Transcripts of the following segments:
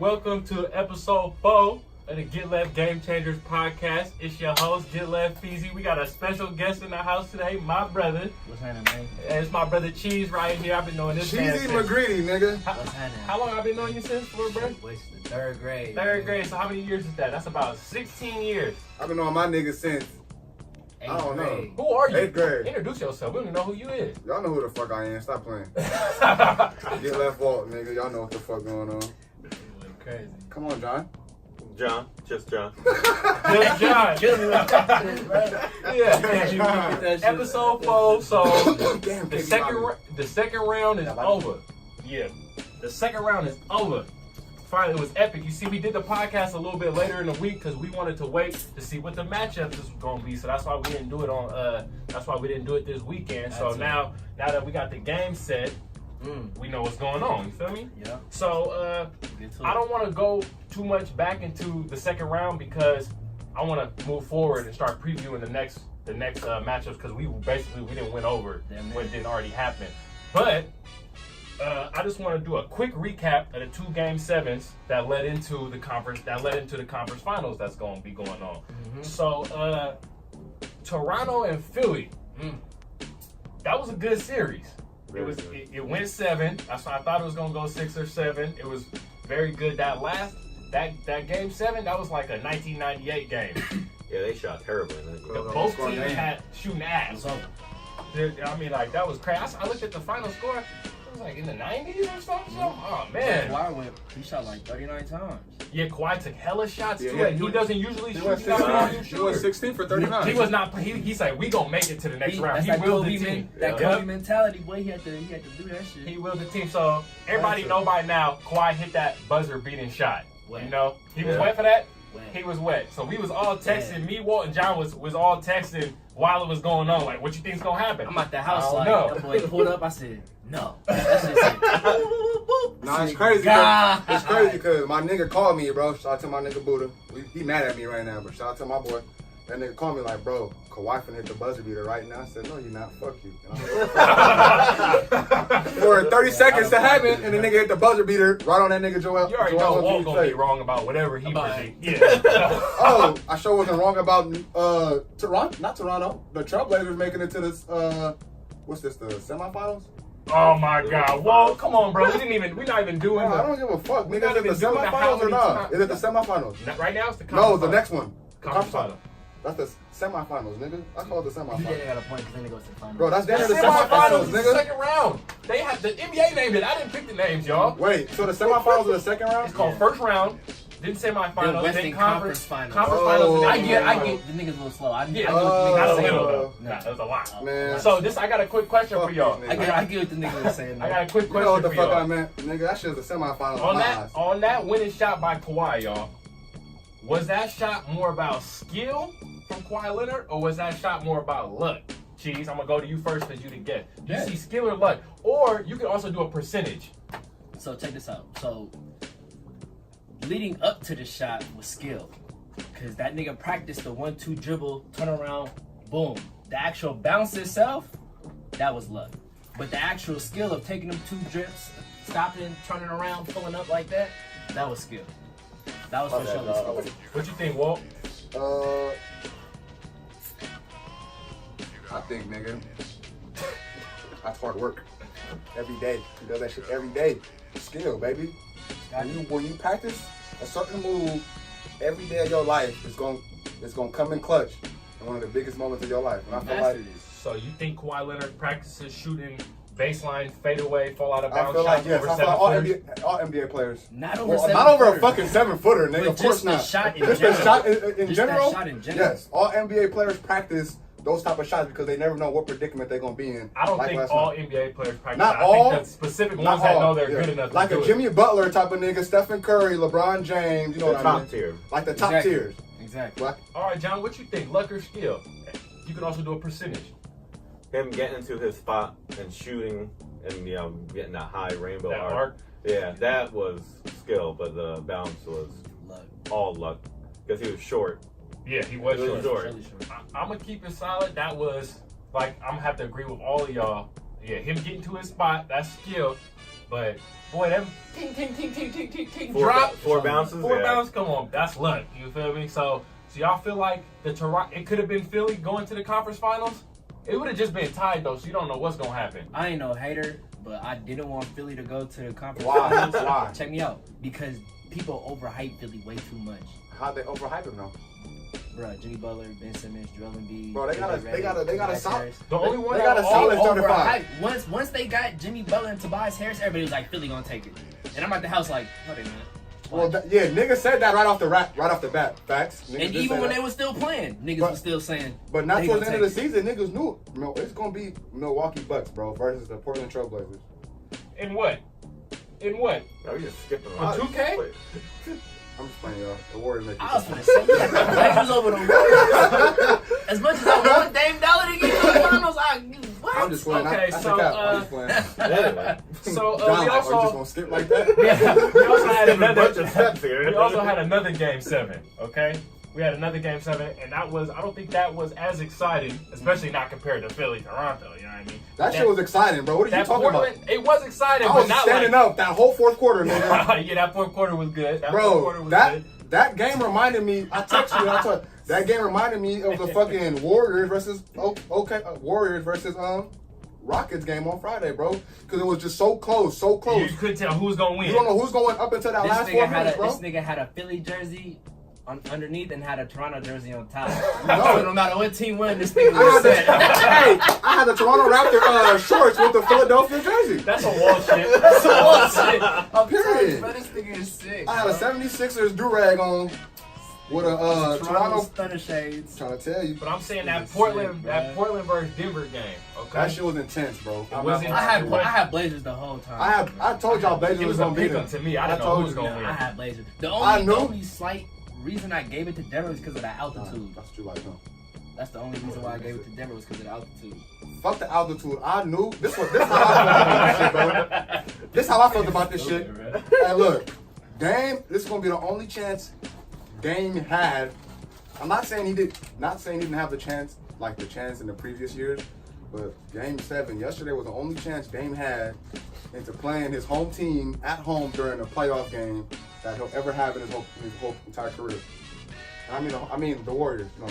welcome to episode 4 of the GetLeft Game Changers podcast. It's your host, GetLeft Feezy. We got a special guest in the house today, my brother. What's happening, man? And it's my brother Cheese right here. I've been knowing this man Cheesy since... McGreedy, nigga. What's happening? How long I been knowing you since, for, bro? What's the third grade? Third grade. So how many years is that? That's about 16 years. I've been knowing my niggas since, I don't know. Who are you? 8th grade. Introduce yourself. We don't even know who you is. Y'all know who the fuck I am. Stop playing. Get left walk, nigga. Y'all know what the fuck going on. Crazy. Come on, John. John. Just John. Kill me with that shit, bro. Yeah. Episode 4. So Damn, the second round is over. Yeah. The second round is over. Finally, it was epic. You see, we did the podcast a little bit later in the week because we wanted to wait to see what the matchups was going to be. So that's why we didn't do it on. That's why we didn't do it this weekend. So now that we got the game set, we know what's going on. You feel me? Yeah. So I don't want to go too much back into the second round because I want to move forward and start previewing the next matchups because we didn't win over what didn't already happen. But I just want to do a quick recap of the 2 game 7s that led into the conference finals that's going to be going on. Mm-hmm. So Toronto and Philly, that was a good series. It went 7. That's why I thought it was gonna go 6 or 7. It was very good. That game 7, that was like a 1998 game. Yeah, they shot terribly. Both teams had shooting ass. I mean, like that was crazy. I looked at the final score. It was like in the 90s or something. Oh man. He shot like 39 times. Yeah, Kawhi took hella shots too. Yeah, and he doesn't usually shoot. He was 16 for 39. He was not. He said, "We gonna make it to the next round." He willed the team. That Kobe mentality, boy. He had to do that shit. He willed the team. So everybody know by now, Kawhi hit that buzzer beating shot. Wet. You know, he was wet for that. Wet. He was wet. So we was all texting. Me, Walt, and John was all texting while it was going on. Like, what you think's gonna happen? I'm at the house. I Like, don't that boy pulled up. I said, no. That shit said, Nah, it's crazy. It's crazy because my nigga called me, bro. Shout out to my nigga Buddha. He mad at me right now, but shout out to my boy. That nigga called me like, bro, Kawhi finna hit the buzzer beater right now. I said, no, you're not. Fuck you. For 30 seconds to happen, and the nigga hit the buzzer beater right on that nigga Joel. You already know Walt gonna be wrong about whatever he predict. Yeah. Oh, I sure wasn't wrong about Toronto. Not Toronto. The Trailblazers making it to this. What's this? The semifinals? Oh my God, Walt, come on, bro. We're not even doing. I don't give a fuck. Nigga, is it the semifinals or not? Is it the semifinals? Right now, it's the conference. No, the next one. Conference final. That's the semifinals, nigga. I call it the You semifinals. didn't got a point because then it goes to the final. Bro, that's down to the Semifinals semifinals, is the nigga. second round. They have the NBA named it. I didn't pick the names, y'all. Wait, so the semifinals are the second round? It's called first round, then semifinals, Then then Western conference finals. Conference finals. I And get then the niggas a little slow. I Yeah, get not a what the niggas little saying. though. No. Nah, that's a lot. Man. So I got a quick question Fuck for y'all. these I niggas. get what the niggas are saying. I got a quick You know question what the for fuck I y'all. meant? Nigga, that shit's the semifinals. On that winning shot by Kawhi, y'all, was that shot more about skill from Kawhi Leonard, or was that shot more about luck? Cheese, I'm gonna go to you first because you the guest. Do you see skill or luck? Or you could also do a percentage. So check this out. So leading up to the shot was skill, cause that nigga practiced the 1-2 dribble, turn around, boom. The actual bounce itself, that was luck. But the actual skill of taking them 2 drips, stopping, turning around, pulling up like that, that was skill. That was for sure skill. What you think, Walt? I think, nigga, that's hard work. Every day. He does that shit every day. Skill, baby. When you practice a certain move every day of your life, it's gonna come in clutch in one of the biggest moments of your life. And I feel like So you think Kawhi Leonard practices shooting baseline, fadeaway, fall out of bounds I feel like shots yes. over I feel 7 like footers? all NBA players. Not over Not over a 7 fucking 7-footer, nigga. But Of course just not. the shot in Just general. the shot in Just that general. shot in general. Yes, all NBA players practice those type of shots because they never know what predicament they're gonna be in. I don't like think last all night. NBA players practice. Not I all. think the specific Not ones that all, know they're yeah. good enough Like to a do Jimmy it. Butler type of nigga, Stephen Curry, LeBron James, you know The what I mean? top tier. Like the top Exactly. tiers. Exactly. What? All right, John, what you think? Luck or skill? You can also do a percentage. Him getting into his spot and shooting and getting that high rainbow That arc. arc? Yeah, that was skill, but the bounce was Luck. all luck because he was short. Yeah, he was He was short. short. Really short. I'm gonna keep it solid. That was like I'm gonna have to agree with all of y'all. Yeah, him getting to his spot, that's skill. But boy, them ting Four drop bounces. four bounces. Come on, that's luck. You feel me? So y'all feel like the Toronto? It could have been Philly going to the conference finals. It would have just been tied though, so you don't know what's gonna happen. I ain't no hater, but I didn't want Philly to go to the conference Why? finals. Why? Check me out, because people overhype Philly way too much. How'd they overhype him though? Bro, Jimmy Butler, Ben Simmons, Joel Embiid. Bro, they got a solid. The only one They got a solid starting five. Once they got Jimmy Butler and Tobias Harris, everybody was like, Philly gonna take it. And I'm at the house like, no, they not. Well, yeah, niggas said that right off the bat. Facts. Niggas And did even say when that. they were still playing, niggas was still saying. But not they towards the gonna end of the take season, niggas knew it's gonna be Milwaukee Bucks, bro, versus the Portland Trailblazers. In what? No, you just skipping On 2K? I'm just playing, y'all. The Warriors make it. I was gonna say, you got the Lakers over the Warriors. As much as I want Dame Dollar to get to the finals, what? I'm just playing. Okay, That's so, a cap. I'm just playing. So John, we are you just also gonna skip like that? we also had A bunch of steps we here. also had another game 7. Okay. We had another game 7, and I don't think that was as exciting, especially not compared to Philly, Toronto. You know what I mean? That shit was exciting, bro. What are you talking Portland, about? It was exciting, I but was not standing up that whole fourth quarter, nigga. Yeah, that fourth quarter was good. That fourth Bro, quarter was good. that game reminded me. I texted you. I told that game reminded me of the fucking Warriors versus Warriors versus Rockets game on Friday, bro. Because it was just so close. You couldn't tell who was gonna win. You don't know who's going up until that last 4 minutes, bro. This nigga had a Philly jersey underneath and had a Toronto jersey on top. No. So no matter what team won, this nigga I was set. I had the Toronto Raptor shorts with the Philadelphia jersey. That's a wall shit. That's a wall shit. I'm Period. telling you, bro, this nigga is sick. I had a 76ers do-rag on with a Toronto Thunder shades. trying to tell you. But I'm saying that Sick, Portland bro. versus Denver game. Okay. That shit was intense, bro. It wasn't- I had Blazers the whole time. I told y'all Blazers It was was a gonna beat pick them. up to me. I I didn't know told who was you. gonna win. I had Blazers. The I only, knew. the only slight reason I gave it to Denver was because of the altitude. That's true, like no. That's the only reason why I gave it to Denver was because of the altitude. Fuck the altitude. I knew this how I felt about this shit, bro. This how I felt about this shit. Hey, look, Dame. This is gonna be the only chance Dame had. I'm not saying he didn't have the chance in the previous years, but Game 7 yesterday was the only chance Dame had into playing his home team at home during a playoff game that he'll ever have in his whole entire career. I mean the Warriors. No.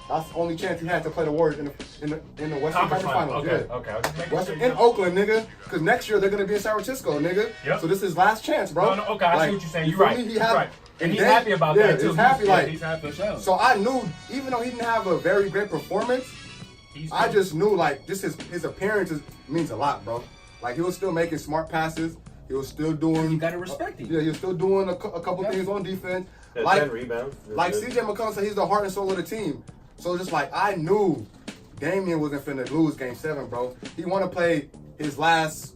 That's the only chance he had to play the Warriors in the Western Conference Finals. Okay, Yeah. okay. I'll just make Western sure in Oakland, nigga. Because next year they're gonna be in San Francisco, nigga. Yep. So this is his last chance, bro. No, okay, I see what you're saying. You're feel right. me? You're right. And he's Dame- happy about that too. He's happy, He's happy. For sure. So I knew, even though he didn't have a very great performance, I just knew like just his appearance means a lot, bro. Like he was still making smart passes. He was still doing. You gotta respect him. Yeah, he was still doing a couple things on defense. Yeah, Like 10 rebounds. like CJ McCollum said, he's the heart and soul of the team. So just like I knew Damian wasn't finna lose Game 7, bro. He want to play his last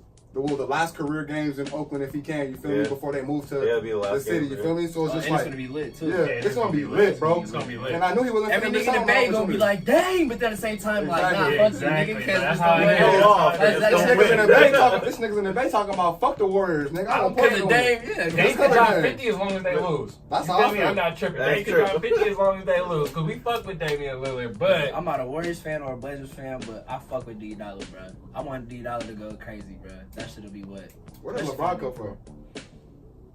career games in Oakland if he can. You feel me? Before they move to it'll be the last city. game, You feel me? So it's just And like it's gonna be lit too. yeah, it's it's gonna gonna be be lit, lit. bro. It's gonna be lit. And I knew he wasn't Every finna nigga miss in the out on Bay gonna be opportunity. like, dang, but then at the same time, like, Exactly. nah, fuck Exactly. you, nigga, That's because how it's it no is. way. off. That's This Don't niggas win. in the Bay talking. This niggas in the Bay talking about fuck the Warriors, nigga. I don't Because play of them. Dame, yeah. They can drop 50 as long as they lose. That's You how feel I me? feel. I'm not tripping. That's They can true. drop 50 as long as they lose. Because we fuck with Damian Lillard. But I'm not a Warriors fan or a Blazers fan, but I fuck with D Dollar, bro. I want D Dollar to go crazy, bro. That shit'll be what? Where did LeBron come from?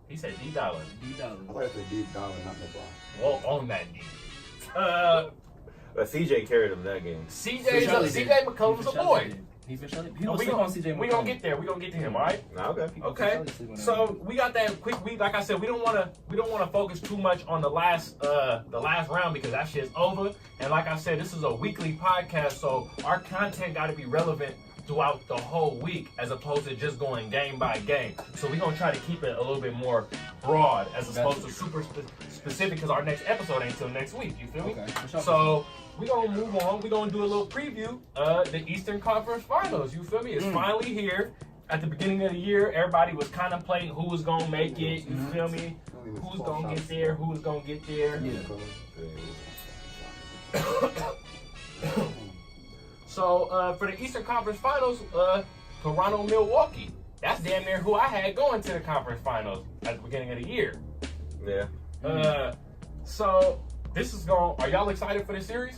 he said D Dollar. D Dollar. I like the deep dollar, not LeBron. Well, on that D. But CJ carried him that game. CJ McCollum's a boy. He for sure. He No, was we sleep gonna on CJ. we gonna get there. We gonna get to him. All right. Nah, okay. Okay. So we got that quick week. Like I said, we don't wanna focus too much on the last round because that shit's over. And like I said, this is a weekly podcast, so our content got to be relevant throughout the whole week as opposed to just going game by game. So we're gonna try to keep it a little bit more broad as opposed to super specific because our next episode ain't till next week. You feel me? Okay, for sure. So we're gonna move on. We're gonna do a little preview the Eastern Conference Finals. You feel me? It's finally here. At the beginning of the year, everybody was contemplating who was gonna make it. You feel me? Who's gonna get there? Who's gonna get there? Yeah. So for the Eastern Conference Finals, Toronto, Milwaukee. That's damn near who I had going to the conference finals at the beginning of the year. Yeah. So this is going. Are y'all excited for this series?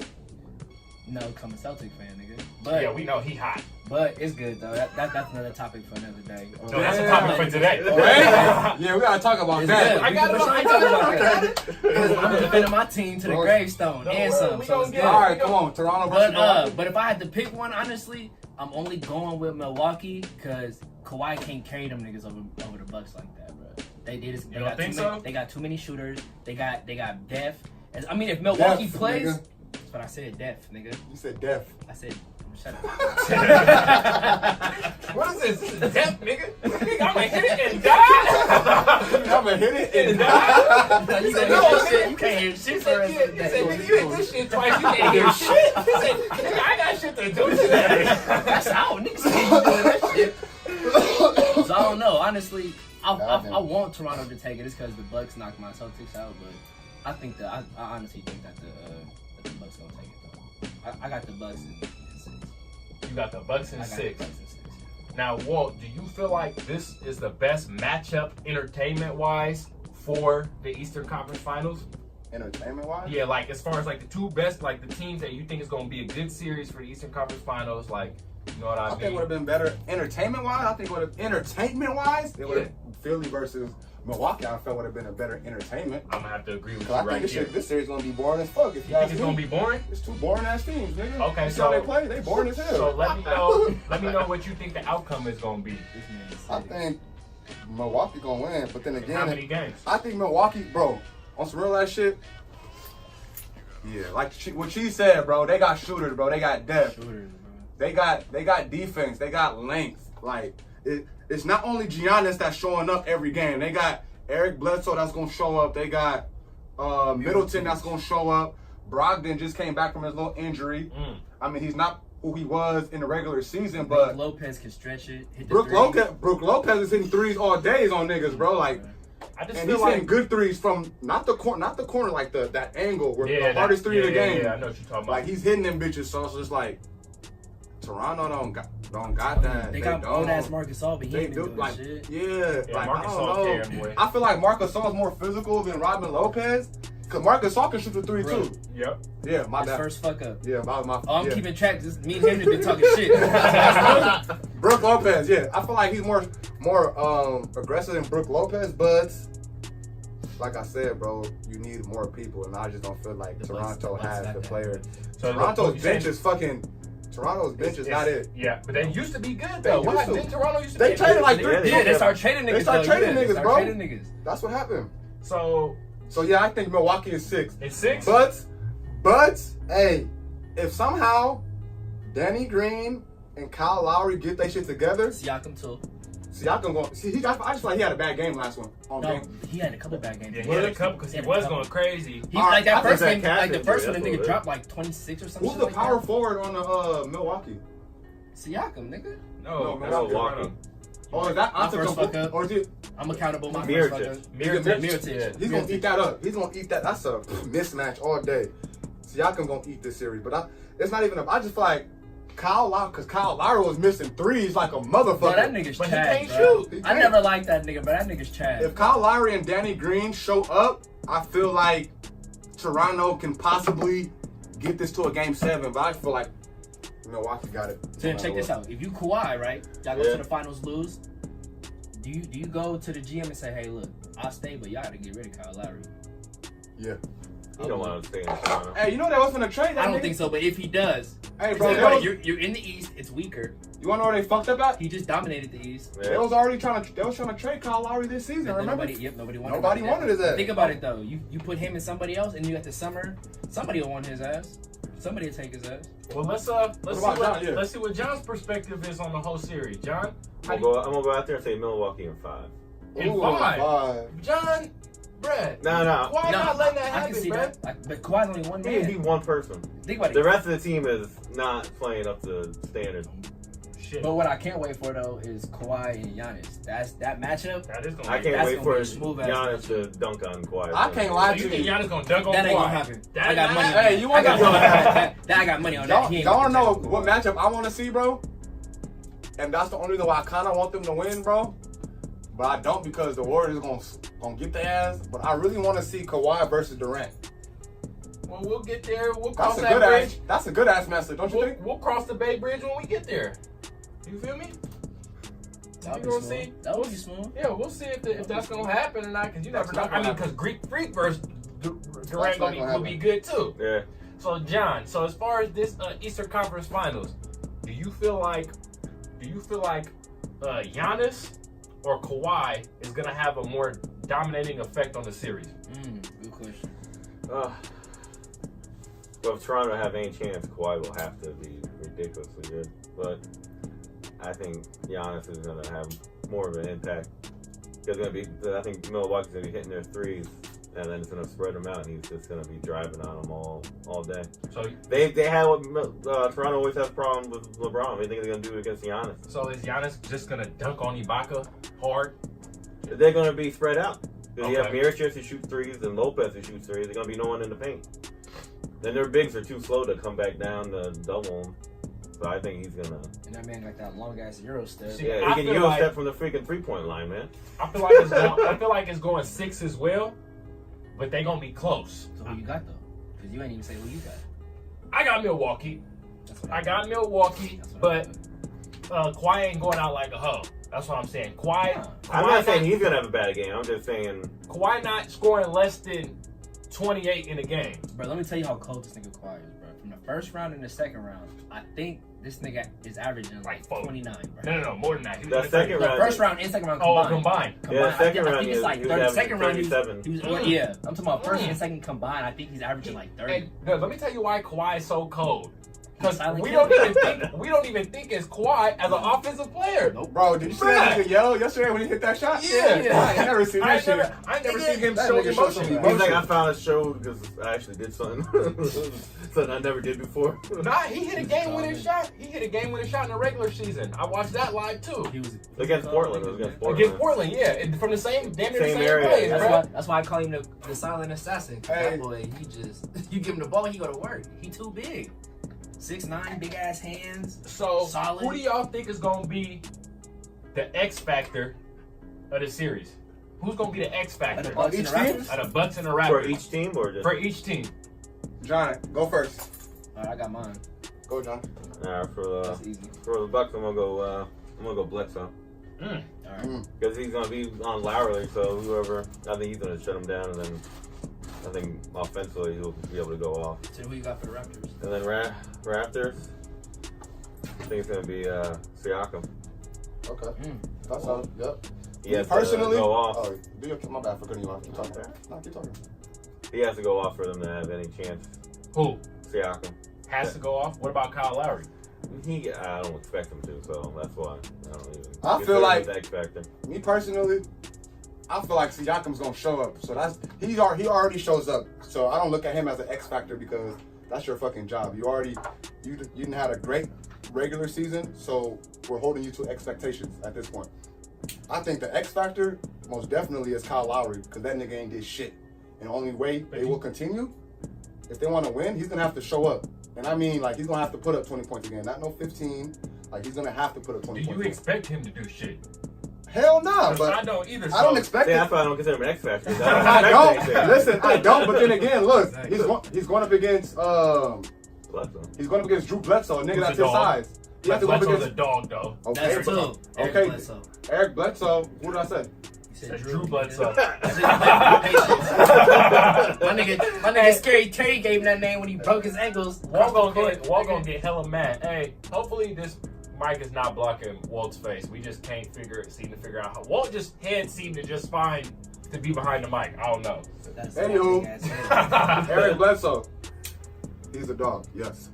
No, I'm a Celtic fan, nigga. But Yeah, we know he hot. But it's good though. That's another topic for another day. No, that's a topic for today. Yeah, we gotta talk about It's that. good. I got it. I talk about that. Because I'm defending my team to the gravestone and some. So it's good. All right, come on, Toronto versus Milwaukee. But if I had to pick one, honestly, I'm only going with Milwaukee because Kawhi can't carry them niggas over the Bucks like that, bro. They got too many shooters. They got depth. I mean, if Milwaukee plays, nigga. that's what I said, depth, nigga. You said deaf. I said, shut up. What is this? This is death, nigga. I'ma hit it and die. I'ma hit it and die. You said no shit. You can't hear shit for us. He said, nigga, you hit this shit twice. You can't hear shit. He said, nigga, I got shit to do today. That's how niggas keep doing that shit. So I don't know. Honestly, I want Toronto to take it. It's because the Bucks knocked my Celtics out, but I think that I honestly think that the Bucks gonna take it though. I got the Bucks in 6. You got the Bucks in 6. The Bucks in 6. Now, Walt, do you feel like this is the best matchup entertainment-wise for the Eastern Conference Finals? Entertainment-wise? Yeah, like as far as like the two best, like the teams that you think is going to be a good series for the Eastern Conference Finals, like, you know what I mean? I think would have been better entertainment-wise. I think entertainment-wise, it would have Philly versus Milwaukee. I felt would have been a better entertainment. I'm gonna have to agree with you I right think here. this series gonna be boring as fuck. If You think it's gonna be boring? It's two boring ass teams, nigga. Okay, you so how they play, they boring as hell. So let me know what you think the outcome is gonna be. I think Milwaukee gonna win, but then again, how many games? I think Milwaukee, bro, on some real ass shit. Yeah, like what she said, bro. They got shooters, bro. They got depth. Shooters, They got defense. They got length. Like it's not only Giannis that's showing up every game. They got Eric Bledsoe that's gonna show up. They got Middleton that's gonna show up. Brogdon just came back from his little injury. I mean, he's not who he was in the regular season, but Lopez can stretch it. Hit the Brook Lopez is hitting threes all days on niggas, bro. Like, I just and feel he's like hitting good threes from not the corner, like that angle where the hardest three of the game. Yeah, I know what you're talking about. Like he's hitting them bitches, so it's just like Toronto don't got that. They got old ass Marcus Gasol, but he They ain't do doing like shit. like Marcus I Gasol don't carrying, know. boy. I feel like Marcus Gasol is more physical than Robin Lopez. Cause Marcus Gasol can shoot the 3 too. Yep. Yeah, my His bad. first fuck up. Yeah, my. Oh, I'm yeah. keeping track. Just me and him have been talking shit. Brook Lopez, yeah. I feel like he's more aggressive than Brook Lopez, but like I said, bro, you need more people, and I just don't feel like Toronto has the players. So Toronto's bench is fucking. Toronto's bench is not it. Yeah, but they used to be good though. What did Toronto used to They be? traded like three. Yeah, they start trading niggas. They start trading niggas, bro. Trading niggas. That's what happened. So yeah, I think Milwaukee is 6. it's 6. But hey, if somehow Danny Green and Kyle Lowry get their shit together, Siakam too. Siakam going. I just feel like he had a bad game last one. No, he had a couple bad games. Yeah, he had a couple because he was going crazy. He like that I first think game, that like the first Cassidy, one, the nigga that's dropped like 26 or something. Who's the power forward on the Milwaukee? Siakam, nigga. No, Milwaukee. Oh, is that My first fuck up. Or is it? I'm accountable. My Mirotic. first fuck up. Mirotic. He's gonna eat that up. He's gonna eat that. That's a mismatch all day. Siakam gonna eat this series, but it's not even. I just feel like Kyle Lowry was missing threes like a motherfucker. Bro, that nigga's But he trash, can't bro. shoot. I never liked that nigga, but that nigga's trash. If Kyle Lowry and Danny Green show up, I feel like Toronto can possibly get this to a game 7. But I feel like Milwaukee got it. So check this out. If you Kawhi, right, y'all go to the finals, lose. Do you go to the GM and say, hey, look, I'll stay, but y'all gotta get rid of Kyle Lowry? Yeah. You don't want to stay in Toronto. Hey, you know they was gonna trade that I don't nigga? think so, but if he does, Hey, bro, think about it, you're in the East. It's weaker. you wanna know where they fucked up at? He just dominated the East. They was already trying to trade Kyle Lowry this season. But Remember? nobody wanted. Nobody wanted his ass. Think about it though. You put him and somebody else, and you got the summer. Somebody will want his ass. Somebody will take his ass. Well, let's see what John's perspective is on the whole series. John, I'm gonna go out there and say Milwaukee in 5. in Ooh, 5. John, Brad. No. Why not letting that I happen, can see Brad? that. But Kawhi's only one He's man. one person. Think about The it. rest of the team is not playing up to standard. Shit. But what I can't wait for though is Kawhi and Giannis. That matchup. That is gonna I be- can't That's wait gonna for be a smooth ass Giannis matchup. to dunk on Kawhi. I can't So lie you to think you. Giannis gonna dunk on That ain't Kawhi? gonna happen. That I got not money on happening. Hey, you want I got to money on that. I got money on that. He ain't Y'all gonna know dunk on what Kawhi. matchup I want to see, bro? And that's the only reason why I kind of want them to win, bro. But I don't because the Warriors gonna get their ass. But I really want to see Kawhi versus Durant. Well, we'll get there. We'll cross That's a that good bridge. ass. That's a good ass message, don't you think? We'll cross the Bay Bridge when we get there. You feel me? That You would gonna be see? smooth. That would be smooth. Yeah, we'll see if that's gonna happen or not. Cause you never know. not I gonna mean, cause Greek Freak versus Durant will be good too. Yeah. So John, so as far as this Eastern Conference Finals, do you feel like Giannis or Kawhi is gonna have a more dominating effect on the series? Good question. Well, if Toronto have any chance, Kawhi will have to be ridiculously good. But I think Giannis is going to have more of an impact. I think Milwaukee's going to be hitting their threes, and then it's going to spread them out, and he's just going to be driving on them all day. So they have Toronto always has problems with LeBron. What do you think they're going to do against Giannis? So is Giannis just going to dunk on Ibaka hard? They're going to be spread out. Because you have Okay. Mirotic who shoots threes and Lopez who shoots threes. There's going to be no one in the paint. Then their bigs are too slow to come back down to double him. So I think he's going to... And that man got that long ass Euro step. Yeah, I he can feel Euro like- step from the freaking 3-point line, man. I feel like it's going 6 as well, but they gonna be close. So who you got though? Because you ain't even say who you got. I got Milwaukee. That's what I got Milwaukee, That's what but I thought. Kawhi ain't going out like a hoe. That's what I'm saying. Kawhi I'm not saying he's going to have a bad game. I'm just saying... Kawhi not scoring less than 28 in a game. Bro, let me tell you how cold this nigga Kawhi is, bro. From the first round and the second round, I think this nigga is averaging like 29, bro. No, more than that. He was The in the second The round- first round and second round Oh, combined. combined. Yeah, second I round think it's like he was 30. averaging Second round, he was 37. yeah. I'm talking about first and second combined. I think he's averaging like 30. And no, let me tell you why Kawhi is so cold. Because Silent we killer. don't even think it's Kawhi as an offensive player. Nope. Bro, did you see that nigga yell yesterday when he hit that shot? Yeah. I ain't never seen that shit. I ain't never seen him That show nigga showed emotion. some He's like, I found a show because I actually did something. something I never did before. Nah, he hit a game-winning shot. He hit a game-winning shot in the regular season. I watched that live too. He was Against Portland. It was against Portland. Against Portland, yeah, and from the same damn near the Same same area. place, bro. that's why I call him the silent assassin. Hey. That boy, he just you give him the ball, he go to work. He too big. 6'9", big ass hands. So, Solid. who do y'all think is gonna be the X factor of the series? Who's gonna be the X Like the factor Bucks and each the team? Raptors? of the Bucks and the For Raptors? each team or just... For each team. John, go first. Alright, I got mine. Go, John. That's easy. For the Bucks, I'm gonna go Bledsoe. Alright. Because he's going to be on Lowry, so whoever, I think he's going to shut him down, and then I think offensively he'll be able to go off. So who you got for the Raptors? And then Raptors, I think it's going to be Siakam. Okay. That's all. Yep. He has Personally, to go off. oh, do your, my bad for cutting you off. Keep talking. No, keep talking. He has to go off for them to have any chance. Who Siakam. has to go off? What about Kyle Lowry? I don't expect him to, so that's why I don't even. I feel like- the X factor. Me personally, I feel like Siakam's gonna show up. So he already shows up. So I don't look at him as an X factor because that's your fucking job. You didn't have a great regular season, so we're holding you to expectations at this point. I think the X factor most definitely is Kyle Lowry because that nigga ain't did shit. And the only way they will continue, if they want to win, he's gonna have to show up. And I mean, like, he's gonna have to put up 20 points again, not no 15. Like, he's gonna have to put up 20 Do points. you expect him to do shit? Hell nah, but I don't either. I don't so- expect Yeah, it. that's why I don't consider him an X factor. I don't. Listen, I don't. But then again, look, Exactly. he's going up against he's going up against Drew Bledsoe, a nigga Who's that's a his dog? size. He has to go up Bledsoe's a against. dog, though. Okay, That's two. Eric okay. Bledsoe. Eric Bledsoe. Who did I say? You said That's Drew Bledsoe. My nigga Scary Terry gave him that name when he broke his ankles. Walt gonna get hella mad. Hey, hopefully this mic is not blocking Walt's face. We just can't seem to figure out how. Walt just head seemed to just fine to be behind the mic. I don't know. That's Anywho. that big ass head. Eric Bledsoe. He's a dog, yes.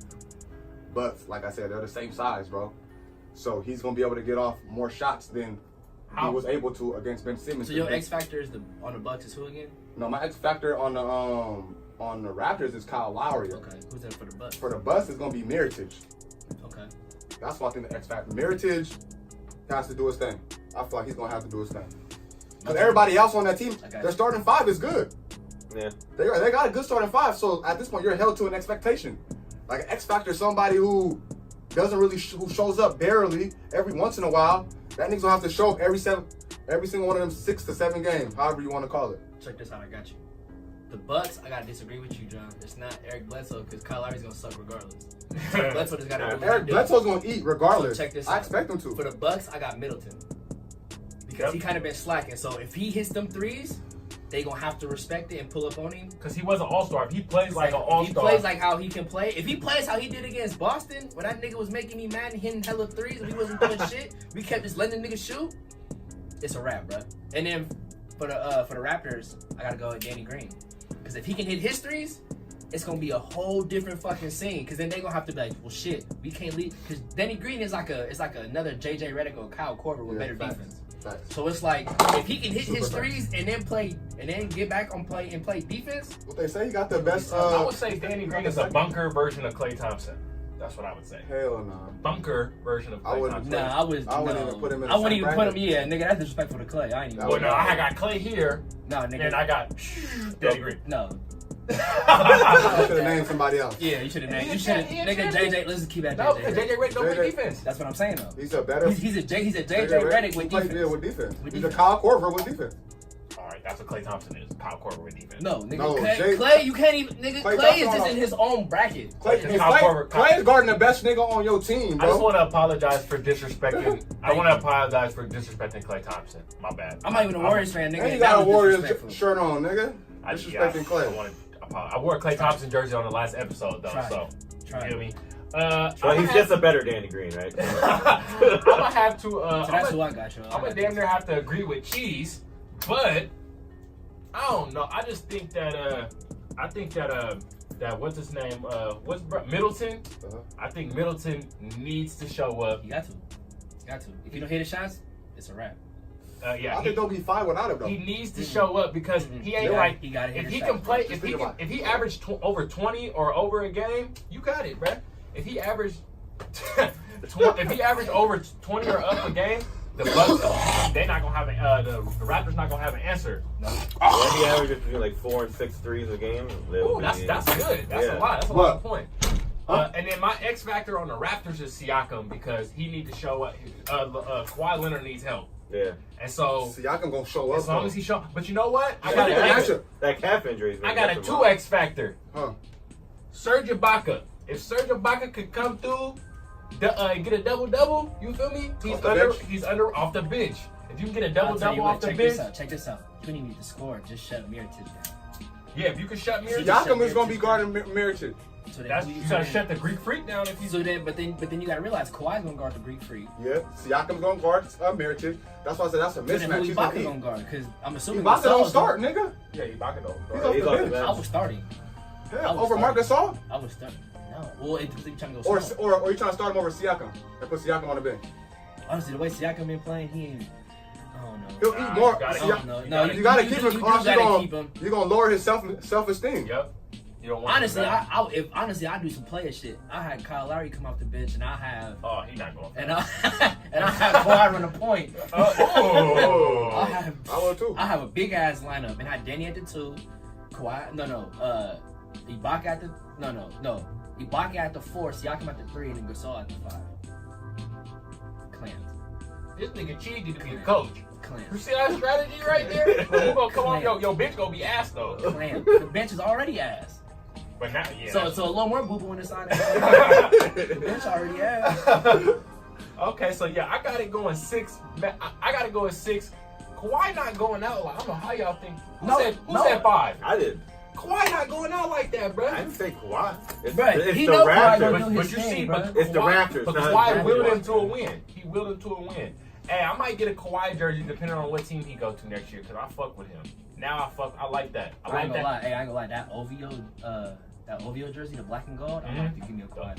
But like I said, they're the same size, bro. So he's gonna be able to get off more shots than he was able to against Ben Simmons. So your X factor is on the Bucks is who again? No, my X factor on the Raptors is Kyle Lowry. Okay, who's that for the Bucks? For the Bucks, it's gonna be Mirotic. Okay. That's why I think the X factor. Mirotic has to do his thing. I feel like he's gonna have to do his thing. Because everybody else on that team, Okay. their starting five is good. Yeah. They got a good starting five. So at this point, you're held to an expectation. Like an X factor, is somebody who doesn't really who shows up barely every once in a while. That nigga's gonna have to show up every single one of them 6 to 7 games, however you want to call it. Check this out, I got you. the Bucks, I gotta disagree with you, John. It's not Eric Bledsoe because Kyle Lowry's gonna suck regardless. Bledsoe just gotta do Eric Bledsoe's gonna eat regardless. So check this I out. expect him to. For the Bucks, I got Middleton because he kind of been slacking. So if he hits them threes, they gonna have to respect it and pull up on him. Because he was an all-star. If he plays like an all-star. If he plays like how he can play. If he plays how he did against Boston, when that nigga was making me mad and hitting hella threes and we wasn't doing shit, we kept just letting the nigga shoot, it's a wrap, bro. And then for the Raptors, I gotta go with Danny Green. Because if he can hit his threes, it's gonna be a whole different fucking scene. Because then they gonna have to be like, well, shit, we can't leave. Because Danny Green is like another JJ Redick or Kyle Korver with better defense. So it's like if he can hit his threes and then get back on play defense. What they say, he got the best. I would say Danny Green is a bunker version of Klay Thompson. That's what I would say. Hell no. Bunker version of Klay Thompson. Nah, I wouldn't even put him in. I wouldn't even put him. Yeah, nigga, that's disrespectful to Klay. I ain't even. Well, no, I got Klay here. Nah, nigga. And I got Danny Green. No. I should have named somebody else. Yeah, you should have named. You should have. Nigga, JJ. Let's keep that. No, because JJ Redick don't play defense. That's what I'm saying though. He's a better. He's a JJ Redick with defense. Yeah, with defense. He's a Kyle Korver with defense. All right, that's what Klay Thompson is. Kyle Korver with defense. No, nigga. Klay, you can't even. Nigga, Klay is just in his own bracket. Klay is guarding the best nigga on your team, bro. I just want to apologize for disrespecting. I want to apologize for disrespecting Klay Thompson. My bad. I'm not even a Warriors fan, nigga. And you got a Warriors shirt on, nigga. Disrespecting Klay. I wore a Klay Thompson jersey on the last episode, though. You feel me? Well, he's just a better Danny Green, right? I'm gonna have to. So that's who I got, yo. I'm gonna damn near have to agree with Cheese, but I don't know. I just think that that what's his name? Middleton? I think Middleton needs to show up. You got to. If you don't hit his shots, it's a wrap. I think they'll be fine without him though. He needs to show up because he ain't like if he can play if he averaged over 20 or over a game, you got it, bruh. If he averaged over 20 or up a game, the Bucks they're not gonna have the Raptors not gonna have an answer. No. If he averages between like 4 and 6 threes a game, ooh, that's good. That's a lot. That's a lot of point. And then my X factor on the Raptors is Siakam because he needs to show up. Kawhi Leonard needs help. Yeah. And so Siakam gonna show up. As long as he show, but you know what? I got that calf injury. I got a 2X factor. Huh? Serge Ibaka. If Serge Ibaka could come through, get a double, you feel me? He's under off the bench. If you can get a double off the bench, check this out. You don't even need to score. Just shut Mirotic down. Yeah, if you can shut Mirotic. Siakam is gonna be guarding Mirotic. So you gotta shut the Greek Freak down if you. So then, but then you gotta realize Kawhi's gonna guard the Greek Freak. Yeah, Siakam's gonna guard Mirotic. That's why I said that's a mismatch. So then who Ibaka gonna guard? Because I'm assuming Ibaka don't start, nigga. Yeah, Ibaka don't start. He's off the bench. I was starting. Yeah, over Marc Gasol. I was starting. No, well, it depends if you're trying to go. Or you trying to start him over Siakam and put Siakam on the bench. Honestly, the way Siakam been playing, he ain't. I don't know. He'll eat more. You gotta keep him. You're gonna lower his self-esteem. Yep. You don't want honestly, I do some player shit. I had Kyle Lowry come off the bench, and I have. Oh, he not going. And I have Kawhi run a point. I will too. I have a big ass lineup, and I had Danny at the 2, Kawhi. Ibaka at the Ibaka at the 4, Siakam at the 3, and then Gasol at the 5. Clans. This nigga cheesy to be a coach. Clans. You see that strategy right there? Who gonna come on? Your bench gonna be ass though. Clans. The bench is already ass. But now, yeah. So a little more boo boo on the side. The bench already ass. Okay, so yeah, I got it going 6. I got it going 6. Kawhi not going out like I don't know how y'all think. Who said 5? I did. Kawhi not going out like that, bro. I didn't say Kawhi. It's the Raptors. It's the Raptors. But Kawhi willed him to a win. He willed him to a win. Hey, I might get a Kawhi jersey depending on what team he go to next year because I fuck with him. Now I like that. I ain't gonna lie. Hey, I ain't gonna lie. That OVO jersey, the black and gold, I'm gonna have to give me a Kawhi.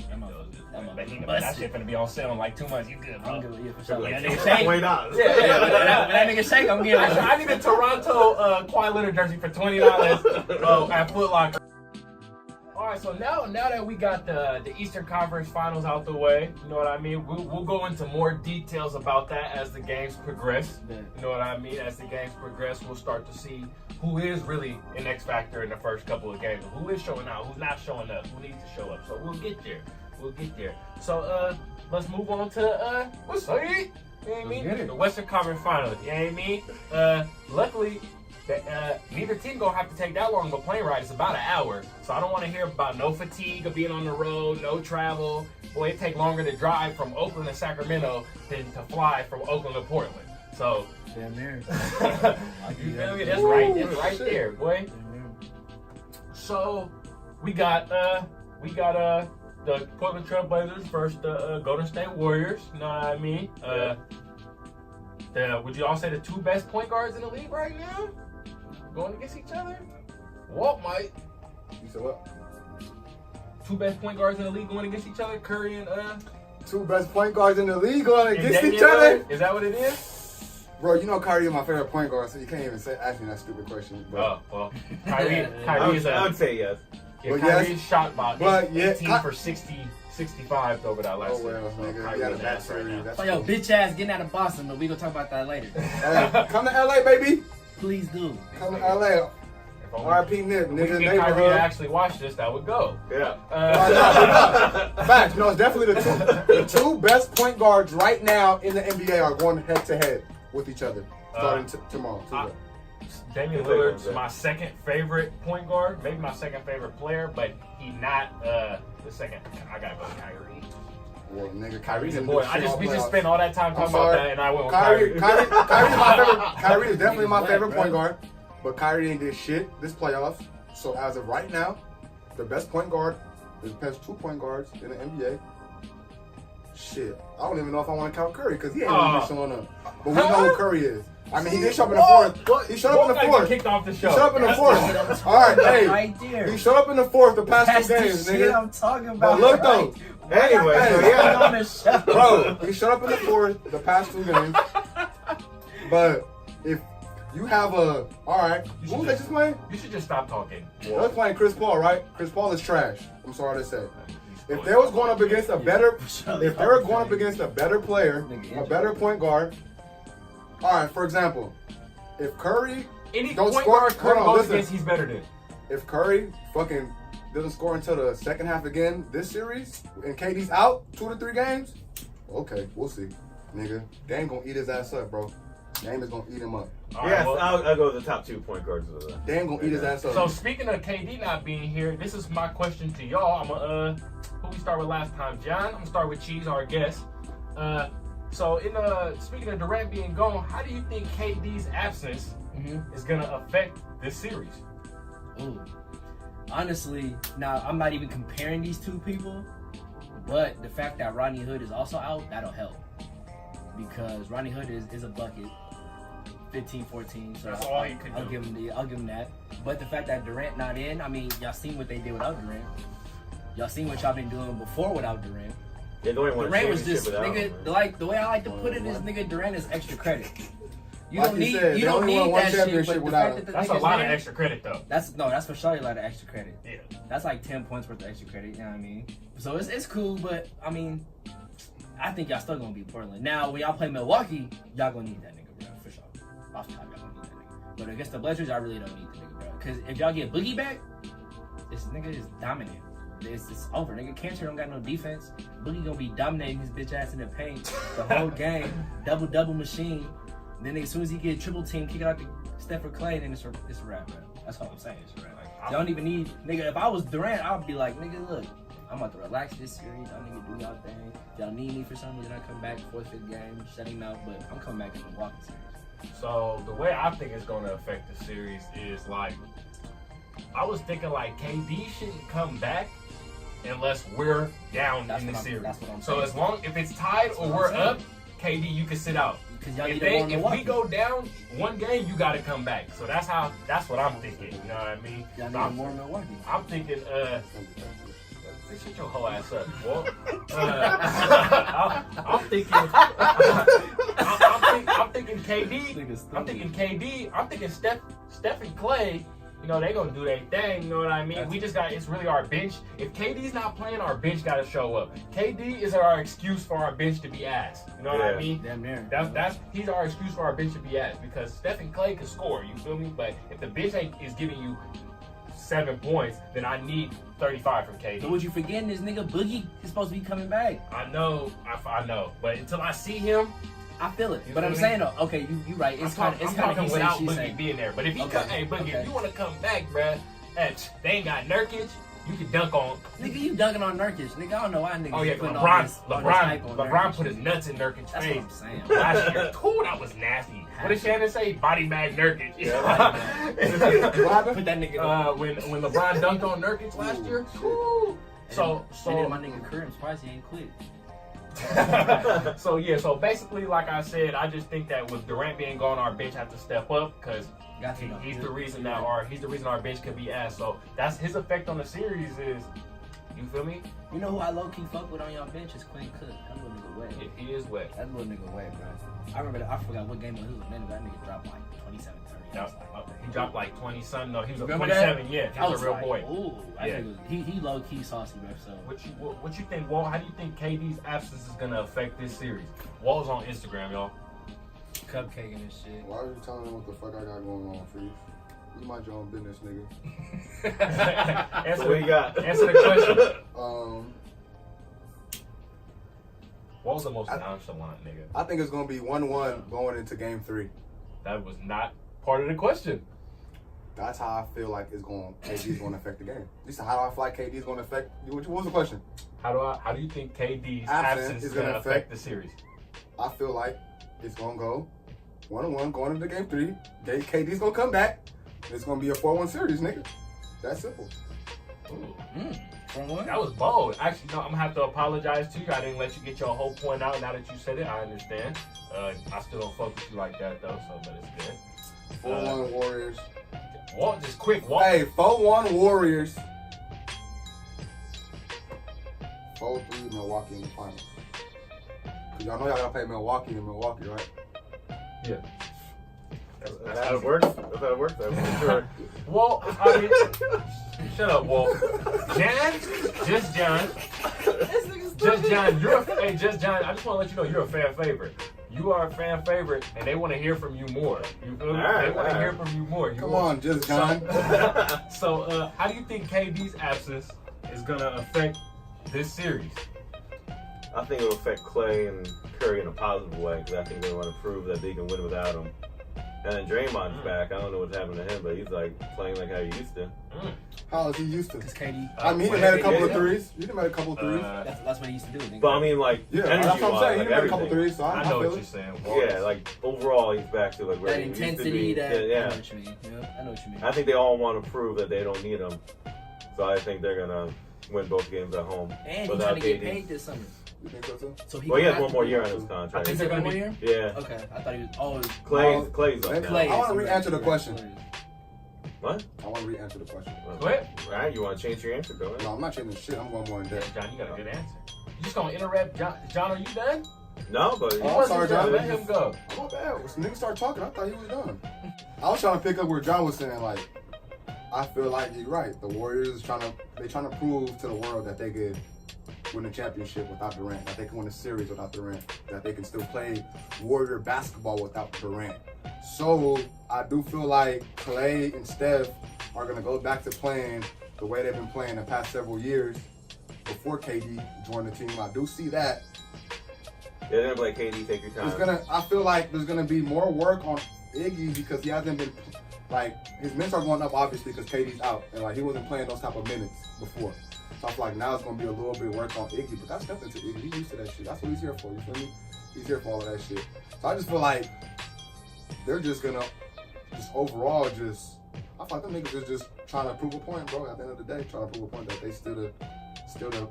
That shit finna be on sale in like 2 months. You good, bro? I'm good. Yeah, for sure. Like that nigga shake. $20. Yeah. When that nigga shake, I'm getting it. I need a Toronto Kawhi Leonard jersey for $20 at Foot Locker. All right, so now that we got the Eastern Conference Finals out the way, you know what I mean? We'll go into more details about that as the games progress. Yeah. You know what I mean? As the games progress, we'll start to see who is really an X factor in the first couple of games, who is showing out, who's not showing up, who needs to show up. So we'll get there. So let's move on to what's up? You know what I mean? The Western Conference Finals. You know what I mean? Luckily, neither team gonna have to take that long of a plane ride. It's about an hour, so I don't want to hear about no fatigue of being on the road, no travel. Boy, it take longer to drive from Oakland to Sacramento than to fly from Oakland to Portland. So, damn near. You feel me? That's right there, boy. So, we got the Portland Trailblazers versus the Golden State Warriors. You know what I mean? Would you all say the two best point guards in the league right now going against each other? Walt might. You said what? Two best point guards in the league going against each other. Curry and Two best point guards in the league going against each other. Is that what it is? Bro, you know Kyrie is my favorite point guard, so you can't even ask me that stupid question. But Oh well, Kyrie is I would say yes. Yeah, Kyrie's shot about 18 for 65 over that last oh well, season. nigga, you got a bad series. Oh, yo, bitch ass getting out of Boston, but we gonna talk about that later. Come to LA, baby. Please do. Come to LA. RIP Nip, If we nigga. could get Kyrie to actually watch this, that would go. Yeah. Facts. No, it's definitely the two best point guards right now in the NBA are going head to head with each other starting tomorrow. Damian Lillard's my second favorite point guard, maybe my second favorite player, but he not the second. I gotta go with Kyrie. Well, nigga, Kyrie's a boy. We just spent all that time talking about that, and I went with Kyrie. Kyrie. Kyrie's my favorite. Kyrie is definitely my favorite point guard, but Kyrie ain't did shit this playoffs. So as of right now, the best point guard, the best 2 point guards in the NBA. Shit, I don't even know if I want to count Curry because he ain't even showing up. But we know who Curry is. I mean, he did show up in the fourth. He showed up in the fourth. Kicked off the show. He showed up in the fourth. All right, hey. Right there. He showed up in the fourth the past That's 2 the games, shit nigga. I'm talking about. But look though. Anyway, on the show. Bro, he showed up in the fourth the past 2 games. But if you have all right, who was they just playing? You should just stop talking. They was playing Chris Paul, right? Chris Paul is trash. I'm sorry to say. If they was going up against a better, if they were going up against a better player, a better point guard. All right, for example, if Curry Any don't point score, guard Curry hold on, goes listen. against, he's better than. If Curry fucking doesn't score until the second half again this series, and KD's out 2 to 3 games, okay, we'll see, nigga. Dame gonna eat his ass up, bro. Dame is gonna eat him up. Yes, I'll go with the top 2 point guards of that. Dame gonna eat his ass up. So speaking of KD not being here, this is my question to y'all. Who we start with last time? John. I'm gonna start with Cheese, our guest. So speaking of Durant being gone, how do you think KD's absence is gonna affect this series? Ooh. Honestly, now I'm not even comparing these two people, but the fact that Rodney Hood is also out, that'll help. Because Rodney Hood is a bucket. 15, 14. So that's all he could do. I'll give him that. But the fact that Durant not in, I mean, y'all seen what they did without Durant. Y'all seen what y'all been doing before without Durant. Yeah, Durant was just nigga. The way I like to put it is, nigga, Durant is extra credit. You don't need that shit. But the fact that that's a lot of extra credit, though. That's for sure a lot of extra credit. Yeah. That's like 10 points worth of extra credit. You know what I mean? So it's cool, but I mean, I think y'all still gonna beat Portland. Now, when y'all play Milwaukee, y'all gonna need that nigga, bro, for sure. Off top, y'all gonna need that nigga. But against the Blazers, I really don't need the nigga, bro. Because if y'all get Boogie back, this nigga is dominant. It's over, nigga. Cantor don't got no defense. Boogie gonna be dominating his bitch ass in the paint the whole game. Double machine. Then as soon as he get triple team, kick it out to Steph or Clay, then it's a wrap, bro. That's all I'm saying. It's a wrap. Like, y'all don't even need, nigga. If I was Durant, I'd be like, nigga, look, I'm about to relax this series. Y'all nigga do y'all thing. If y'all need me for some reason, I come back 4th, 5th game, shut him out. But I'm coming back in the Milwaukee series. So the way I think it's gonna affect the series is like, I was thinking like KD shouldn't come back unless we're down in the series. That's what I'm so saying. if it's tied or we're up, KD, you can sit out. If we go down 1 game, you got to come back. So that's what I'm thinking. You know what I mean? Y'all So need more Milwaukee. I'm thinking, shut your whole ass up, boy. I'm thinking KD. I'm thinking KD. I'm thinking Steph and Clay. You know, they gonna do their thing, you know what I mean? It's really our bench. If KD's not playing, our bench gotta show up. KD is our excuse for our bench to be ass. You know what I mean? Damn near. He's our excuse for our bench to be ass because Steph and Clay can score, you feel me? But if the bench is giving you 7 points, then I need 35 from KD. So what you forgetting is nigga Boogie is supposed to be coming back. I know. But until I see him, I feel it, You but feel I'm me? saying though, okay, you right. It's kind of talking he without saying, she Boogie saying. being there. But if he Okay, hey Boogie, okay. if you want to come back, bruh, they ain't got Nurkic. You can dunk on. Nigga, you dunking on Nurkic. Nigga, I don't know why niggas. Oh yeah, putting all this hype on LeBron Nurkic. put his nuts in Nurkic's That's face what I'm saying. last year. Ooh, that was nasty. What did Shannon say? Body bag Nurkic. What happened? Put that nigga. when LeBron dunked on Nurkic last year. Ooh. So my nigga career, I'm surprised he ain't quit. so basically, like I said, I just think that with Durant being gone, our bench have to step up because he's the reason our bench can be ass. So that's his effect on the series is, you feel me? You know who I low key fuck with on y'all bench is Quinn Cook. That little nigga wet. Yeah, he is wet. That little nigga wet, bro. I remember I forgot what game it was. A minute. That nigga dropped like 27, 30. He dropped like 20 something. No, he was Remember 27. that? Yeah, he I was a real like, boy. Ooh, that Yeah. nigga, he low key saucy, bro. So What you think, Walt? How do you think KD's absence is gonna affect this series? Walt's on Instagram, y'all. cupcaking and shit. Why are you telling me what the fuck I got going on, Freeze? You mind your own business, nigga. answer, What you got? answer the question. Walt's the most nonchalant nigga. I think it's gonna be 1-1 going into Game 3. That was not part of the question. That's how I feel like KD's gonna affect the game. At least how do I feel like KD's gonna affect? What was the question? How do you think KD's Absence absence is is gonna gonna affect affect- the series? I feel like it's gonna go 1-1 going into Game 3. KD's gonna come back. It's gonna be a 4-1 series, nigga. That's simple. Ooh. From what? That was bold. Actually, no, I'm gonna have to apologize to you. I didn't let you get your whole point out. Now that you said it, I understand. I still don't fuck with you like that though, but it's good. 4-1 Warriors. Walt, just quick, Walt. Hey, 4-1 Warriors. 4-3 Milwaukee in the finals. Cause y'all know y'all gotta play Milwaukee in Milwaukee, right? Yeah. That's how it works. That's how it works. I'm sure. Walt, I mean, shut up, Walt. Just John. Just John. I just want to let you know you're a fan favorite. You are a fan favorite, and they want to hear from you more. You feel me? All right, They want to all hear right. from you more. Come on, Just John. So, how do you think KD's absence is gonna affect this series? I think it'll affect Clay and Curry in a positive way because I think they want to prove that they can win without him. And then Draymond's back. I don't know what's happened to him, but he's like playing like how he used to. How is he used to? Because KD, I mean, he done made a couple of threes. He done made a couple of threes. that's what he used to do. Nigga. But I mean, like, Yeah, energy that's what I'm saying. He like done made a couple of everything. threes, so I I know feel what you're it. saying. Walt. Yeah, like overall, he's back to like where that he used to intensity, be. that I know yeah. what you mean. Yeah, I know what you mean. I think they all want to prove that they don't need him. So I think they're gonna win both games at home And he's without trying to get KD. paid this summer. You think so too? So Well, he has gonna one more have year to on his do- contract. I think Is they're it one gonna more be. year? Yeah. Okay, I thought he was always. Clay's up Let me- now. Clay I wanna is- re-answer the question. What? I want to re-answer the question. Go ahead. All right, you want to change your answer? Go ahead. No, I'm not changing shit. I'm going more in depth. John, you got a good answer. You just gonna interrupt John? John, are you done? No, but He Oh, I'm wasn't sorry, done. John. Let him go. Oh, my bad. When niggas started talking, I thought he was done. I was trying to pick up where John was saying, like, I feel like he's right. The Warriors is trying to prove to the world that they could win the championship without Durant, that they can win a series without Durant, that they can still play Warrior basketball without Durant. So I do feel like Clay and Steph are gonna go back to playing the way they've been playing the past several years before KD joined the team. I do see that. yeah, they're gonna let KD take your time. I feel like there's gonna be more work on Iggy because he hasn't been like his minutes are going up obviously because KD's out and like he wasn't playing those type of minutes before. So I feel like now it's gonna be a little bit work on Iggy, but that's nothing to Iggy. He's used to that shit. That's what he's here for. You feel me? He's here for all of that shit. So I just feel like they're just gonna overall I feel like them niggas is just trying to prove a point, bro. At the end of the day, trying to prove a point that they still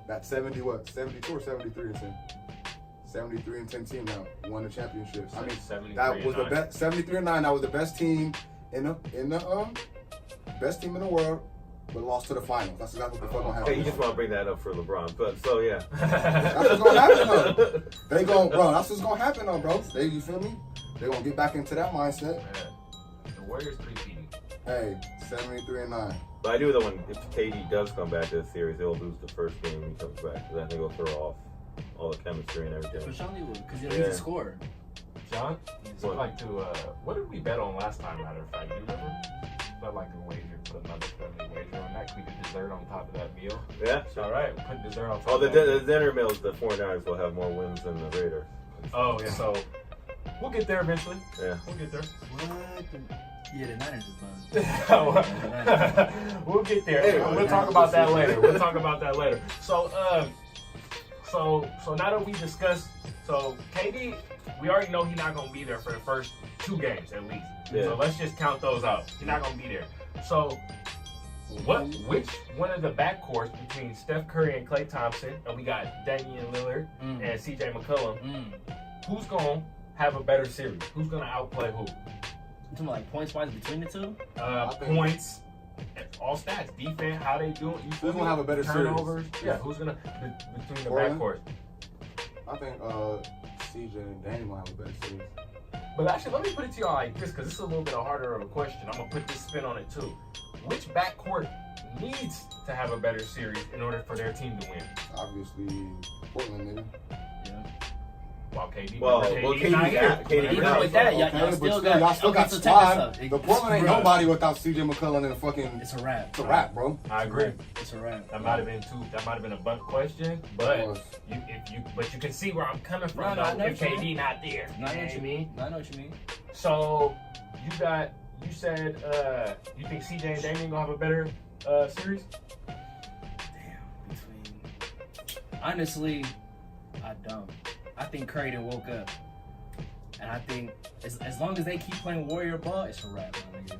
that 72 or 73 and 10. 73 and 10 team now won the championships. I mean, 73 that was and the 9. best. 73 and 9. That was the best team in the best team in the world, but lost to the finals. That's exactly what the fuck gonna happen. Hey, you just want to bring that up for LeBron, but so yeah. That's what's gonna happen though. That's what's gonna happen though, bro. You feel me? They gonna get back into that mindset. Man, the Warriors 3-peating. Hey, 73 and 9. But I do that when if KD does come back to the series, he'll lose the first game when he comes back because I think he'll throw off all the chemistry and everything. For sure he would, because he's Yeah. a scorer. John, What? I'd like to. What did we bet on last time? Matter of fact, do you remember? I'd like to put another friendly wager on that. We did dessert on top of that meal. Yeah. All right, we'll put dessert on top. Oh, of the that meal. dinner meals, the 49ers will have more wins than the Raiders. Oh yeah, so We'll get there eventually. Yeah. We'll get there. What? Yeah, the Niners is fun. We'll get there. We'll talk about that later. So now that we discussed, so KD, we already know he's not gonna be there for the first 2 games at least. Yeah. So let's just count those out. He's not gonna be there. So which one of the backcourts between Steph Curry and Klay Thompson, and we got Damian Lillard and CJ McCollum, who's gonna have a better series? Who's gonna outplay who? You talking about like points wise between the two? Points, all stats, defense, how they doing. Who's gonna have a better turnovers? series? Yeah, who's gonna between the Portland? backcourts? I think CJ and Dame will have a better series. But actually, let me put it to y'all like this, because this is a little bit harder of a question. I'm gonna put this spin on it too. Which backcourt needs to have a better series in order for their team to win? Obviously, Portland, nigga. Yeah. While KD, KD not here. Even with that, y'all still got squad. so check this out. The Portland ain't nobody without CJ McCollum and a fucking. It's a wrap. It's a wrap, bro. I agree. It's a wrap. That might have been a bunt question, but you can see where I'm coming from. No, I know if what you KD not there, I know what you mean. I know what you mean. So you said you think CJ and Damian gonna have a better series? Damn. Honestly, I don't. I think Curry done woke up. And I think as long as they keep playing Warrior ball, it's a wrap, my nigga.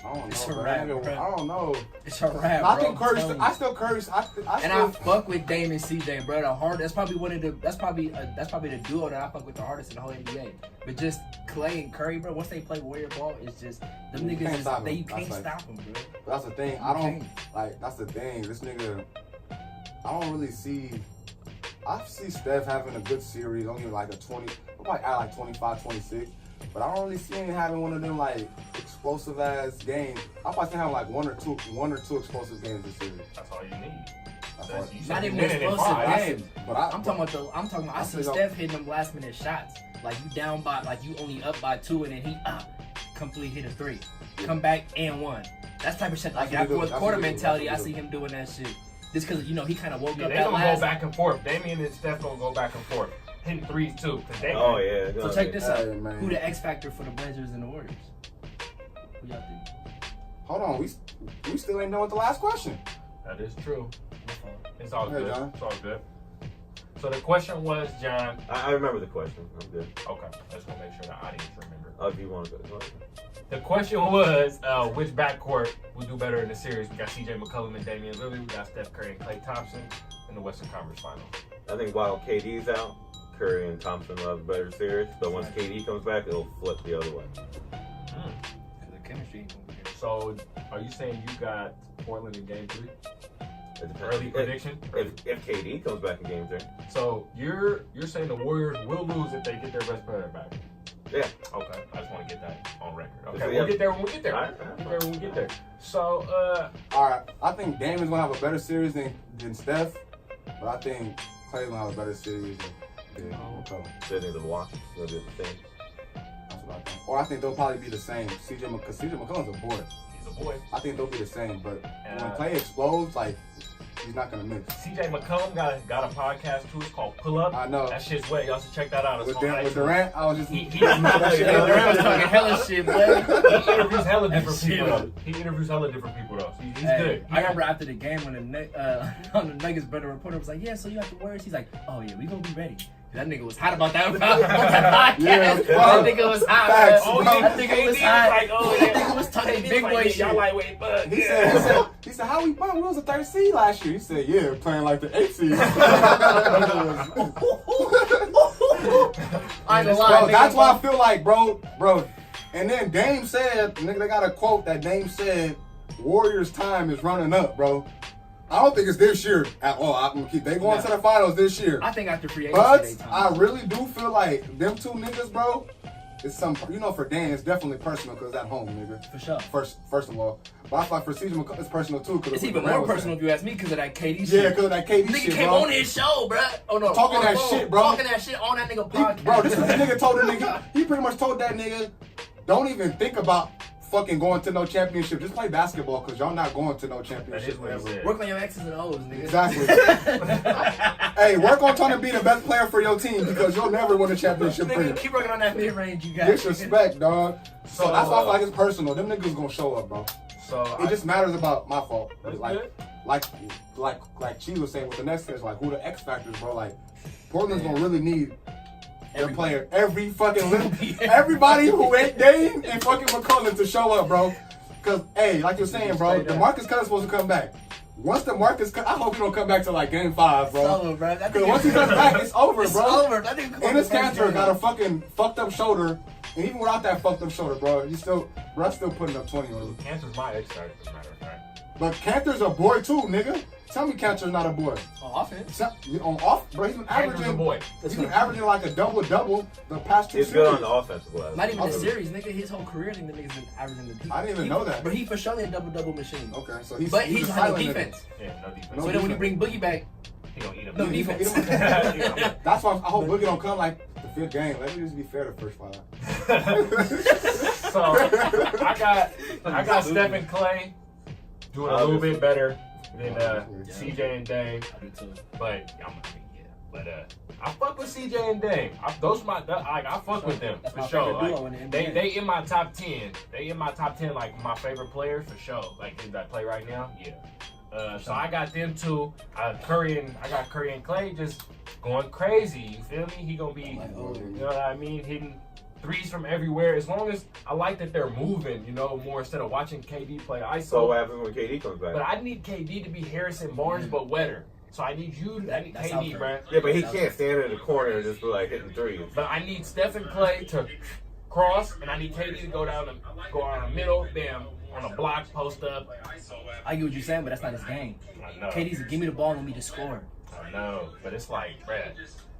I don't know. It's a bro. wrap, Nigga, bro. I don't know. It's a wrap, I bro. think Curry. I still Curry. I fuck with Dame and CJ, bro. The hard. That's probably the duo that I fuck with the hardest in the whole NBA. But just Clay and Curry, bro. Once they play Warrior ball, it's just them You niggas. can't stop You them. can't That's stop them, bro. That's the thing. I don't like. That's the thing. This nigga. I don't really see. I see Steph having a good series. Only like a 20. We'll probably add like 25, 26. But I don't really see him having one of them like explosive ass games. I probably see him having like one or two explosive games this series. That's all you need. Not even explosive games. But I'm talking about. I see Steph hitting them last minute shots. Like you down by, like you only up by 2, and then he completely hit a 3, come back and 1. That's type of shit. Like that fourth quarter mentality. I see him doing that shit. Just because he kind of woke up. They gonna go back and forth. Damian and Steph gonna go back and forth, hitting threes too. So check this out. Man. Who the X factor for the Blazers and the Warriors? Who y'all think? Hold on, we still ain't done with the last question. That is true. It's all Hey, good. John. It's all good. So the question was, John. I remember the question. I'm good. Okay, let's go make sure the audience remember. Oh, if you want to go. The question was, which backcourt will do better in the series? We got CJ McCollum and Damian Lillard. We got Steph Curry and Klay Thompson in the Western Conference Finals. I think while KD's out, Curry and Thompson will have a better series. But once KD comes back, it'll flip the other way. The chemistry ain't gonna be there. So, are you saying you got Portland in Game 3? It depends. Early prediction? If KD comes back in Game 3. So you're saying the Warriors will lose if they get their best player back? Yeah. Okay, I just want to get that on record. Okay, we'll get there when we get there. We'll get there. So, all right, I think Damian's gonna have a better series than Steph, but I think Clay's gonna have a better series than McCollum. So they need to watch. They'll do the same. That's what I think. Or I think they'll probably be the same. Because CJ McCollum's a boy. he's a boy. I think they'll be the same, but when Clay explodes, like, he's not gonna miss. CJ McCollum got a podcast too. It's called Pull Up. I know. That shit's wet. Y'all should check that out. It's With Durant, I was just. Durant was talking hella shit, boy. He interviews hella different people though. He's good. I remember after the game when the Nuggets better reporter was like, "Yeah, so you have to worry." He's like, "Oh yeah, we gonna be ready." That nigga was hot about that podcast. Yeah, that nigga was hot. Facts, Oh, bro. that nigga was hot. Like, oh, That nigga was talking big boy shit. Y'all lightweight, but He said, how we won? We was a 3rd seed last year. He said, yeah, playing like the 8th seed. I ain't gonna lie, Bro, nigga, that's why I feel like, bro. And then Dame said, nigga, they got a quote that Dame said, Warriors' time is running up, bro. I don't think it's this year at all. They going to the finals this year. I think after free But agency, I really do feel like them two niggas, bro. It's for Dan, it's definitely personal because it's at home, nigga. For sure. First of all, but I feel like for CJ McCollum, it's personal too. It's even more personal if you ask me because of that KD shit. Yeah, because of that KD nigga shit, came bro. on his show, bro. Oh no, Talking that shit, bro. Talking that shit on that nigga podcast. Bro, this is the nigga told the nigga. He pretty much told that nigga, don't even think about fucking going to no championship. Just play basketball because y'all not going to no That championship. is what he said. Work on your X's and O's, nigga. Exactly. Hey, work on trying to be the best player for your team because you'll never win a championship. Nigga, keep working on that mid range you got. Disrespect, dog. So So, that's why I feel like it's personal. Them niggas gonna show up, bro. So It just matters about my fault. That's Like, good. like Chi was saying with the next is like who the X factors, bro. Like Portland's gonna really need their player, every fucking little, everybody who ain't Dame and fucking McCollum to show up, bro. Cause hey, like you're saying, bro, the Marcus Cousins supposed to come back. Once the Marcus, I hope he don't come back to like Game 5, bro. It's over, bro. Cause once he comes back, it's over, It's bro. over. That nigga come And his on the first cancer game. got a fucking fucked up shoulder, and even without that fucked up shoulder, bro, still putting up 20 on you. Cancer's my X factor, as a matter of fact. But Cantor's a boy too, nigga. Tell me Cantor's not a boy. On offense. On off, bro, he's been Cantor's a averaging. boy. He's been averaging like a double the past 2 He's series. good on the offensive glass. Not even the Okay. series, nigga. His whole career, nigga, nigga's been averaging the. I didn't even know that. But he for sure a double machine. Okay, so he's But he's a on silent defense. Yeah, no defense. No So then when you bring Boogie back, He gonna eat him. no nigga. He gonna- defense. he gonna- That's why I hope Boogie don't come like the 5th game. Let me just be fair the first 5. So I got Stephen Clay doing a little bit better than CJ and Dame, I do too. but I fuck with CJ and Dame. I fuck with them That's for my sure. favorite duo Like, in the NBA. they in my top 10. They in my top 10 like my favorite players for sure. Like that play right now, yeah. So I got them two. I got Curry and Clay just going crazy. You feel me? He gonna be, you know what I mean, hitting threes from everywhere. As long as I like that they're moving, you know, more instead of watching KD play ISO. So what happens when KD comes back? But I need KD to be Harrison Barnes, but wetter. So I need That KD, sounds bro. Yeah, but he can't stand in the corner and just be like hitting threes. But I need Stephen Clay to cross, and I need KD to go down the middle, bam, on a block, post up. I get what you're saying, but that's not his game. I know. KD's a give me the ball and let me just score. I know, but it's like, bruh,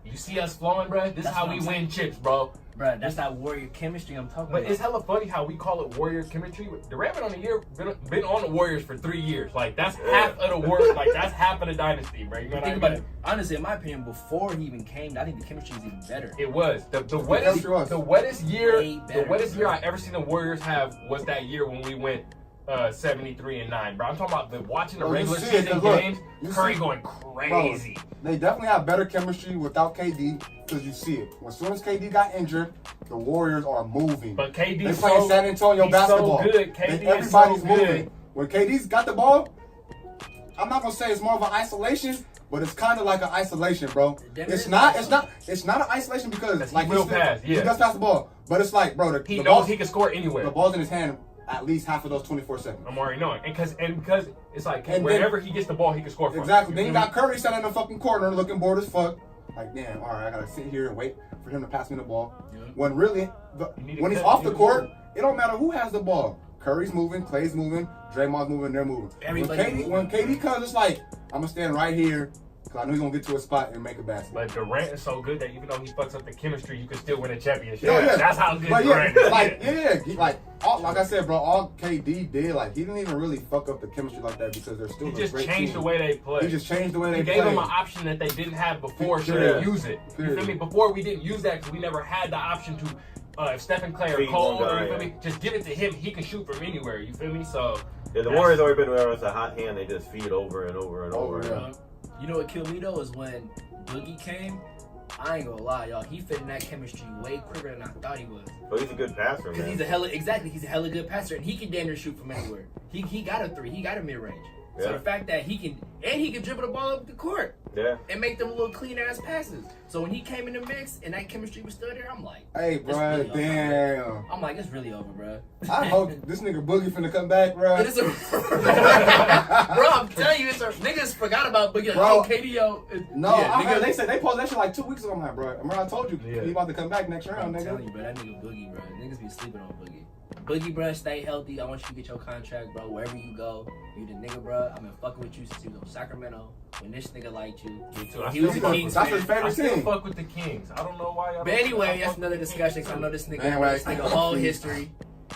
you see us flowing, bruh? This is That's how what we I'm win chips, bro. Bruh, that's that warrior chemistry I'm talking But about. it's hella funny how we call it warrior chemistry. Durant been on the year, been on the Warriors for 3 years. Like that's half of the Warriors. Like that's half of the dynasty, bro. You know what I Think mean? about it. Honestly, in my opinion, before he even came, I think the chemistry is even better. It was the chemistry wettest was. the wettest year Way better, the wettest year bro. I ever seen the Warriors have was that year when we went 73-9, bro. I'm talking about watching the Bro, you regular see it, season 'cause look, games. you Curry see- going crazy. They definitely have better chemistry without KD because you see it. As soon as KD got injured, the Warriors are moving. But KD They playing San Antonio he's basketball. so good. KD is Everybody's so moving. good. When KD's got the ball, I'm not gonna say it's more of an isolation, but it's kind of like an isolation, bro. It's not an isolation because like he will said, pass, he yeah. does pass the ball, but it's like, bro, He the knows ball's, he can score anywhere. the ball's in his hand at least half of those 24 seconds. I'm already knowing, and because it's like And then- wherever he gets the ball, he can score from. Exactly. Then you got Curry sitting in the fucking corner looking bored as fuck. Like, damn, all right, I gotta sit here and wait for him to pass me the ball. Yeah. When really, You need to when he's cut, off you the need to court, move. it don't matter who has the ball. Curry's moving, Clay's moving, Draymond's moving, they're moving. Everybody's When KD comes, it's like, I'm gonna stand right here because I know he's gonna get to a spot and make a basket. But Durant is so good that even though he fucks up the chemistry, you can still win a championship. Yeah. That's how good But Durant is. like like I said, bro, all KD did, like, he didn't even really fuck up the chemistry like that because they're still He a just great changed team. the way they play. He just changed the way He they gave play. them an option that they didn't have before, so Period. they use it. You Period. feel me? Before we didn't use that because we never had the option to, if Stephen Clay or Feed Cole, one guy, or you feel yeah. me, just give it to him. He can shoot from anywhere. You feel me? So Yeah, the Warriors already been where it's a hot hand. They just feed over and over and over. yeah. You know what killed me though is when Boogie came. I ain't gonna lie, y'all. He fit in that chemistry way quicker than I thought he was. But he's a good passer, Because man. he's a hella good passer, and he can damn near shoot from anywhere. He got a three, he got a mid range. So Yeah. the fact that he can dribble the ball up the court Yeah. and make them little clean ass passes. So when he came in the mix and that chemistry was still there, I'm like, Hey, it's bro, really over, damn. I'm like, it's really over, bro. I hope this nigga Boogie finna come back, bro. It's bro, I'm telling you, niggas forgot about Boogie. Like, Bro. oh, KDO. No, yeah, I heard nigga, they said they posted that shit like 2 weeks ago. I'm like, bro, remember I told you Yeah. he about to come back next I'm round, telling nigga. you, bro, that nigga Boogie, bro. Niggas be sleeping on Boogie. Boogie, bro, stay healthy. I want you to get your contract, bro. Wherever you go, you the nigga, bro. I've been fucking with you since you was on Sacramento. When this nigga liked you, me too. he was a still- Kings that's fan. his favorite I still team. fuck with the Kings. I don't know why. But anyway, that's another discussion. 'Cause I know this nigga, Anyway. whole history,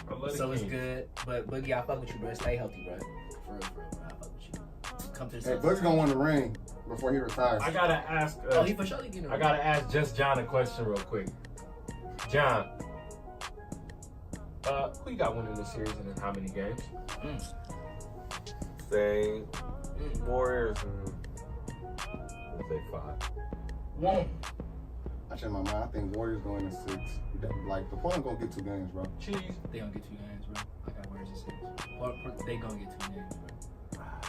I love the so it's Kings. good. But Boogie, I fuck with you, bro. Stay healthy, bro. For real, bro. I fuck with you. Come to the Hey, Celtics. Boogie gonna win the ring before he retires. I gotta ask. Oh, he for sure getting I gotta ask Just John a question real quick. John, Who you got winning this series and in how many games? Say Warriors and we'll say 5. One. I changed my mind. I think Warriors going to 6. Like, the Portland gonna get 2 games, bro. Cheese. They gonna get 2 games, bro. I got Warriors in 6. They gonna get 2 games, bro.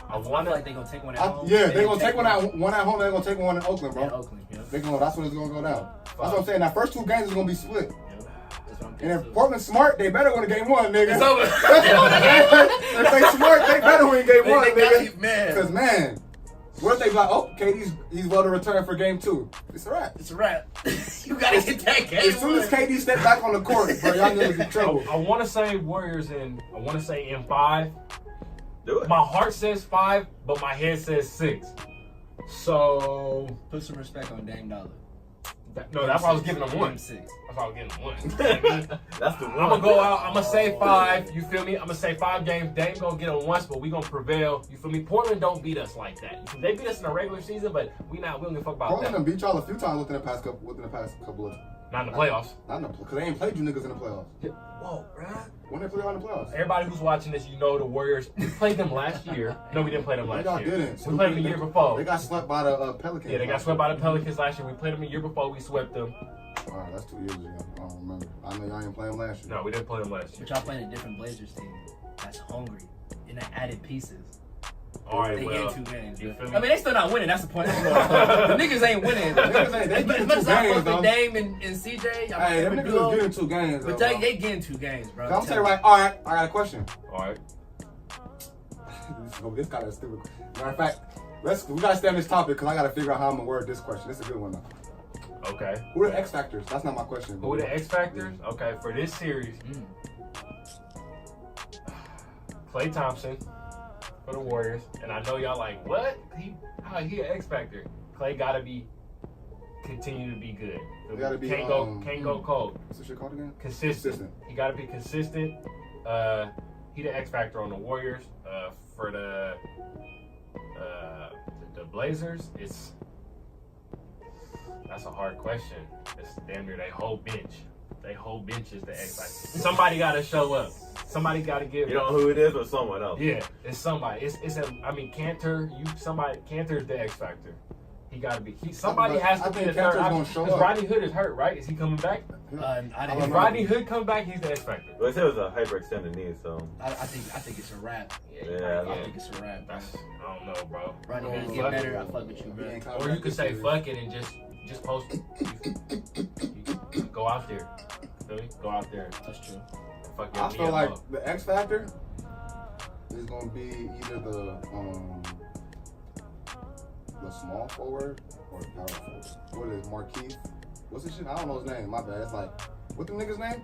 I feel like they gonna take one at home. Yeah, they gonna take one at home. They're gonna take one in Oakland, bro. In Oakland, yeah. That's what it's gonna go down. That's what I'm saying. That first 2 games is gonna be split. That's what I'm And if thinking. Portland's smart, they better win game 1, nigga. It's over. If they smart, they better win game 1, nigga. Man. Because, man, what if they be like, oh, KD's well to return for game 2? It's a wrap. It's a wrap. You gotta get that game. As soon as KD step back on the court, bro, y'all niggas in trouble. I want to say Warriors in 5. Do it. My heart says 5, but my head says 6. So Put some respect on Dame Dollar. that's why I was giving them 1. Game 6. That's why I was giving them 1. That's the one. I'm gonna go out. I'm gonna say 5. You feel me? I'm gonna say 5 games. They ain't gonna get them once, but we gonna prevail. You feel me? Portland don't beat us like that. They beat us in the regular season, but we don't give a fuck about Portland that. done beat y'all a few times within the past couple of. Not in the playoffs. Not in the because they ain't played you niggas in the playoffs. Whoa, bruh. When they play y'all in the playoffs? Everybody who's watching this, you know the Warriors. We played them last year. No, we didn't play them last y'all year. didn't. We played them the year before. They got swept by the Pelicans. Yeah, they got swept by the Pelicans last year. We played them the year before. We swept them. All right, that's 2 years ago. I don't remember. I know y'all ain't playing last year. No, we didn't play them last year. But y'all playing a different Blazers team that's hungry and that added pieces. All right, They well, get 2 games. you Bro. feel me? I mean, they still not winning. That's the point. The niggas ain't winning. They getting As much 2 as I games, fuck though. with Dame and CJ, Hey, them favorite niggas duo, is getting 2 games, though. but bro. they getting 2 games, bro. I'm gonna tell you right. All right, I got a question. All right. This kind of stupid. Matter of fact, we gotta stay on this topic because I gotta figure out how I'm gonna word this question. It's a good one though. Okay. Who are the X factors? That's not my question. Who are the X factors? Okay, for this series, Klay Thompson for the Warriors, and I know y'all like what? He an X factor. Klay gotta continue to be good. They gotta be, can't go cold. What's the shit called again? Consistent. He gotta be consistent. He the X factor on the Warriors. For the Blazers, that's a hard question. It's damn near they whole bench. They whole bench is the X factor. Somebody gotta show up. Somebody gotta give. You know who it is, or someone else. Yeah, it's somebody. Cantor. Cantor's the X factor. He gotta be. Somebody has to be the third option. Because Rodney Hood is hurt, right? Is he coming back? If Rodney Hood come back, he's the X factor. But it was a hyperextended knee, so I think it's a wrap. yeah. I think it's a wrap. I don't know, bro. Rodney Hood get better. I fuck with you, bro. Or you could say fuck it and just post it. You go out there. Feel me? Go out there. That's true. Fuck I feel like the X factor is gonna be either the small forward or the power forward. What is Marquise? What's his shit? I don't know his name. My bad. It's like, what the nigga's name?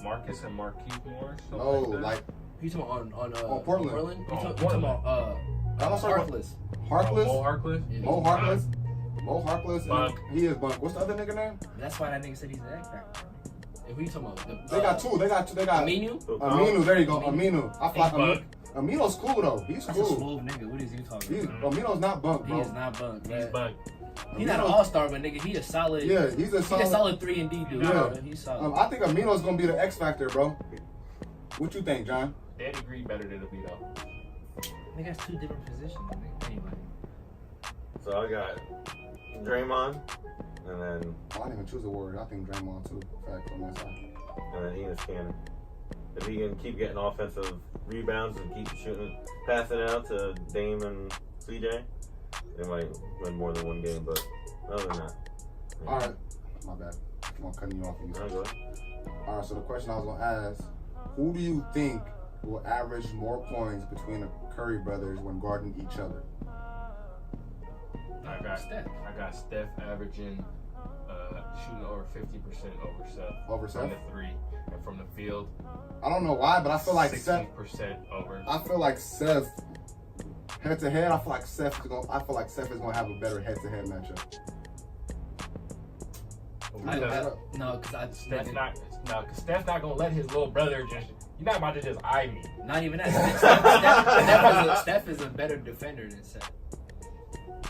Marcus and Marquise Morris. No, like You talking on Portland. You On talking about Harkless. Harkless. Mo Harkless. Yeah. Mo Harkless. Mo Harkless. Bunk. He is Bunk. What's the other nigga name? That's why that nigga said he's an X factor. If we talking about They got 2. They got Aminu? Aminu. There you go. Aminu. I feel like Bunk. Amino's cool though. He's That's a cool. smooth nigga. What is he talking about? Amino's not Bunk, He bro. is not Bunk. He's Bunk. He's not an all-star, but nigga, he a solid. Yeah, he's a solid 3-and-D dude. Yeah. Bro. He's solid. I think Amino's gonna be the X factor, bro. What you think, John? Danny Green better than Abito. Nigga has 2 different positions. Nigga. Anyway. So I got Draymond, and then I didn't even choose a word. I think Draymond too. Fact on that side. Enes Cannon. If he can keep getting offensive rebounds and keep shooting, passing it out to Dame and CJ, they might win more than 1 game. But other than that, yeah. All right, my bad. I'm cutting you off. I'll go. All right, so the question I was gonna ask: who do you think will average more points between the Curry brothers when guarding each other? I got Steph averaging shooting over 50% over Seth. Over From Seth? the 3 and from the field. I don't know why, but I feel like 60% Seth. over. I feel like Seth. Head to head, I feel like Seth is gonna have a better head to head matchup. Because Steph's not gonna let his little brother just. You're not about to just eye me. Not even that. Steph is a better defender than Seth.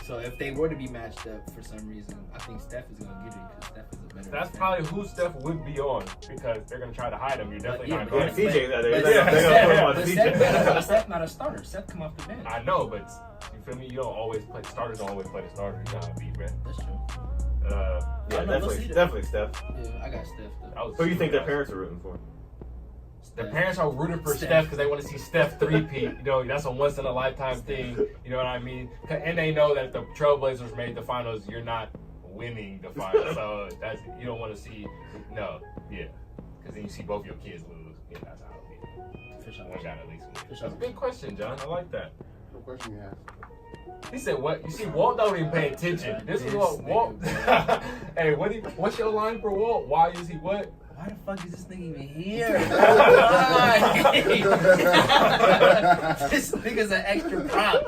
So if they were to be matched up for some reason, I think Steph is gonna get it because Steph is a better. That's probably who Steph would be on because they're gonna try to hide him. You're definitely not Yeah, going. CJ, they're But gonna put him on CJ. Steph not a starter. Steph come off the bench. I know, but you feel me? You don't always play starters. Don't always play the starter. You gotta be, man. That's true. Yeah, I know, we'll see definitely Steph. Yeah, I got Steph though. Who do you think their parents are rooting for? The parents are rooting for Steph because they want to see Steph three-peat. You know, that's a once-in-a-lifetime thing. You know what I mean? And they know that if the Trailblazers made the finals, you're not winning the finals. So that's you don't want to see. No, yeah, because then you see both your kids lose. Yeah, that's how it be. For sure. One got at least win. For sure. That's a good question, John. I like that. What question you have? He said, "What? You see, Walt don't even pay attention. This is what Walt. Hey, what's your line for Walt? Why is he what? Why the fuck is this nigga even here? This nigga's an extra prop.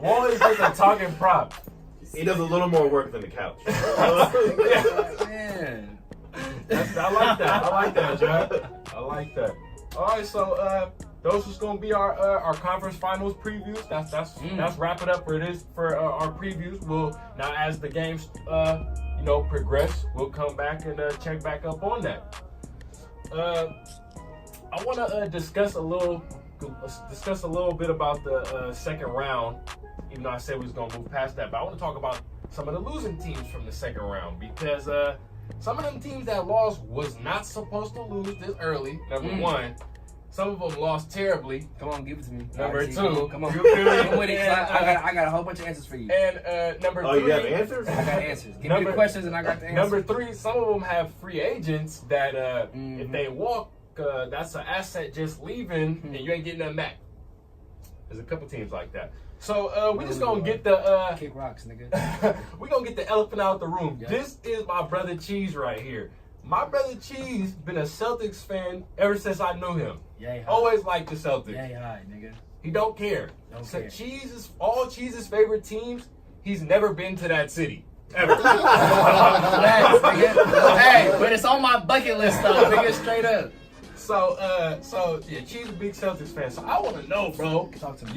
Walt is just a talking prop. He does a little more work than the couch. Man. I like that, John. I like that. All right, so those is gonna be our conference finals previews. That's wrap it up for this for our previews. We'll now as the games progress, we'll come back and check back up on that. I want to discuss a little bit about the second round. Even though I said we was gonna move past that, but I want to talk about some of the losing teams from the second round because some of them teams that lost was not supposed to lose this early. Number one. Some of them lost terribly. Come on, give it to me. Number two. Come on. You feel me? I'm with it. I got a whole bunch of answers for you. And number three. Oh, you have answers? I got answers. Give me the questions and I got the answers. Number three, some of them have free agents that if they walk, that's an asset just leaving and you ain't getting them back. There's a couple teams like that. So we just gonna get the kick rocks, nigga. we gonna get the elephant out the room. Yep. This is my brother Cheese right here. My brother Cheese been a Celtics fan ever since I knew him. Yay high. Always liked the Celtics. Yay high, nigga. He don't care. Don't care. Cheese's favorite teams. He's never been to that city ever. Relax, nigga. Hey, but it's on my bucket list though, nigga. Straight up. So yeah, Cheese is a big Celtics fan. So I want to know, bro. Talk to me.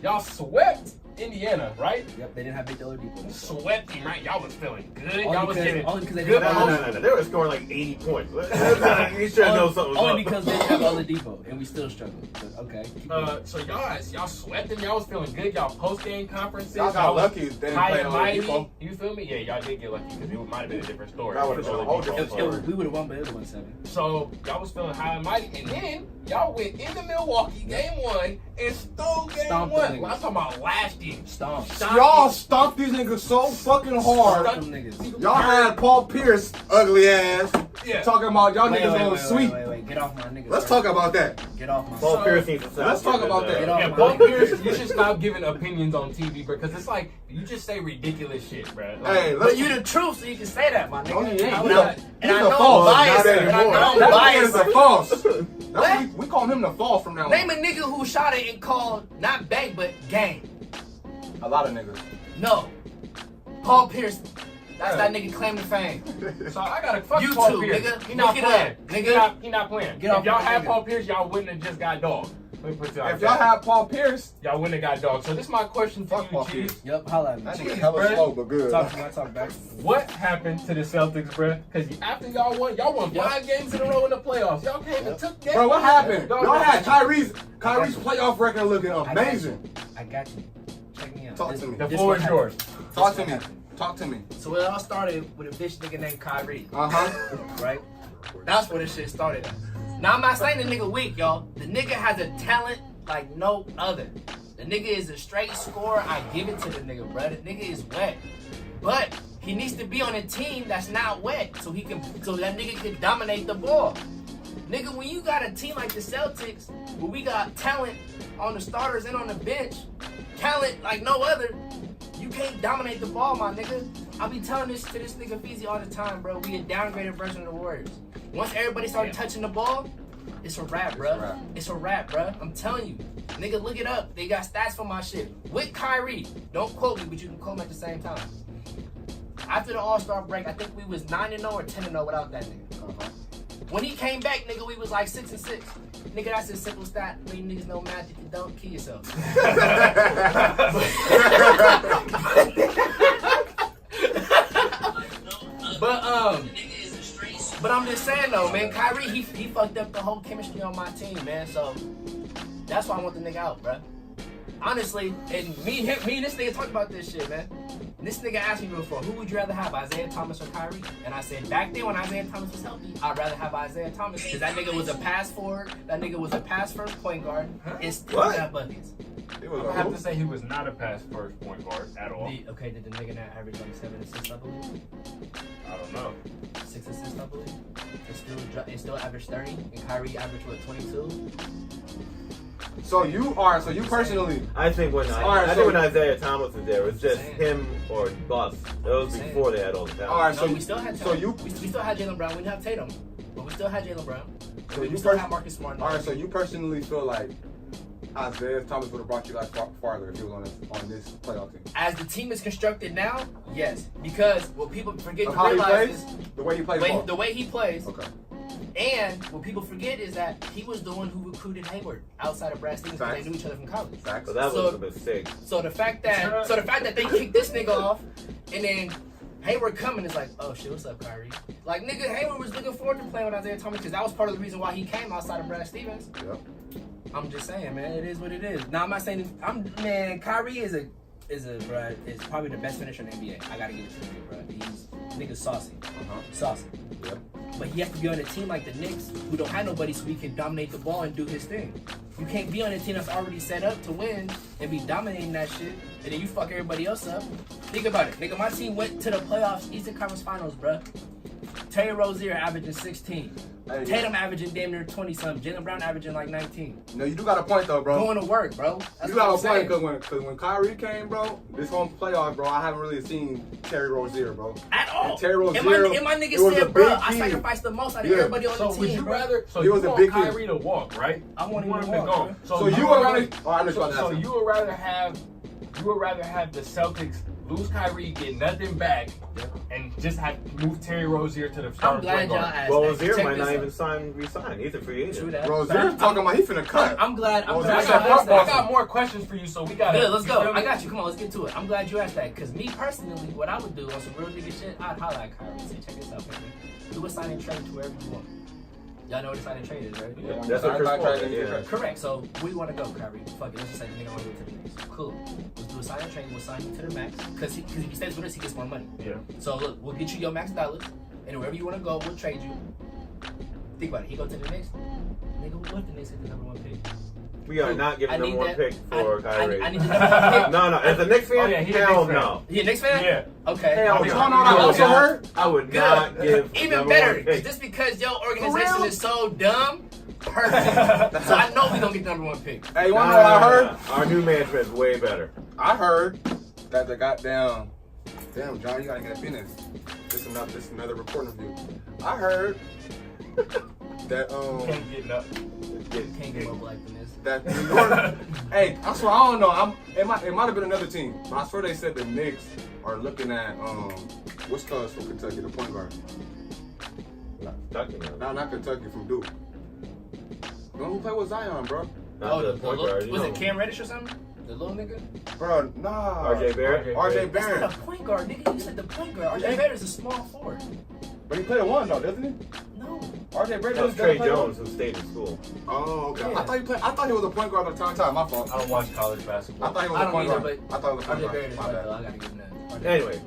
Y'all swept Indiana, right? Yep, they didn't have big Oladipo. Swept him, right? Y'all was feeling good. Only Y'all was getting because they good. didn't have No. They were scoring like 80 points. You should know something was only up. because they didn't have Oladipo, and we still struggled. But okay. keep going. So y'all swept them. Y'all was feeling good. Y'all post game conferences. Y'all got lucky. They didn't High play and mighty. Oladipo. You feel me? Yeah, y'all did get lucky because it might have been a different story. That would've been a whole different story. We would have won, but it would have won 7. So y'all was feeling high and mighty, and then y'all went into Milwaukee game 1 and stole game Stomped 1. them Well, I'm talking about last year. Stomp. Y'all stomped these niggas so fucking hard. Them niggas. Y'all had Paul Pierce, ugly ass, Yeah. talking about y'all niggas on sweet. Wait. Get off my niggas. Let's bro. talk about that. Get off my Paul Pierce needs to stop. Let's talk about that. Get off Yeah, my Paul niggas. Pierce, you should stop giving opinions on TV, bro, because it's like you just say ridiculous shit, bro. Like, Hey, But let's you the truth, so you can say that, my nigga. No, he ain't. I'm He's not- a- and I he's a know I'm false. biased. Not And I anymore. know I'm That biased. nigga's a false. What? We call him the false from now on. Name a nigga who shot it and called not bang but gang. A lot of niggas. No. Paul Pierce. That's that nigga claiming fame. So I gotta fuck You Paul too, Pierce. nigga. He not Look it playing. up, nigga. He not playing. Get off If y'all my had nigga. Paul Pierce, y'all wouldn't have just got dog. Let me put it like If y'all that. had Paul Pierce, Y'all wouldn't have got dog. So this is my question for fuck Paul you, Pierce. Cheese. Yep, holla at me. That Jeez, nigga hella bruh. slow but good. Talk to me, I talk back. What happened to the Celtics, bro? Because after y'all won Yep. 5 games in a row in the playoffs. Y'all came and took games. Bro, what happened? Y'all Y'all had got- Kyrie's playoff record looking amazing. I got you. Check me out. Talk to me. The This floor what is happened. yours. Talk to me. Talk to me. So it all started with a bitch nigga named Kyrie, Uh-huh. right? That's where this shit started at. Now I'm not saying the nigga weak, y'all. The nigga has a talent like no other. The nigga is a straight scorer. I give it to the nigga, bro. The nigga is wet. But he needs to be on a team that's not wet so that nigga can dominate the ball. Nigga, when you got a team like the Celtics, where we got talent on the starters and on the bench, talent like no other, you can't dominate the ball, my nigga. I be telling this to this nigga Feezy all the time, bro. We a downgraded version of the Warriors. Once everybody started touching the ball, it's a wrap, bro. It's a wrap, bro. I'm telling you. Nigga, look it up. They got stats for my shit. With Kyrie. Don't quote me, but you can quote me at the same time. After the All-Star break, I think we was 9-0 or 10-0 without that nigga. When he came back, nigga, we was like 6-6. Nigga, that's a simple stat. When you niggas know math, if you don't, kill yourself. But I'm just saying though, man, Kyrie, he fucked up the whole chemistry on my team, man. So that's why I want the nigga out, bruh. Honestly, and me and this nigga talked about this shit, man. And this nigga asked me before, who would you rather have, Isaiah Thomas or Kyrie? And I said, back then when Isaiah Thomas was healthy, I'd rather have Isaiah Thomas because that nigga was a pass forward, that nigga was a pass first point guard, and still got buckets. I have to say he was not a pass first point guard at all. Okay, did the nigga not average like 7 assists, I believe? I don't know. 6 assists, I believe. And still averaged 30, and Kyrie averaged what, 22? So you personally. I think when when Isaiah Thomas was there, it was just him or bust. That was before they had all the talent. All right, so we still had we still had Jaylen Brown. We didn't have Tatum, but we still had Jaylen Brown. So we still had Marcus Smart. All right, so you personally feel like Isaiah Thomas would have brought you guys farther if he was on this playoff team. As the team is constructed now, yes, because what people forget to How realize he is the way he plays. the way he plays. Okay. And what people forget is that he was the one who recruited Hayward outside of Brad Stevens because they knew each other from college. Facts. So that was a mistake. So the fact that they kicked this nigga off, and then Hayward coming is like, oh shit, what's up, Kyrie? Like nigga, Hayward was looking forward to playing with Isaiah Thomas because that was part of the reason why he came outside of Brad Stevens. Yep. I'm just saying, man, it is what it is. Now I'm not saying Kyrie is probably the best finisher in the NBA. I gotta give it to him, bro. He's nigga's saucy. Saucy. Yep. But he has to be on a team like the Knicks, who don't have nobody, so he can dominate the ball and do his thing. You can't be on a team that's already set up to win and be dominating that shit, and then you fuck everybody else up. Think about it, nigga. My team went to the playoffs, Eastern Conference Finals, bruh. Terry Rozier averaging 16. Hey, Tatum averaging damn near 20-something. Jaylen Brown averaging like 19. No, you do got a point though, bro. Going to work, bro. That's you got a point because when Kyrie came, bro, this home playoff, bro, I haven't really seen Terry Rozier, bro. At all. And Terry Rozier, and my nigga said, bro, I sacrificed the most out of everybody on the team. Would you rather? So he you was a want big Kyrie to walk, right? I want him to go. So you would rather? So you would rather have the Celtics lose Kyrie, get nothing back, and just have move Terry Rozier to the starting point guard. Well, Rozier might not even resign. He's a free agent. Rozier talking about he finna cut. I'm glad I got more questions for you, so we got. Yeah, let's go. I got you. Come on, let's get to it. I'm glad you asked that, because me personally, what I would do on some real nigga shit, I'd highlight Kyrie. Say, check this out, baby. Do a sign and trade to wherever you want. Y'all know what a sign and trade is, right? Yeah, that's what Chris Paul did. Correct. So where you want to go, Kyrie? Fuck it. Let's just say the nigga want to go to the Knicks. Cool. Let's do a sign and trade. We'll sign you to the max. Because if he stays with us, he gets more money. Yeah. So look, we'll get you your max dollars, and wherever you want to go, we'll trade you. Think about it. He go to the Knicks. Nigga, what if the Knicks hit the number 1 pick? We are not giving number 1 pick for Kyrie. I need the number 1 pick. No. As a Knicks fan, hell no. He a Knicks fan? Yeah. Okay. Hell no. I would not give even better. Just because your organization is so dumb. Perfect. So I know we gonna get the number 1 pick. Hey, you wanna know what I heard? Our new management is way better. I heard that the goddamn. Damn, John, you gotta get up in this. This is another reporting review. I heard that can't get up. Can't get up like this. That New York. Hey, I swear I don't know. It might have been another team, but I swear they said the Knicks are looking at what's close from Kentucky, the point guard. Kentucky, No, not Kentucky, from Duke. The one who played with Zion, bro. Not the point guard. Was it Cam Reddish or something? The little nigga? Bro, nah. RJ Barrett? RJ Barrett. That's not a point guard, nigga. You said the point guard. RJ Barrett is a small forward. But he played one though, doesn't he? No. RJ Barrett was Trey Jones who stayed in school. Oh, okay. Yeah. I thought he was a point guard at the time. My fault. I don't watch college basketball. I thought he was a point guard. I thought he was a point RJ guard. Barrett is My right bad. though. I gotta give him that. Anyway,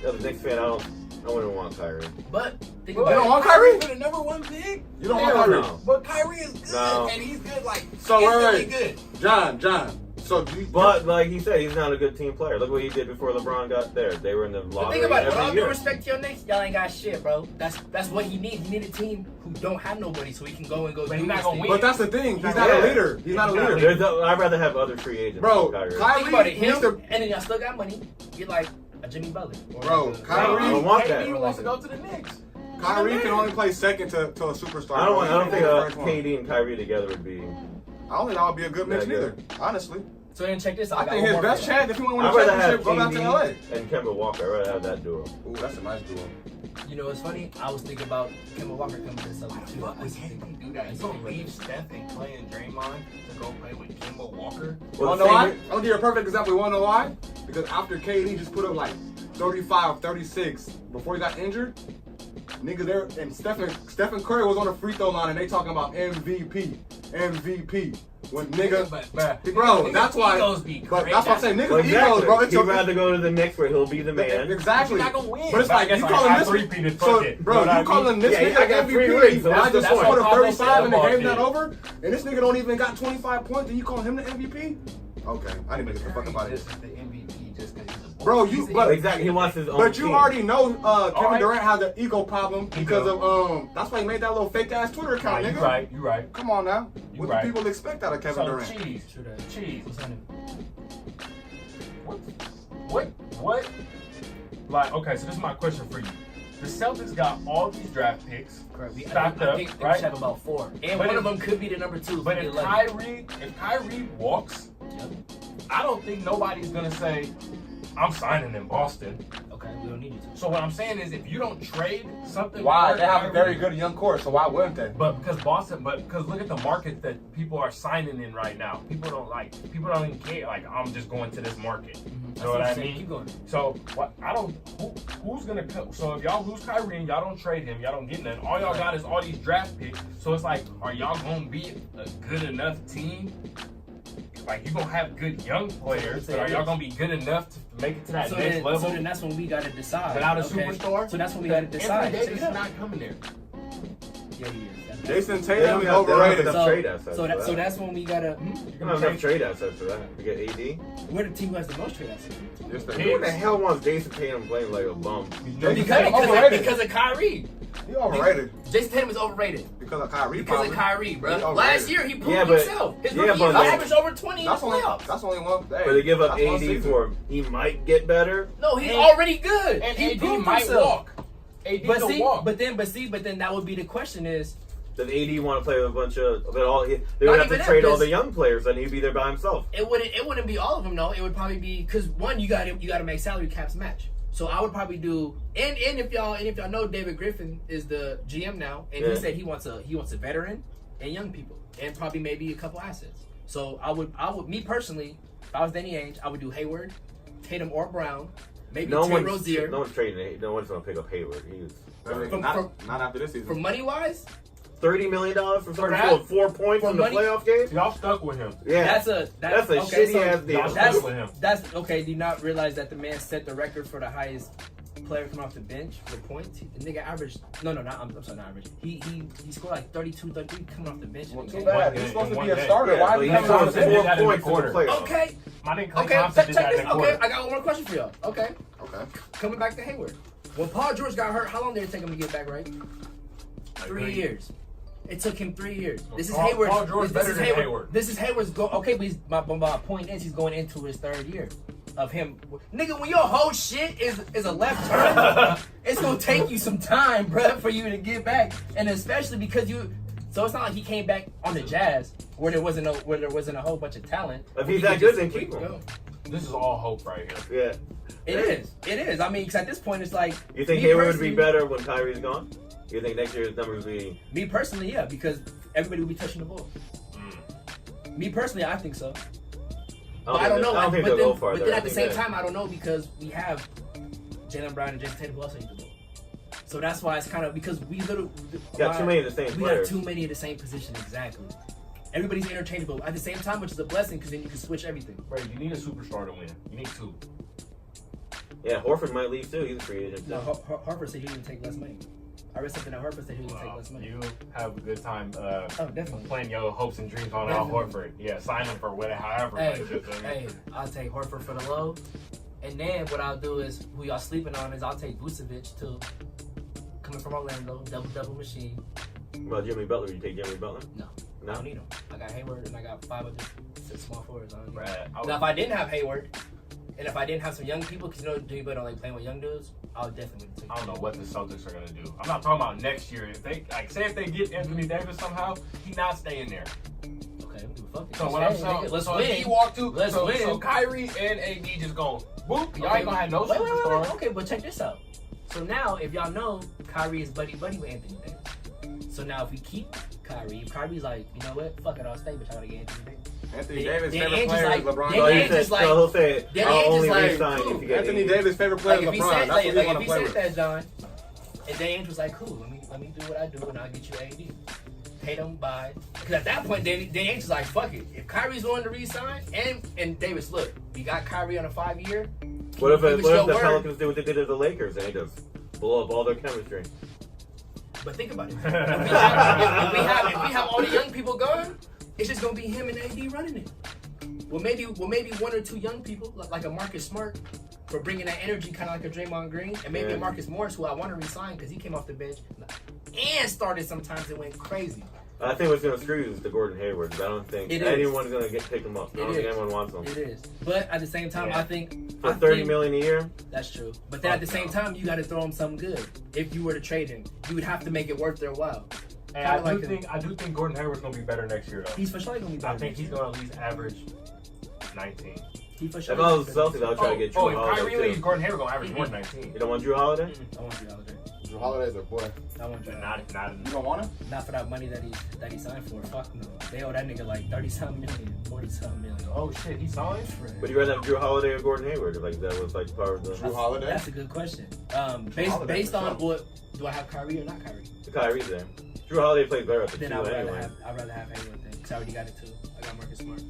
as a Knicks fan, I wouldn't want Kyrie. But think You about don't it. want Kyrie? For the number 1 pick? You don't Hell want Kyrie? no. But Kyrie is good, No. and he's good, like So instantly wait. good. John. So do you, But like he said, he's not a good team player. Look what he did before LeBron got there. They were in the But lottery think about it. With all every due year. respect to your Knicks, y'all ain't got shit, bro. That's what he needs. He need a team who don't have nobody, so he can go and go. But do he's not his gonna thing. win. but that's the thing. He's not Yeah. a leader. He's not a leader. I'd rather have other free agents. Bro, than Kyrie. Kyrie Think about it. needs Him, to. and then y'all still got money. Get like a Jimmy Butler. Or Bro, like a- Kyrie- I don't want that. KD wants to go to the Knicks. Kyrie can only play second to a superstar. I don't think First one. KD and Kyrie together would be. I don't think that would be a good mix Yeah, either. Honestly. So then check this out. I think his best chance if he want to win I'd a rather have championship, go back to LA. KD and Kemba Walker. I'd rather have that duo. Ooh, that's a nice duo. You know what's funny? I was thinking about Kemba Walker coming to the Celtics too. Fuck, we can't do that. You gonna leave Steph and Clay and Draymond to go play with Kemba Walker? You wanna know why? I'm gonna give you a perfect example. You wanna know why? Because after KD just put up like 35, 36 before he got injured, niggas there and Stephen Curry was on the free throw line and they talking about MVP. When niggas, bro, that's why. But that's what I'm saying. Niggas egos, bro. He'd rather go to the Knicks where he'll be the man. Exactly. He's not gonna win. But it's like you calling this, so, bro, you calling this nigga MVP? And I just scored a 35 in the game not over, and this nigga don't even got 25 points, and you calling him the MVP? Okay, I didn't make a fuck about it. This is the MVP just because he's a boy. Bro, but exactly, he wants his own. But you team. already know Kevin Durant has an ego problem because of that's why he made that little fake ass Twitter account, nigga. You right. Come on now. What do people expect out of Kevin Durant? Cheese. What? Like, okay, so this is my question for you. The Celtics got all these draft picks stocked up, I think right? we have about 4, and But one of them could be the number 2. But if Kyrie walks, I don't think nobody's gonna say, I'm signing in Boston. Okay, we don't need you to. So what I'm saying is, if you don't trade something, Why? They have a very good young core, so why wouldn't they? But because look at the market that people are signing in right now. People don't even care. Like, I'm just going to this market. You know what I mean? Keep going. So who's gonna come? So if y'all lose Kyrie and y'all don't trade him, y'all don't get nothing. All y'all got is all these draft picks. So it's like, are y'all gonna be a good enough team? Like, you gonna have good young players, but are y'all gonna be good enough to make it to that next level? So then that's when we gotta decide. Without a superstar? So that's when we gotta decide. Anthony Davis is not coming there. Yeah, he is. Jason Tatum is overrated. So that's when we gotta. You don't have enough trade assets for that. You get AD. We're the team who has the most trade assets. Who the hell wants Jason Tatum playing like a bum? Because of Kyrie. He overrated. Jason Tatum is overrated. Because of Kyrie. Because of Kyrie, bro. Last year he proved himself. His rookie but averaged over 20 in the playoffs. That's only one. But they give up AD for him. He might get better. No, he's already good. And he AD proved might himself. walk. AD can walk. But then that would be the question is, does AD want to play with a bunch of? They would have to trade all the young players, and he'd be there by himself. It wouldn't be all of them, though. It would probably be because one, you got to make salary caps match. So I would probably do, and if y'all know, David Griffin is the GM now, and he said he wants a veteran and young people, and probably maybe a couple assets. So I would me personally, if I was Danny Ainge, I would do Hayward, Tatum or Brown, maybe Terry Rozier. No one's trading. No one's gonna pick up Hayward. Not after this season. For money wise. $30 million for someone who scored 4 points in the playoff game. Y'all stuck with him. Yeah, that's a shitty ass deal. Y'all stuck with him. That's okay. Do you not realize that the man set the record for the highest player coming off the bench for points? The nigga averaged not average. He scored like 32, 33 coming off the bench. Well, too bad. He's supposed to be a starter. Why he coming off the bench? 4 points in the playoff? Okay. My nigga Klay Thompson did that in the quarter. Okay, I got one more question for y'all. Okay. Coming back to Hayward. When Paul George got hurt, how long did it take him to get back right? 3 years. It took him 3 years. This is Hayward. Paul George better than Hayward. This is Hayward's go. Okay, but my point is he's going into his 3rd year of him. Nigga, when your whole shit is a left turn, it's gonna take you some time, bruh, for you to get back, and especially because you. So it's not like he came back on the Jazz where there wasn't a whole bunch of talent. If he's that good, then keep him. This is all hope right here. Yeah. It is. I mean, because at this point it's like. You think Hayward would be better when Kyrie's gone? You think next year's numbers will be... Me personally, yeah, because everybody will be touching the ball. Me personally, I think so. But I don't know. I don't think they'll go far. But then at the same time, I don't know because we have Jaylen Brown and Jason Tatum who also need the ball. So that's why it's kind of because we got too many of the same players. We have too many of the same position, exactly. Everybody's interchangeable at the same time, which is a blessing because then you can switch everything. Right, you need a superstar to win. You need 2. Yeah, Horford might leave too. He's a free agent. No, Harper said he would take less money. I read something that Harper said he would take less money. You have a good time definitely playing your hopes and dreams on Al Horford. Yeah, sign him for whatever, however. Hey, I'll take Horford for the low. And then what I'll do is, who y'all sleeping on, is I'll take Vucevic too. Coming from Orlando, double machine. Well, Jimmy Butler, you take Jimmy Butler? No. I don't need him. I got Hayward and I got 5 other small forwards on. Now, if I didn't have Hayward, and if I didn't have some young people, because you know Jimmy Butler don't like playing with young dudes, I would definitely take him. I don't know what the Celtics are gonna do. I'm not talking about next year. If they if they get Anthony Davis somehow, he's not staying there. Okay, let me do Fuck it. So what I'm Hey, saying, nigga, let's so win. if he walk to, Let's so win. Kyrie and AD just going, boop. Y'all ain't gonna have no Wait. superstar. Okay, but check this out. So now, if y'all know, Kyrie is buddy with Anthony Davis. So now if we keep Kyrie, if Kyrie's like, you know what? Fuck it, I'll stay, but y'all gotta get Anthony Davis. Anthony Then- Davis' then favorite Ainge is player like- is LeBron. then No, he Ainge said, is like- so he'll say, then I'll Ainge is only like, resign cool. if you get Anthony AD. Davis' favorite player Like is if he LeBron. said, That's what like he if want he to play said with. that, John, and then Ainge was like, cool, let me do what I do, and I'll get you AD. Pay them by, because at that point, then Ainge was like, fuck it. If Kyrie's willing to resign, and Davis, look, we got Kyrie on a 5-year. What if Give us the your word. Pelicans do what they did to the Lakers and they just blow up all their chemistry? But think about it. If we have all the young people gone, it's just gonna be him and AD running it. Well, maybe 1 or 2 young people, like a Marcus Smart, for bringing that energy, kind of like a Draymond Green, and maybe a Marcus Morris, who I want to resign because he came off the bench and started sometimes and went crazy. I think what's going to screw you is the Gordon Hayward. I don't think anyone's going to pick him up. I don't think anyone wants him. It is. But at the same time, I think For $30 million a year? That's true. But then at the same time, you got to throw him something good. If you were to trade him, you would have to make it worth their while. And I do think Gordon Hayward's gonna be better next year though. He's for sure gonna be better. I think he's gonna at least average 19. He for sure. If I was Celtics, I'll try to get Drew if Holiday. Kyrie leaves, too. Gordon Hayward gonna average more than 19. You don't want Drew Holiday? I want Drew Holiday. Drew Holiday's a boy. I want Drew. Not You don't want him? Not for that money that he signed for. Fuck no. They owe that nigga like 30-something million, 40-something million. Oh shit, he signed? Would you rather have Drew Holiday or Gordon Hayward? Like that was like part of the Drew Holiday? That's a good question. Holiday Based for on sure. what, do I have Kyrie or not Kyrie? Kyrie's there. Drew Holiday plays better at the Then two anyway. I'd rather have Hayward then, because I already got it too. I got Marcus Smart.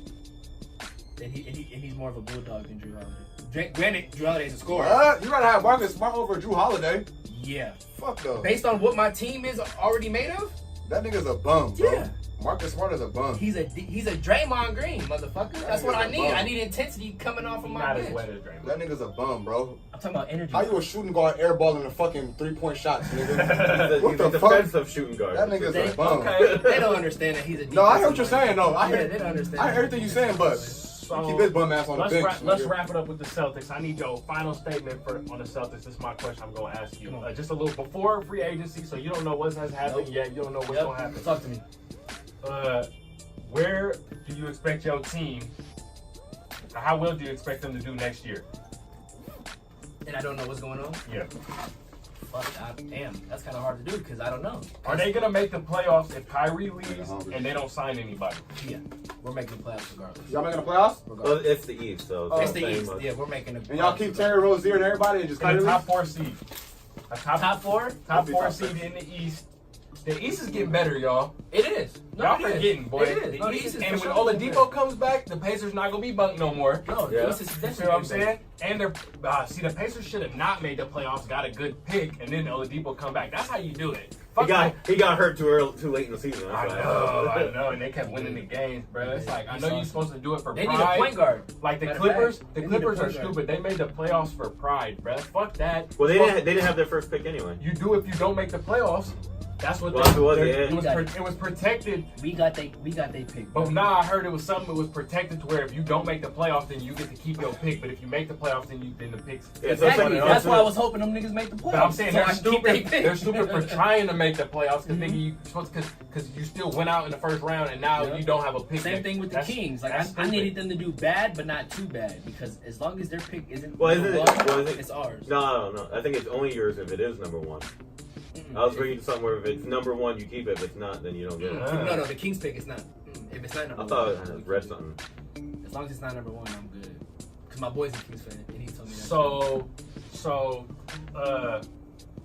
And he's more of a bulldog than Drew Holiday. Granted, Drew Holiday's a scorer. What? You rather have Marcus Smart over Drew Holiday? Yeah. Fuck though. Based on what my team is already made of, That nigga's a bum, bro. Yeah. Marcus Smart is a bum. he's a Draymond Green, motherfucker. That's what I nigga's a need. bum. I need intensity coming off of He's my not bench. as wet as Draymond. That nigga's a bum, bro. I'm talking about energy. How you a shooting guard airballing the fucking 3-point shots, nigga? He's a the fuck? defensive shooting guard. That nigga's They- a bum. okay. They don't understand that he's a. No, I hear what you're defensive saying, though. I Yeah, hear, they don't understand. I hear everything you're saying, but So keep his bum ass on the bench. let's nigga. wrap it up with the Celtics. I need your final statement on the Celtics. This is my question I'm going to ask you. Come on. Just a little before free agency, so you don't know what has happened Nope. yet. You don't know what's Yep. going to happen. Talk to me. Where do you expect your team? How well do you expect them to do next year? And I don't know what's going on. Yeah. Fuck, damn, that's kind of hard to do because I don't know. Are they gonna make the playoffs if Kyrie leaves and they don't sign anybody? Yeah, we're making the playoffs regardless. Y'all making the playoffs? Well, it's the East, so It's the same East. much. Yeah, we're making the. And y'all keep Terry Rozier and everybody and just In Kyrie the top leave? 4 seed. A top 4. top Be 4 top seed six. in the East. The East is getting better, y'all. It is. No, Y'all it is. forgetting, boy. It is. The No, the East, East is and for when sure Oladipo comes back, the Pacers not gonna be bunked no more. No, Yeah. the East is You definitely. see what I'm saying? And they're see the Pacers should have not made the playoffs, got a good pick, and then Oladipo come back. That's how you do it. He got hurt too late in the season. I That's know, why. and they kept winning the games, bro. It's like I know you're supposed to do it for They pride. need a point guard. Like the Matter of Clippers, fact, the they need a Clippers are point guard. stupid. They made the playoffs for pride, bro. Fuck that. Well, they didn't have their first pick anyway. You do if you don't make the playoffs. That's what Well, they, it was, they- yeah. it was protected. We got they pick. But now I heard it was something that was protected to where if you don't make the playoffs, then you get to keep your pick. But if you make the playoffs, then the picks. Yeah, so Exactly. it's That's like- why I was hoping them niggas make the playoffs. But I'm saying so they're I can keep they stupid. pick. They're stupid for trying to make the playoffs because you supposed because you still went out in the first round and now Yeah. you don't have a pick. Same thing with the That's- Kings. Like that's I stupid. needed them to do bad, but not too bad because as long as their pick isn't Well, number isn't it- one, well, isn't- it's ours. No. I think it's only yours if it is number one. I was reading somewhere if it's number one, you keep it. If it's not, then you don't get it. No, the Kings pick is not. If it's not number I thought one, I read something. as long as it's not number one, I'm good. Cause my boy's a Kings fan, and he told me that. So,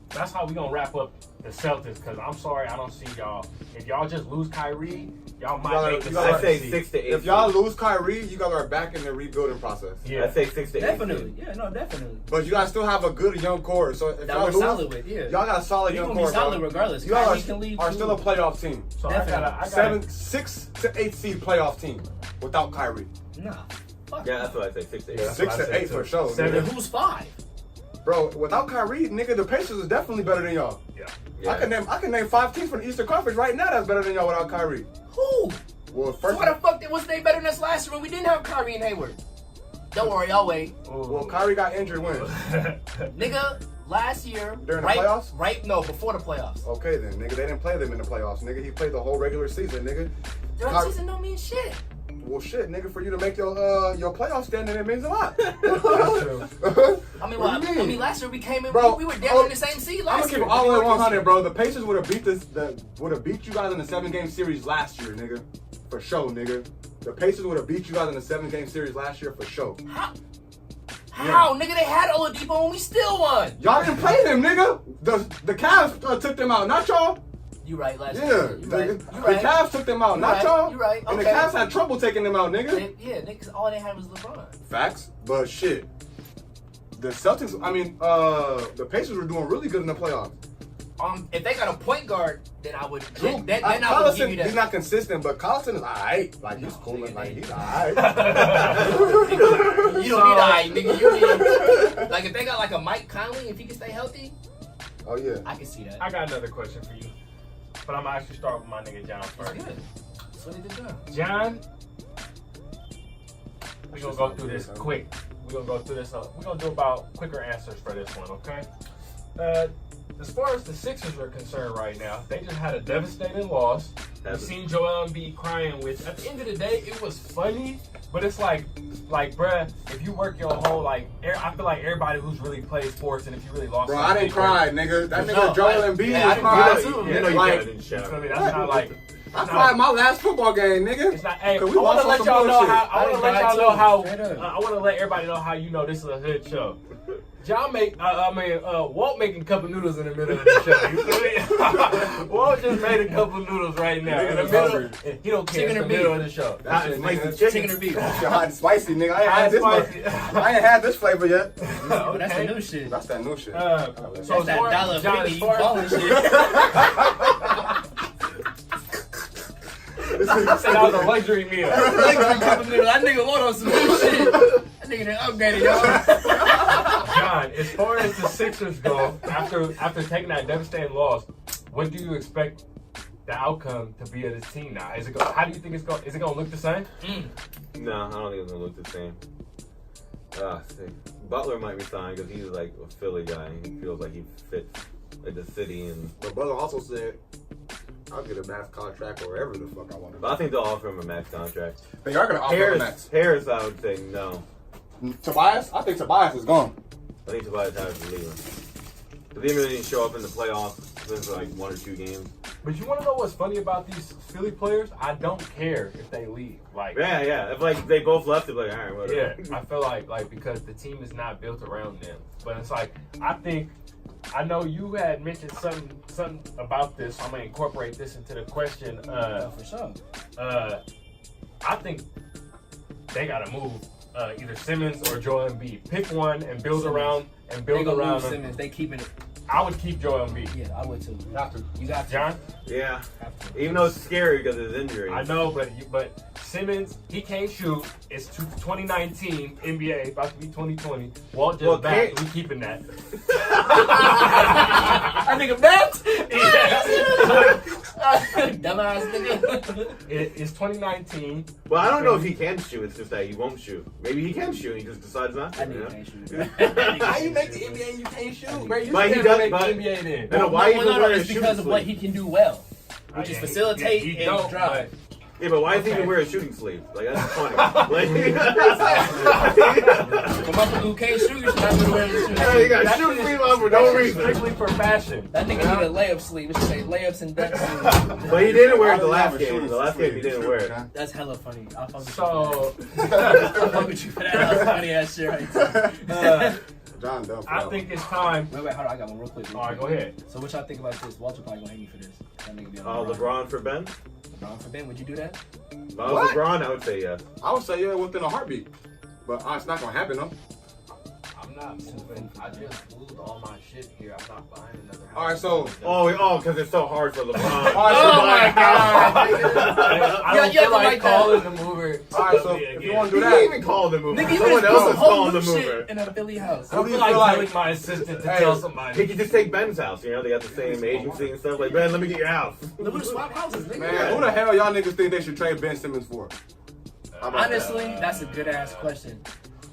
that's how we gonna wrap up the Celtics. Cause I'm sorry, I don't see y'all. If y'all just lose Kyrie, y'all might make the gotta- I say seed. 6 to 8. If y'all lose Kyrie, you guys are back in the rebuilding process. Yeah. I say 6 to 8. Definitely, yeah, no, definitely. But you guys still have a good young core. So if That y'all we're lose, solid with, yeah. y'all got a solid We young gonna core. be solid bro. regardless. Y'all Kyrie can leave are too. still a playoff team. So Definitely. I gotta 6 to 8 seed playoff team without Kyrie. Nah. Fuck. Yeah, that's what I say 6 to 8. Yeah, that's 6 what I to said 8 too. for sure. Seven. nigga. Who's 5? Bro, without Kyrie, nigga, the Pacers is definitely better than y'all. Yeah. I can name 5 teams from the Eastern Conference right now that's better than y'all without Kyrie. Who? Well, So first, why the fuck was they better than us last year when we didn't have Kyrie and Hayward? Don't worry, I'll wait. well, Kyrie got injured when? Nigga, last year, During the playoffs? No, before the playoffs. Okay then, nigga, they didn't play them in the playoffs, nigga. He played the whole regular season, nigga. The regular season don't mean shit. Well, shit, nigga, for you to make your playoff standing, it means a lot. That's true. I mean, last year we came in, Bro, we were down in the same seed I'm last gonna year. keep it all the way 100, bro. The Pacers would have beat you guys in the 7-game series last year, nigga. For sure, nigga. The Pacers would have beat you guys in the 7-game series last year for sure. How? Nigga, they had Oladipo and we still won. Y'all didn't play them, nigga. The Cavs took them out, not y'all. You right, last Yeah, year. the Cavs took them out, not y'all. You right. Okay. And the Cavs had trouble taking them out, nigga. Yeah, niggas, all they had was LeBron. Facts, but shit. The Celtics, the Pacers were doing really good in the playoffs. If they got a point guard, then I would. True. Then I would give you that. He's not consistent, but Collison is alright. Like he's cool, like he's alright. You don't need alright, nigga. You need like if they got like a Mike Conley, if he can stay healthy. Oh yeah. I can see that. I got another question for you, but I'm gonna actually start with my nigga John first. It's good. That's what he did done. John, we're gonna go through this quick. We're gonna go through this. We're gonna do about quicker answers for this one, okay? As far as the Sixers are concerned right now, they just had a devastating loss. We've seen Joel Embiid crying, which at the end of the day, it was funny, but it's like, bruh, if you work your whole, I feel like everybody who's really played sports and if you really lost. Bro, I didn't cry, nigga. That nigga No, Joel Embiid I was crying too. You know you like, got it in You shout. feel me? That's not like. I cried my last football game, nigga. It's not. Hey, I Cause we want to lost let on y'all some know bullshit. how. I want to let y'all know how. Straight up. I want to let everybody know how you know this is a hood show. John Walt making cup of noodles in the middle of the show. You feel me? Walt just made a couple noodles right now in the middle. He don't care. It's the middle of the show. That shit, Spicy nigga. Chicken or beef? That shit hot and spicy, nigga. I ain't Hot had this spicy. I ain't had this flavor yet. Oh, that's the new shit. That's that new shit. So That's that John, $1.50 you balling shit. that was a luxury meal. That nigga want on some new shit. That nigga done upgraded, y'all. John, as far as the Sixers go, after taking that devastating loss, what do you expect the outcome to be of this team now? How do you think it's going? Is it going to look the same? No, I don't think it's gonna look the same. Butler might resign because he's like a Philly guy. And he feels like he fits like the city, and But brother also said, I'll get a max contract or whatever the fuck I want to. but I think they'll offer him a max contract. They are gonna offer him a max. Harris, I would say no. Tobias? I think Tobias is gone. I think Tobias Harris is leaving. But they really didn't show up in the playoffs. There's like 1 or 2 games. But you want to know what's funny about these Philly players? I don't care if they leave. Yeah. If like they both left, it's like all right, whatever. Yeah, I feel like because the team is not built around them. But it's like I know you had mentioned something about this. So I'm gonna incorporate this into the question. For sure. I think they gotta move either Simmons or Joel Embiid. Pick one and build around They them. gonna lose Simmons. They keeping it. I would keep Joel Embiid. Yeah, I would too. You have to. You got to. John, Yeah. Have to. Even though it's scary because of his injury. I know, but Simmons, he can't shoot. It's 2019 NBA, about to be 2020. Walt just back. We keeping that. I think of that. Yeah. Dumbass nigga. It's 2019. Well, I don't know if he can shoot. It's just that he won't shoot. Maybe he can shoot. He just decides not to. I think he can't shoot. How you make the NBA and you can't shoot? Bro, you But he still does- make but- the NBA then. No, why even wear a It's shooting because of what sleeve? he can do well, which is Yeah, facilitate he and don't, drive. Yeah, but why does he Okay. even wear a shooting sleeve? Like, that's funny. For motherfucker who can't shoot, you should not be wearing a shooting Yeah, sleeve. you got That shooting shit sleeve is- on for that no shit is reason. strictly for fashion. That nigga need a layup sleeve. It should say layups and dunks. But he didn't wear it the Why last do you have a game. The last game he didn't wear it. That's hella funny. I'll fuck with you So for that. I'll fuck with you for that. That's funny ass shit right there. John Dunn. I think it's time. Wait, hold on. I got one real quick. All right, go ahead. So what y'all think about this? Walter probably gonna hate me for this. That nigga be Oh, on LeBron for Ben? LeBron for Ben. Would you do that? If I was What? LeBron, I would say yes. I would say yeah within a heartbeat. But it's not gonna happen though. I'm not moving. I just moved all my shit here. I'm not buying another house. All right, so Oh, because it's so hard for LeBron. right, Oh my God. I You don't have feel to like write that. calling the mover. all right, so if you want to He do didn't that, even call the mover. Nigga, you Someone just else put is some whole calling the new mover. shit in a Philly house. I don't do feel you like feel like- telling my assistant to Hey, tell He somebody. could just take Ben's house. You know, they got the same agency and stuff. Like, Ben, let me get your house. Look at the swap houses, nigga. man, who the hell y'all niggas think they should trade Ben Simmons for? How about that? Honestly, that's a good ass question.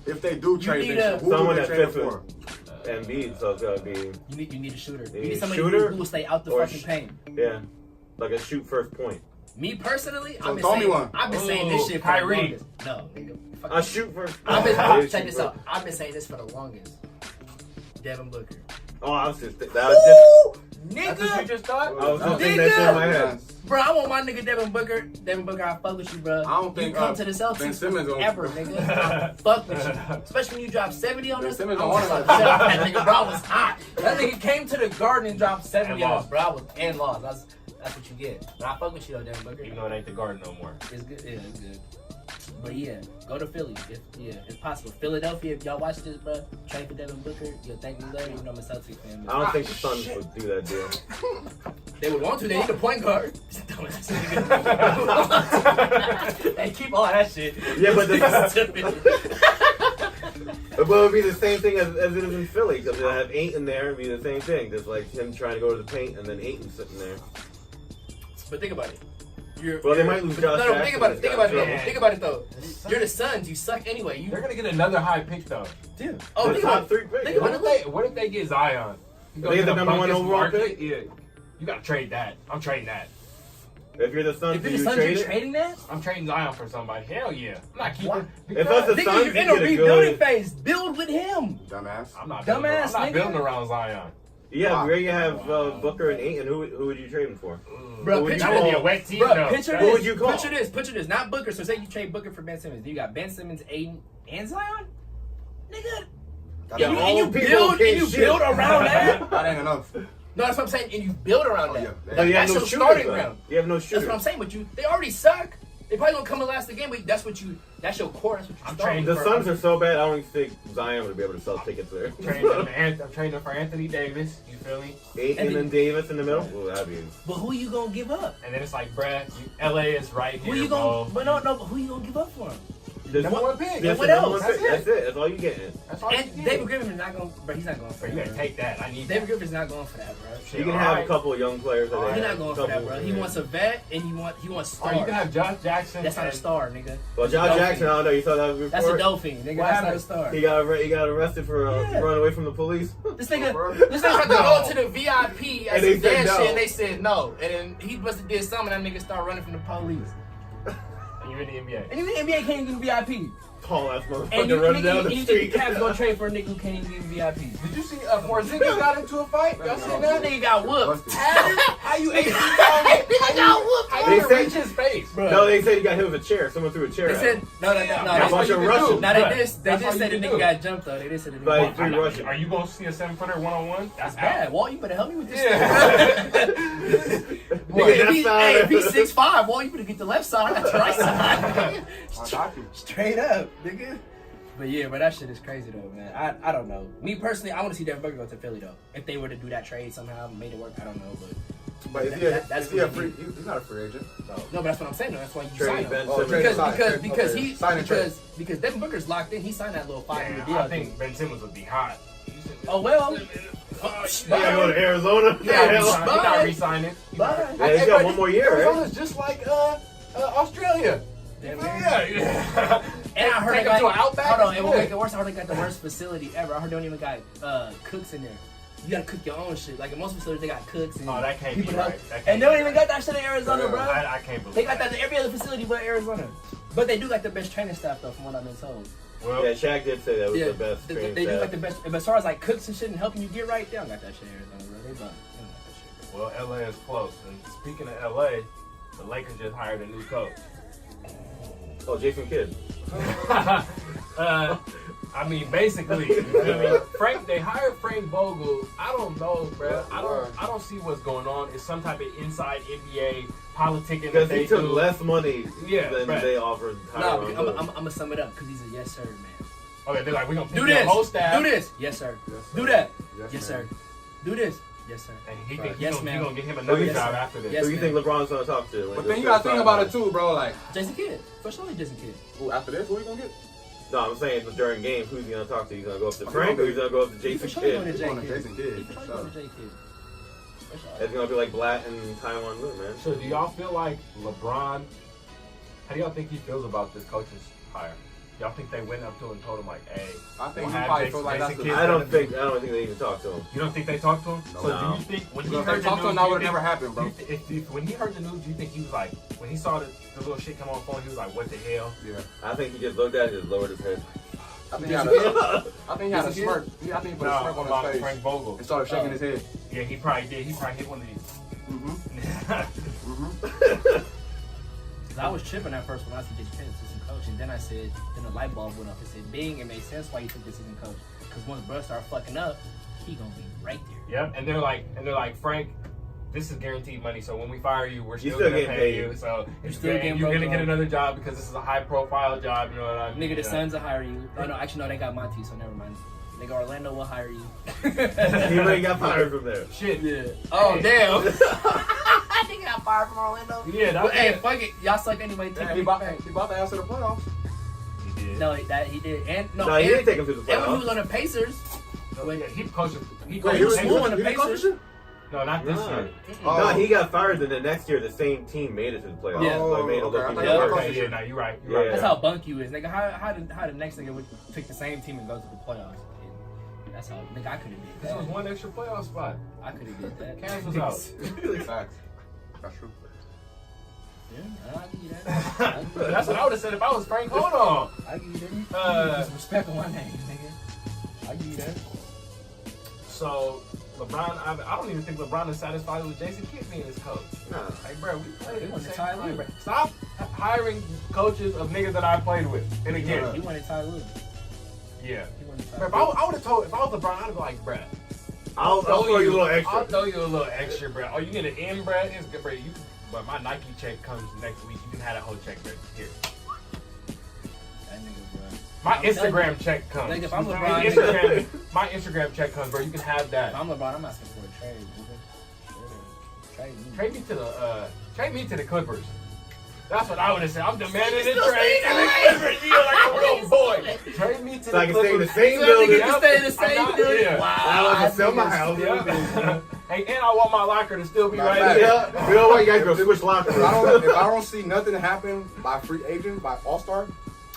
If they do trade need Ben, a- who would Someone they that trade it fits for? Embiid, so it's gotta be, You need a shooter. You need need a somebody shooter who will stay out the or fucking paint. yeah, like a shoot first point. Me personally, So I've been throw me saying, one. I've been saying this shit for the Kyrie. longest. No, nigga. Fuck I you. shoot first. Check this out. I've been saying this for the longest. Devin Booker. Oh, I was just that was just. That's what you Nigga, just thought? I was just thinking that shit in my head. bro, I want my nigga Devin Booker. Devin Booker, I fuck with you, bro. I don't think you come to the Celtics Ben Simmons ever, nigga. I fuck with you, especially when you drop 70 on Ben us. Simmons I don't was want like, to- that nigga, bro, I was hot. That nigga came to the Garden and dropped 70 And on us, lost. bro. I was and lost. That's what you get. But I fuck with you though, Devin Booker. Even though it ain't the Garden no more. It's good. Yeah, it's good. But yeah, go to Philly. It's possible. Philadelphia, if y'all watch this, bro, trade for Devin Booker. You'll thank me later. Even though I'm a Celtics fan. I don't think the Suns would do that deal. They would want to. They need a point guard. Hey, keep all that shit. Yeah, but the But it would be the same thing as it is in Philly, because they'll have Ayton there, it'd be the same thing. Just like him trying to go to the paint and then Ayton sitting there. But think about it. Well, they might lose Josh No, Jackson. think about it. Think about it. Yeah. Though. Think about it though. You're the Suns. You suck anyway. They're gonna get another high pick though. Dude. Oh, think about top it. three pick. Think about it. What if they get Zion? You go They to get the number one Buckets overall market? pick? Yeah. You gotta trade that. I'm trading that. If you're the Suns, If do you're the you Suns, trade you're it? trading that? I'm trading Zion for somebody. Hell yeah. I'm not keeping. Why? If that's the Nigga, Suns, you're you in a get a rebuilding good. phase. Build with him. Dumbass. I'm not Dumbass building, I'm not nigga. building around Zion. Yeah, Wow. where you have Booker and Ayton, who would you trade him for? Bro, Who would picture you That would be call? a wet team Bro, though. picture That- this. Who would you call? Picture this. Not Booker. So say you trade Booker for Ben Simmons. Do you got Ben Simmons, Aiden, and Zion? Nigga. Yeah, and all you people build can't shoot. around that? That ain't enough. No, that's what I'm saying. And you build around that. yeah. But you have That's no your shooters, starting though. ground. You have no That's shooters. what I'm saying. But they already suck. They probably gonna come in last the game, but that's your core. That's what you're I'm starting. trained The Suns are so bad, I don't even think Zion would be able to sell tickets there. I'm trading for Anthony Davis. You feel me? Ayton and Davis in the middle? Well, that'd be... But who you gonna give up? And then it's like, bruh, LA is right Who here, you bro. gonna? But no. But who you gonna give up for him? There's Number one pick. Yes, what the number else? one pick. That's That's it. That's all you getting. That's all you And get. David Griffin is not going. Bro, he's not going for Bro, you that. gotta bro. take that. I need David that. Griffin's not going for that, bro. Shit, You can all have right. a couple of young players. That All they right. He's have. not going for that, Couple, bro. He yeah. wants a vet and he wants Oh, star. you can have Josh Jackson. That's not a and- star, nigga. Well, That's a Josh Dolphin. Jackson, I don't know. You saw that before? That's a Dolphin, nigga. What That's not a happened? star. He got arrested for Yeah. running away from the police. This nigga Bro. tried to go to the VIP as And they a said dad no. shit, and they said no. And then he must have did something, and that nigga started running from the police. And you're in the NBA. And even the NBA can't even get VIP. Tall ass And motherfucker you running think down the the street. Cavs gonna trade for a nigga who can't even get VIP? Did you see Porzingis got into a fight? Y'all seen That that? nigga got whooped. Busted. How you 18 Nigga How got whooped. you They didn't said- reach his face? Bro. No, they said he got hit with a chair. Someone threw a chair They at said him. no. That's They what bunch you of can Russians. do. Now they Right. just That's all said the you can nigga do. got jumped though. They just said the nigga But- got Three I'm not- Russians. Are you gonna see a 7-footer one-on-one? That's bad. Walt, you better help me with this. Yeah. Nigga, if he, That's hey, if not- he's 6'5", Walt, you better get the left side. I got the right side. I got you. Straight up, nigga. But yeah, but that shit is crazy though, man. I don't know. Me personally, I want to see Devin Booker go to Philly though. If they were to do that trade somehow, made it work, I don't know. But is That's he a what free? he He's not a free agent. No, but that's what I'm saying though. That's why you Trade sign him. Ben Oh, Simmons. trade. Because Devin Booker's locked in. He signed that little 5-year deal. Yeah, I think Ben Simmons would be hot. Oh well. You gotta go to Arizona. Yeah, He Bye. got re-signed it. Bye. Yeah, he's got one more year, right? Arizona's just like Australia. Damn, Yeah. And I heard Take they him got, to an Outback. hold on, it It's will good. make it worse. I heard they got the worst facility ever. I heard they don't even got cooks in there. You gotta cook your own shit. Like in most facilities, they got cooks. And Oh, that can't people be help. right. That can't And they be don't even right. got that shit in Arizona, bro. I can't believe They got that in every other facility but Arizona. But they do got the best training staff though, from what I've been told. Well, Yeah, Shaq did say that was the best they training do staff. got the best. But as far as like cooks and shit and helping you get right, they don't got that shit in Arizona, bro. They don't got that shit. well, LA is close. And speaking of LA, the Lakers just hired a new coach. Oh, Jason Kidd. I mean, basically, you feel me? They hired Frank Vogel. I don't know, bro. I don't see what's going on. It's some type of inside NBA politicking that Because they he took do. less money Yeah, than right. they offered No, Tyronn because Lue. I'm gonna sum it up because he's a yes sir man. Okay, they're like, we're gonna pick Do your this. whole staff. Do this. Yes sir. Yes, sir. Do that. Yes, Yes ma'am. sir. Do this. Yes sir. And he Right. think Yes, he's ma'am. gonna get him another Yes, job sir. after this. Yes, Who you think LeBron's gonna talk to? But then you gotta think about it too, bro. Like, Jason Kidd. For sure, Jason Kidd. who after this? Who you gonna get? No, I'm saying during games, who's he gonna talk to? He's gonna go up to Oh, Frank, he or he's gonna go up to He Jason for sure going to Kidd? J going to Kidd. Jason Kidd, He for for sure sure. going to J Kidd. For sure. It's gonna be like Blatt and Tyronn Lue, man. So do y'all feel like LeBron? How do y'all think he feels about this coach's hire? y'all think they went up to him and told him like, "Hey, I think we'll he have probably Jason- feel like Jason that's Kidd I don't gonna think be-" they even talked to him. You don't think they talked to him? No. So No. do you think when he Because heard they the talked to news, him, that do you would think- never happen, bro. when he heard the news, do you think he was like, when he saw the little shit come on phone, he was like, "What the hell?" Yeah. I think he just looked at it and just lowered his head. I think he had a smirk. Yeah, I think he put a smirk about on his Frank face Vogel. and started shaking his head. Yeah, he probably did. He probably hit one of these. Cause I was tripping at first when I said Jason Kidd assistant coach, and then I said, then the light bulb went off and said, "Bing, it makes sense why you took the assistant coach. Cause once Bruh start fucking up, he gonna be right there." Yep, and they're like, Frank, this is guaranteed money. So when we fire you, we're still still gonna getting pay paid. you. So You're still getting you're broke gonna get on. another job because this is a high profile job. You know what I mean? Nigga, the Suns will hire you. Oh no, actually no, they got Monty, so never mind. Nigga, Orlando will hire you. He really got fired from there. Shit. Yeah. Oh Hey. damn. I think I got fired from Orlando. Yeah, But hey, fuck it, y'all suck anyway. Take He me bought back. the ass to the playoffs. He did. No, that he did, and no, No, he and, didn't take him to the and when he was playoffs. on the Pacers, No, yeah, he coached. He Wait, coached. he was Pacers. cool on the he didn't coach Pacers. this shit? No, not this Nah. year. Oh. No, he got fired. Then the next year, the same team made it to the playoffs. Yeah. So it made it Oh, look okay. even I Yeah. thought worse. Okay, yeah, no, you're right. You're Yeah. right. that's how bunk you is, nigga. How the next nigga would pick the same team and go to the playoffs? That's how, nigga. I could have did This that. was one extra playoff spot. I could have did that. Cavs was out. Facts. That's true. Yeah, I'll give you that. That's what I would have said if I was Frank. Hold on. I'll give you that. Uh, Respect on my name, nigga. I'll give you that. So LeBron, I don't even think LeBron is satisfied with Jason Kidd being his coach. Nah. Like, bro, we played He at the wanted same Ty time, Lue. bro. Stop hiring coaches of niggas that I played with. And again, He wanted Ty Lue. yeah. He wanted Ty Bro, if Lue. I would have told, if I was LeBron, I'd be like, bro, I'll throw you a little extra. I'll throw you a little extra, bro. Oh, you get an M, bro? It's good, bro. But my Nike check comes next week. You can have that whole check, bro. Here. That nigga, bro. My I'm telling Instagram check comes. Nigga, if I'm My LeBron, Instagram, my Instagram check comes, bro. You can have that. If I'm LeBron, I'm asking for a trade, nigga. Trade me. Trade me to the Clippers. That's what I would have said. I'm demanding a Still trade stay to the in Clippers. You like a real boy. Trade me to So the I can stay in the Clippers. same So building. nigga can stay in the I'm same not- building. yeah. Wow. I was to sell my niggas- house. Yeah. Hey, and I want my locker to still be Matter right of there. fact, You know what? You guys go switch lockers. If I don't see nothing happen by free agent, by All-Star,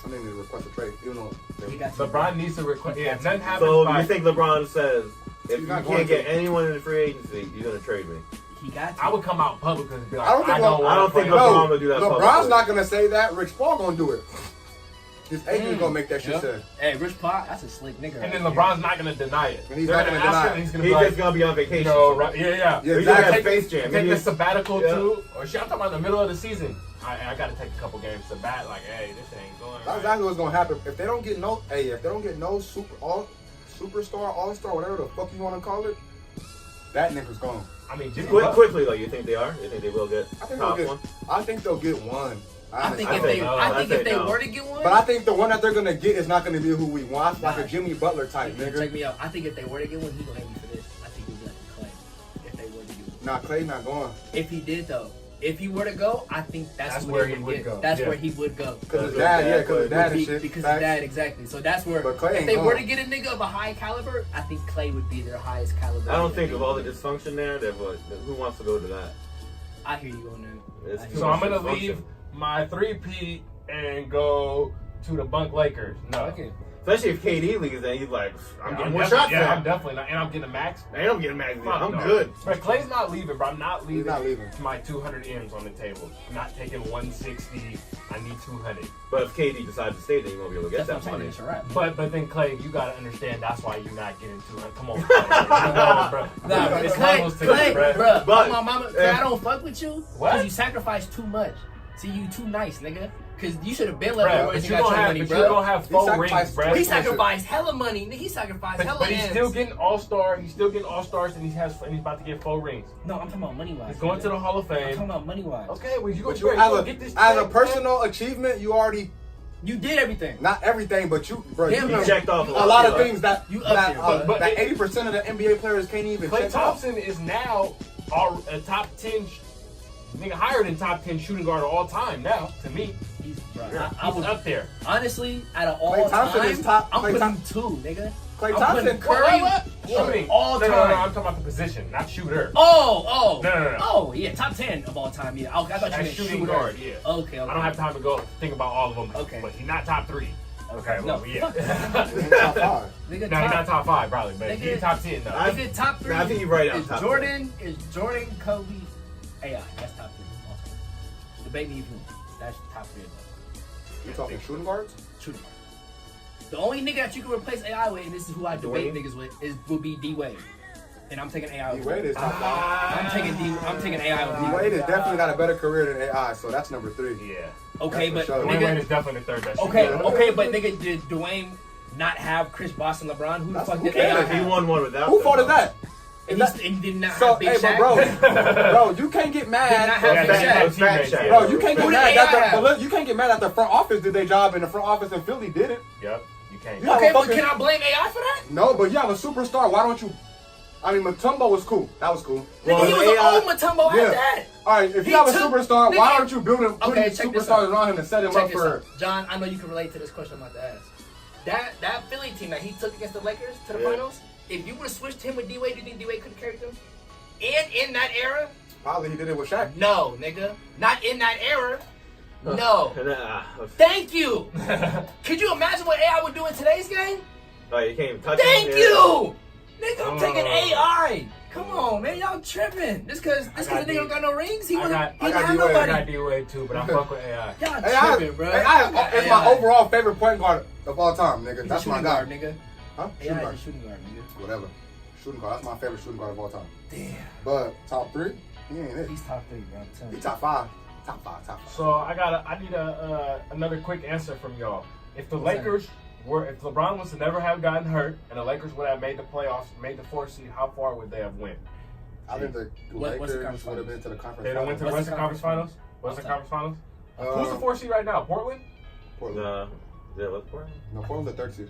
I'm going to request a trade. Even though He got to. LeBron needs to request. Yeah, if nothing happens So by. you think LeBron says, if He's you not going can't get to. anyone in the free agency, you're gonna trade me? He got to. I would come out public and be like, I don't think I don't think LeBron will do that LeBron's publicly. not going to say that. Rich Paul going to do it. His agent's going to make that shit Yep. say. Hey, Rich Paul, that's a slick nigga. And then right LeBron's not gonna deny it. And he's They're not gonna gonna ask deny him, and he's gonna He's be like, just gonna be on vacation. no, right? Yeah. Yeah, He's exactly. gonna Take, Space Jam. take He the just- sabbatical Yeah. too, or shit. I'm talking about the middle of the season. I gotta take a couple games to bat. Like, hey, this ain't going. That's Right. exactly what's gonna happen. If they don't get no, superstar, all-star, whatever the fuck you want to call it, that nigga's gone. I mean, Jimmy Quick, Butler- quickly though, you think they are? You think they will get I think top they'll one? get. I think they'll get one. I think I if say they, no. I I think say if they no. were to get one, But I think the one that they're gonna get is not gonna be who we want, like Nah. a Jimmy Butler type check nigga. me out. I think if they were to get one, he gonna hate me for this. I think he'd be like a Clay. If they were to get one. Nah, Clay not going. If he did though, if he were to go, I think that's where they he would get. go. That's Yeah. where he would go. Cause his Because dad, his yeah, dad cause his would. dad and Be- shit. because Facts. his dad, exactly. So that's where. But Clay if ain't they were to going. get a nigga of a high caliber, I think Clay would be their highest caliber. I don't think nigga. of all the dysfunction there. That who wants to go to that? I hear you on that. It's I hear too So you. I'm gonna Dysfunction. leave my 3P and go to the Bunk Lakers. No. Okay. Especially if KD leaves, then he's like, I'm getting more definitely- shots Yeah, I'm now. definitely not, and I'm getting a max. Man, I'm getting mad. Fuck I'm no. good. But Clay's not leaving, bro. I'm not leaving. not leaving. My 200 M's on the table. I'm not taking 160. I need 200. But if KD decides to stay, then you won't be able to get That's what that I'm saying. money. It's a wrap. But then Clay, you gotta understand that's why you're not getting 200. Come on, Clay. bro. Nah, It's Clay, levels to Clay, this, bro. bruh, But- my mama, Clay, I don't fuck with you. What? Cause you sacrifice too much. See, you too nice, nigga. Cause you should have been left Bro, where but you you got gonna your have, money, but you're bro. gonna have 4 rings, sacrificed bro. He sacrificed hella money. He sacrificed hella But he's M's. still getting All-Star. He's still getting All-Stars, and he's about to get 4 rings. No, I'm talking about money wise. He's going to the Hall of I'm talking Fame. about money wise. Okay, well you But gonna, you, bro, you gonna get this as a check, personal achievement, you already You did everything. not everything, but you, bro, Damn, you you know, checked off a lot of yeah. things that You up that, there, but that it- 80% of the NBA players can't even Klay check off. Thompson is now a top 10, nigga higher than top 10 shooting guard of all time now. To me, He's, bro, yeah, I he's would up there. honestly out of all Klay Thompson time, is top- I'm Klay putting Thom- 2, nigga. Klay I'm Thompson, putting Curry Shooting all no, time. No, I'm talking about the position, not shooter. Oh. No. Oh, yeah, top 10 of all time. Yeah, I thought you As meant shooting shooter. guard, yeah. Okay. I don't have time to go think about all of them. Okay. But he's not top 3. Okay, No, well, yeah. He's top 5. Nigga, No, he's not top 5 probably, but Nigga, he's top 10 though. Nigga, top 3. I think you're right on is top Jordan, Kobe, AI. That's top 3. Also. Debate me if you want. That's top 3 of them. You talking shooting guards? Shooting guard. The only nigga that you can replace AI with, and this is who I debate niggas with, would be D Wade. And I'm taking AI. D Wade is top 5. I'm taking AI with D Wade has definitely got a better career than AI, so that's number 3. Yeah. Okay, but sure. Dwayne Wade nigga. is definitely third best. Okay, but nigga, did Dwayne not have Chris Bosh and LeBron? Who the fuck did cares? AI He have? won one without. Who fault is that? And he did not So, have Big hey, Shaq. but bro, you can't get Did not mad. have Big Shaq. teammates, yeah. Bro, you can't get Who did mad AI that have? but look, you can't get mad that the front office did their job and the front office in Philly didn't. Yep, you can't. Yeah. Okay, but fucking- can I blame AI for that? No, but you have a superstar. Why don't you? I mean, Mutombo was cool. That was cool. Nigga, he was an AI old Mutombo Yeah. at that. All right, if He you have a took- superstar, why nigga- aren't you putting Okay, check this superstars out. around him and set him Check up this for? out. John, I know you can relate to this question I'm about to ask. That Philly team that he took against the Lakers to the Yeah. finals, if you would have switched him with D-Wade, do you think D-Wade could have carried them? And in that era? Probably he did it with Shaq. No, nigga. Not in that era. No. Nah. Thank you. Could you imagine what AI would do in today's game? Oh, you can't even touch Thank him. you. Nigga, I'm taking Oh. AI. Come on, man. Y'all tripping. Just cause the got nigga D. don't got no rings, he I wouldn't got have D-Wade. I nobody. got D-Wade too, but I fuck with AI. Y'all AI, tripping, bro. AI is my overall favorite point guard of all time, nigga. He's That's a my shooting guy. guard, nigga. Huh? Shooting AI guard. is a shooting guard, nigga. Whatever. Shooting guard. That's my favorite shooting guard of all time. Damn. But top 3, he ain't it. He's top 3, bro. I'm telling He you. top 5. Top 5. Top 5. So I need another quick answer from y'all. If the What's that? Lakers if LeBron was to never have gotten hurt and the Lakers would have made the playoffs, made the 4th seed, how far would they have went? I think the What's the Lakers conference would have been to the conference. They'd have went to the What's Western the Conference Finals. Western Conference Finals. Who's the 4th seed right now? Portland. Portland. Yeah, what's Portland? No, Portland's the 3rd seed.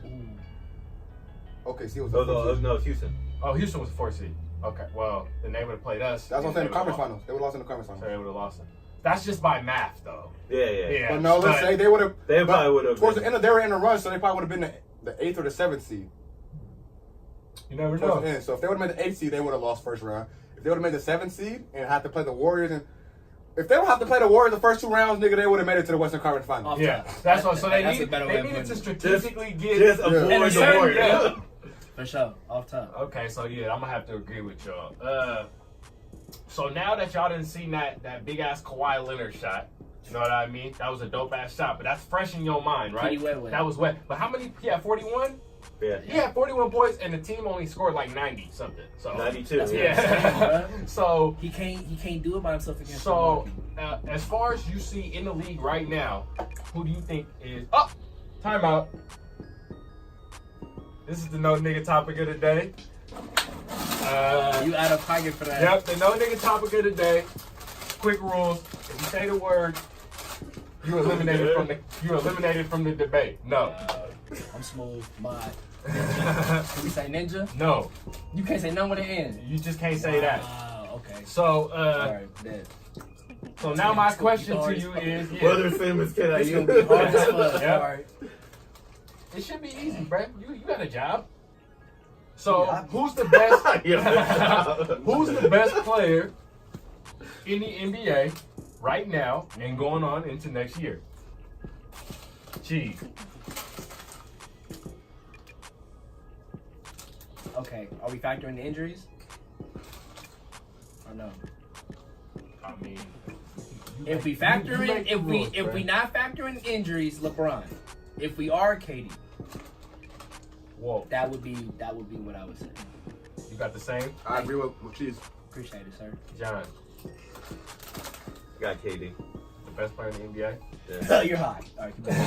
Okay, see, it was Oh, the 4th seed. no, Houston. Oh, Houston was the 4th seed. Okay, well then they would have played us. That's what I'm saying. The They conference would've finals. They would have lost in the conference lost. So finals. they would have lost them. That's just by math, though. Yeah. But no, let's say they would have. They probably would have. Towards the end of, they were in a run, so they probably would have been the 8th or the 7th seed. You never Towards know. the end. So if they would have made the 8th seed, they would have lost first round. If they would have made the 7th seed and had to play the Warriors, and if they would have to play the Warriors the first 2 rounds, nigga, they would have made it to the Western Conference Finals. Off Yeah, top. that's what. So they That's a needed better way of to putting it. strategically get. Just avoid And a the certain- Warriors. yeah. For sure. Off top. Okay, so yeah, I'm gonna have to agree with y'all. So now that y'all didn't see that big ass Kawhi Leonard shot, you know what I mean? That was a dope ass shot, but that's fresh in your mind, right? Pretty wet. That was wet. But how many? He had 41. Yeah. He had 41 points, and the team only scored like 90 something. So 92. That's yeah. So He can't do it by himself against so Milwaukee. as far as you see in the league right now, who do you think is up? Timeout. This is the no nigga topic of the day. You out of pocket for that. Yep, the no nigga topic of the day. Quick rules. If you say the word, you're eliminated from the debate. No. I'm smooth. Mod. Can we say ninja? No. You can't say none with an N. You just can't say that. Okay. So Alright, dead. so now my It's gonna be question to hard you as is What other famous can I It's gonna be use? hard as fuck. Yep. Alright. it should be easy, bro. You got a job. So Yeah. who's the best Yeah. who's the best player in the NBA right now and going on into next year? Gee. Okay. Are we factoring the injuries? Or no? I mean, If we factor you in, make the if rules, we bruh. not factoring injuries, LeBron. If we are KD, Whoa, that would be what I would say. you got the same, I agree with Cheese. Appreciate it, sir. John, Got KD. the best player in the NBA. Yeah. You're high. All right, keep going.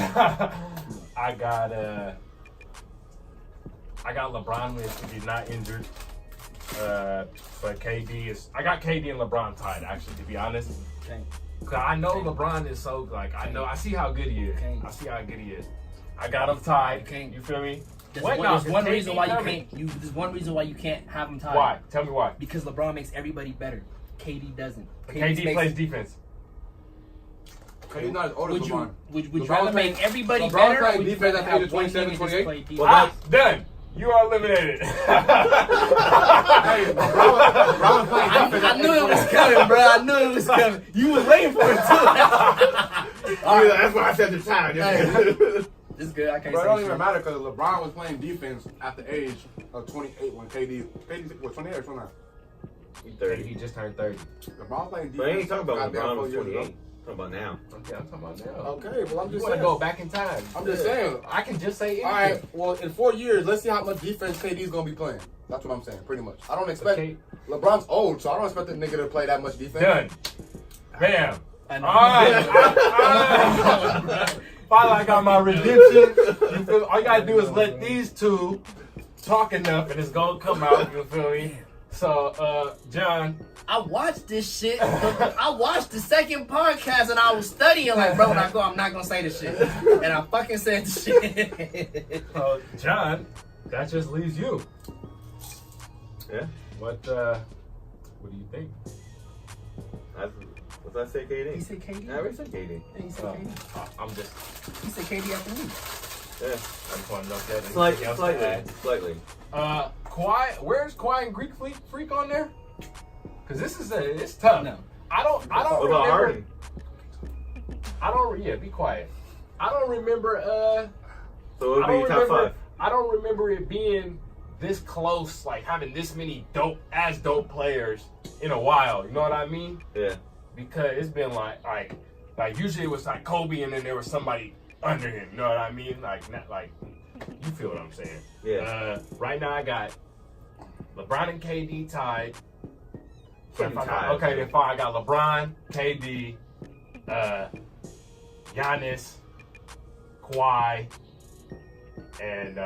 I got LeBron if he's not injured. But KD is. I got KD and LeBron tied, actually, to be honest. Okay. Cause I know LeBron is so like I see how good he is. Okay. I see how good he is. I got him tied. Okay. You feel me? There's What one, now? there's one KD reason why you coming. can't. There's one reason why you can't have him tied. Why? Tell me why. Because LeBron makes everybody better. KD doesn't. KD plays defense. He's not as old as Would you LeBron. would you LeBron's rather playing- make everybody LeBron's better? playing or would you defense rather at the age have of one 27, nigga just 28? play defense? Ah, done. You are eliminated. Hey, LeBron playing defense. I knew it was coming, bro. I knew it was coming. You was waiting for it too. That's why I said the time. Hey. It's good. I can't But say it don't shit. even matter because LeBron was playing defense at the age of 28 when KD was 28 or 29. He's 30. 30. He just turned 30. LeBron playing defense. But I ain't talking about goddamn LeBron 4 was years ago. 28. Talking about now. Okay, I'm talking about now. Okay, well, I'm You just want to saying. go back in time. I'm just saying. I can just say anything. All right, well, in 4 years, let's see how much defense KD's going to be playing. That's what I'm saying, pretty much. I don't expect... Okay. LeBron's old, so I don't expect the nigga to play that much defense. Done. Bam. I know. All right. Finally, I got my redemption. You feel? All you gotta do is let these two talk enough, and it's gonna come out. You feel me? So, John. I watched this shit. I watched the second podcast and I was studying like, bro, when I go, I'm not gonna say this shit. And I fucking said the shit. John, that just leaves you. Yeah. What do you think? What did I say, KD? He said KD. I already said KD. Yeah, he said KD. I'm just. He said KD after me. Yeah. I just want to know if that anything Slightly. else to Slightly. add. Slightly. Kawhi. Where's Kawhi and Greek Freak on there? Because this is it's tough. No. I don't What about remember. Harden? Yeah, be quiet. I don't remember. So it would be top 5. I don't remember it being this close, like having this many dope players in a while. You know what I mean? Yeah. Because it's been like usually it was like Kobe and then there was somebody under him. You know what I mean? Like not like you feel what I'm saying? Yeah. Right now I got LeBron and KD tied. Pretty tied. Okay, then fine. I got LeBron, KD, Giannis, Kawhi, and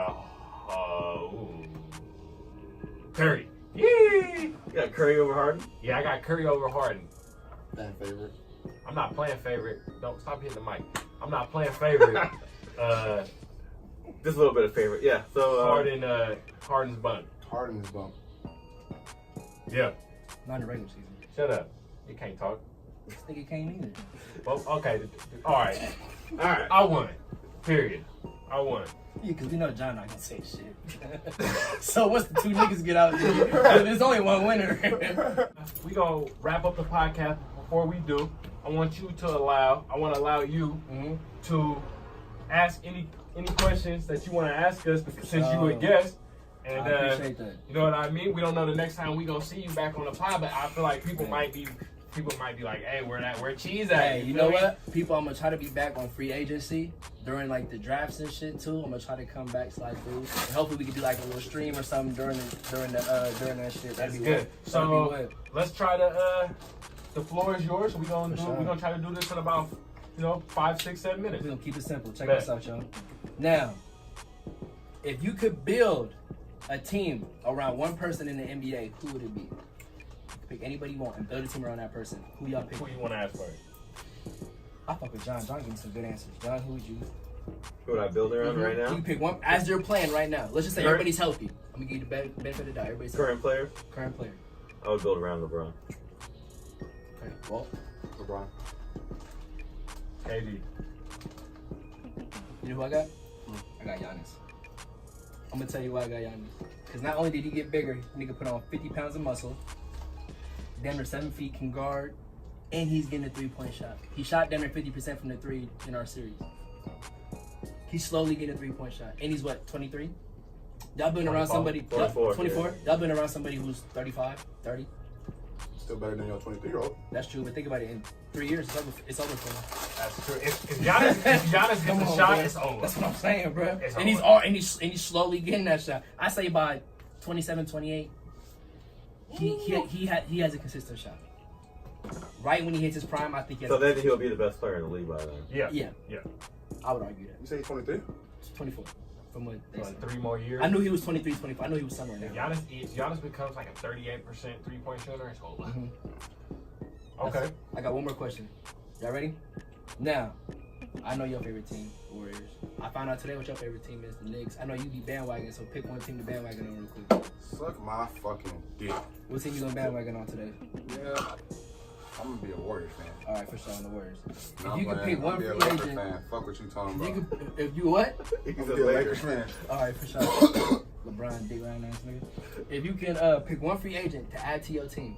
Curry. Yee! You got Curry over Harden? Yeah, I got Curry over Harden. Fan favorite. I'm not playing favorite. Don't stop hitting the mic. I'm not playing favorite. Just a little bit of favorite. Yeah. So Harden's bun. Harden is bump. Yeah. Not in the regular season. Shut up. You can't talk. This nigga can't either. Well, okay. All right. all right. I won. Period. I won. Yeah, because we know John not gonna say shit. So once the two niggas get out, there's only one winner. We gonna wrap up the podcast. Before we do, I want to allow you to ask any questions that you want to ask us since you a guest. And I appreciate that. You know what I mean? We don't know the next time we gonna see you back on the pod, but I feel like people might be like, hey, where Cheese at? Hey, you know what? People, I'm gonna try to be back on free agency during like the drafts and shit too. I'm gonna try to come back, slide through, and hopefully we can do like a little stream or something during that shit. That's good. So let's try to. The floor is yours. We're gonna try to do this in about 5, 6, 7 minutes. We're gonna keep it simple. Check this out, y'all. Now, if you could build a team around one person in the NBA, who would it be? Pick anybody you want and build a team around that person. Who y'all pick? Who you want to ask first? I fuck with John. John give me some good answers. John, who would you? Who would I build around right now? You pick one as you're playing right now. Let's just say everybody's healthy. I'm gonna give you the benefit of the doubt. Everybody's Current player? Current player. I would build around LeBron. Okay. Well, LeBron. KD. you know who I got? I got Giannis. I'm gonna tell you why I got Giannis. Because not only did he get bigger, nigga put on 50 pounds of muscle, damn near 7 feet, can guard, and he's getting a 3-point shot. He shot damn near 50% from the 3 in our series. He's slowly getting a 3-point shot. And he's what, 23? Y'all been around somebody, 24. 24? Yeah. Y'all been around somebody who's 35, 30? Still better than your 23-year-old. That's true, but think about it. In 3 years, it's over for him. That's true. If Giannis gets the shot, bro. it's over. That's what I'm saying, bro. It's And over. he's slowly getting that shot. I say by 27, 28, he has a consistent shot. Right when he hits his prime, I think he has So then he'll be the best player in the league by then. Yeah. I would argue that. You say 23? 24. From what they For said. 3 more years. I knew he was 23, 24. I knew he was somewhere If now. Giannis becomes like a 38% 3-point shooter, it's over. Mhm. Okay. I got one more question. Y'all ready? Now, I know your favorite team, Warriors. I found out today what your favorite team is, the Knicks. I know you be bandwagon, so pick one team to bandwagon on real quick. Suck my fucking dick. What team you gonna bandwagon on today? Yeah. I'm gonna be a Warriors fan. All right, for sure, on the Warriors. No, If you could pick I'm one be a free Lakers agent, fan. Fuck what you talking if about. if you what? I'm gonna be a Lakers fan. All right, for sure. LeBron, big round ass nigga. If you can pick one free agent to add to your team,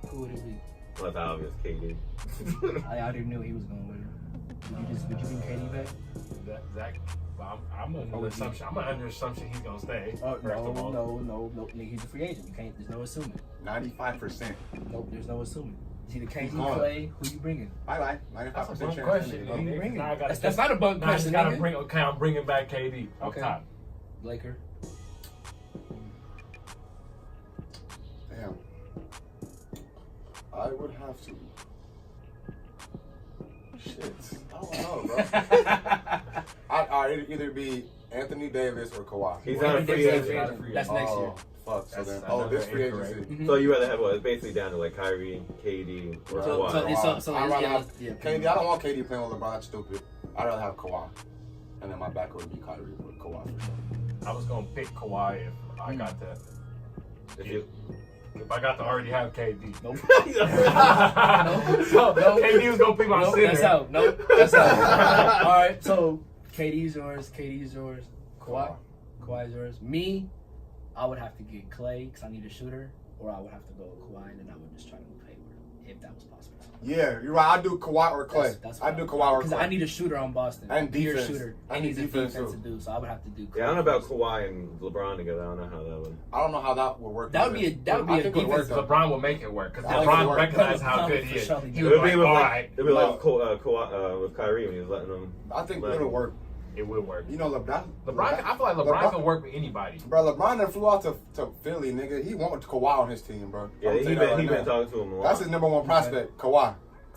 who would it be? Well, that's obvious, KD. I already knew he was going with it. Would you bring KD back? Zach. I'm under assumption. I'm under assumption he's gonna stay. Oh, first of all. no. Nigga, he's a free agent. You can't. There's no assuming. 95%. Nope. There's no assuming. It's either KD, gone. Clay. Who you bringing? Bye. That's 95% a chance. bunk question. Who you bringing? Now I gotta That's not a bunk Now I just question. gotta Nigga. bring. Okay, I'm bringing back KD up Okay. top. Laker. Damn. I would have to. Shit. I don't know, bro. I'd either be Anthony Davis or Kawhi. He's not a free agent. That's next year. Fuck. So That's then, another this free incorrect. agency. So you rather have what? It's basically down to like Kyrie, KD, or Kawhi. So I'd rather yeah, have yeah. KD. I don't want KD playing with LeBron. That's stupid. I'd rather have Kawhi. And then my back would be Kyrie or Kawhi for sure. I was gonna pick Kawhi if I got that. If I got to already have KD. Nope. So KD was gonna pick my Nope, center. that's out. Nope, that's out. All right, so KD's yours. Kawhi's yours. Me, I would have to get Clay because I need a shooter, or I would have to go with Kawhi, and then I would just try to move Hayward if that was possible. Yeah, you're right. I'd do Kawhi or Clay. That's I'd do Kawhi or because Clay. I need a shooter on Boston. And Pure defense. shooter. I And need needs a defense, defense too. to do, so I would have to do Clay. Yeah, I don't know about Kawhi and LeBron together. I don't know how that would. I don't know how that would work. That would be a I think it would work, defense. though. LeBron will make it work because I think it LeBron worked. recognized how good he is. For sure. He It was would like, be with all like, right, it'd be like Kawhi with Kyrie when he was letting them. I think Right. it'll work. it will work. You know, LeBron. I feel like LeBron can work with anybody. Bro, LeBron done flew out to Philly, nigga. He wanted Kawhi on his team, bro. Yeah, I'm he telling you that been right now. talking to him a lot. That's his number one prospect, Kawhi. All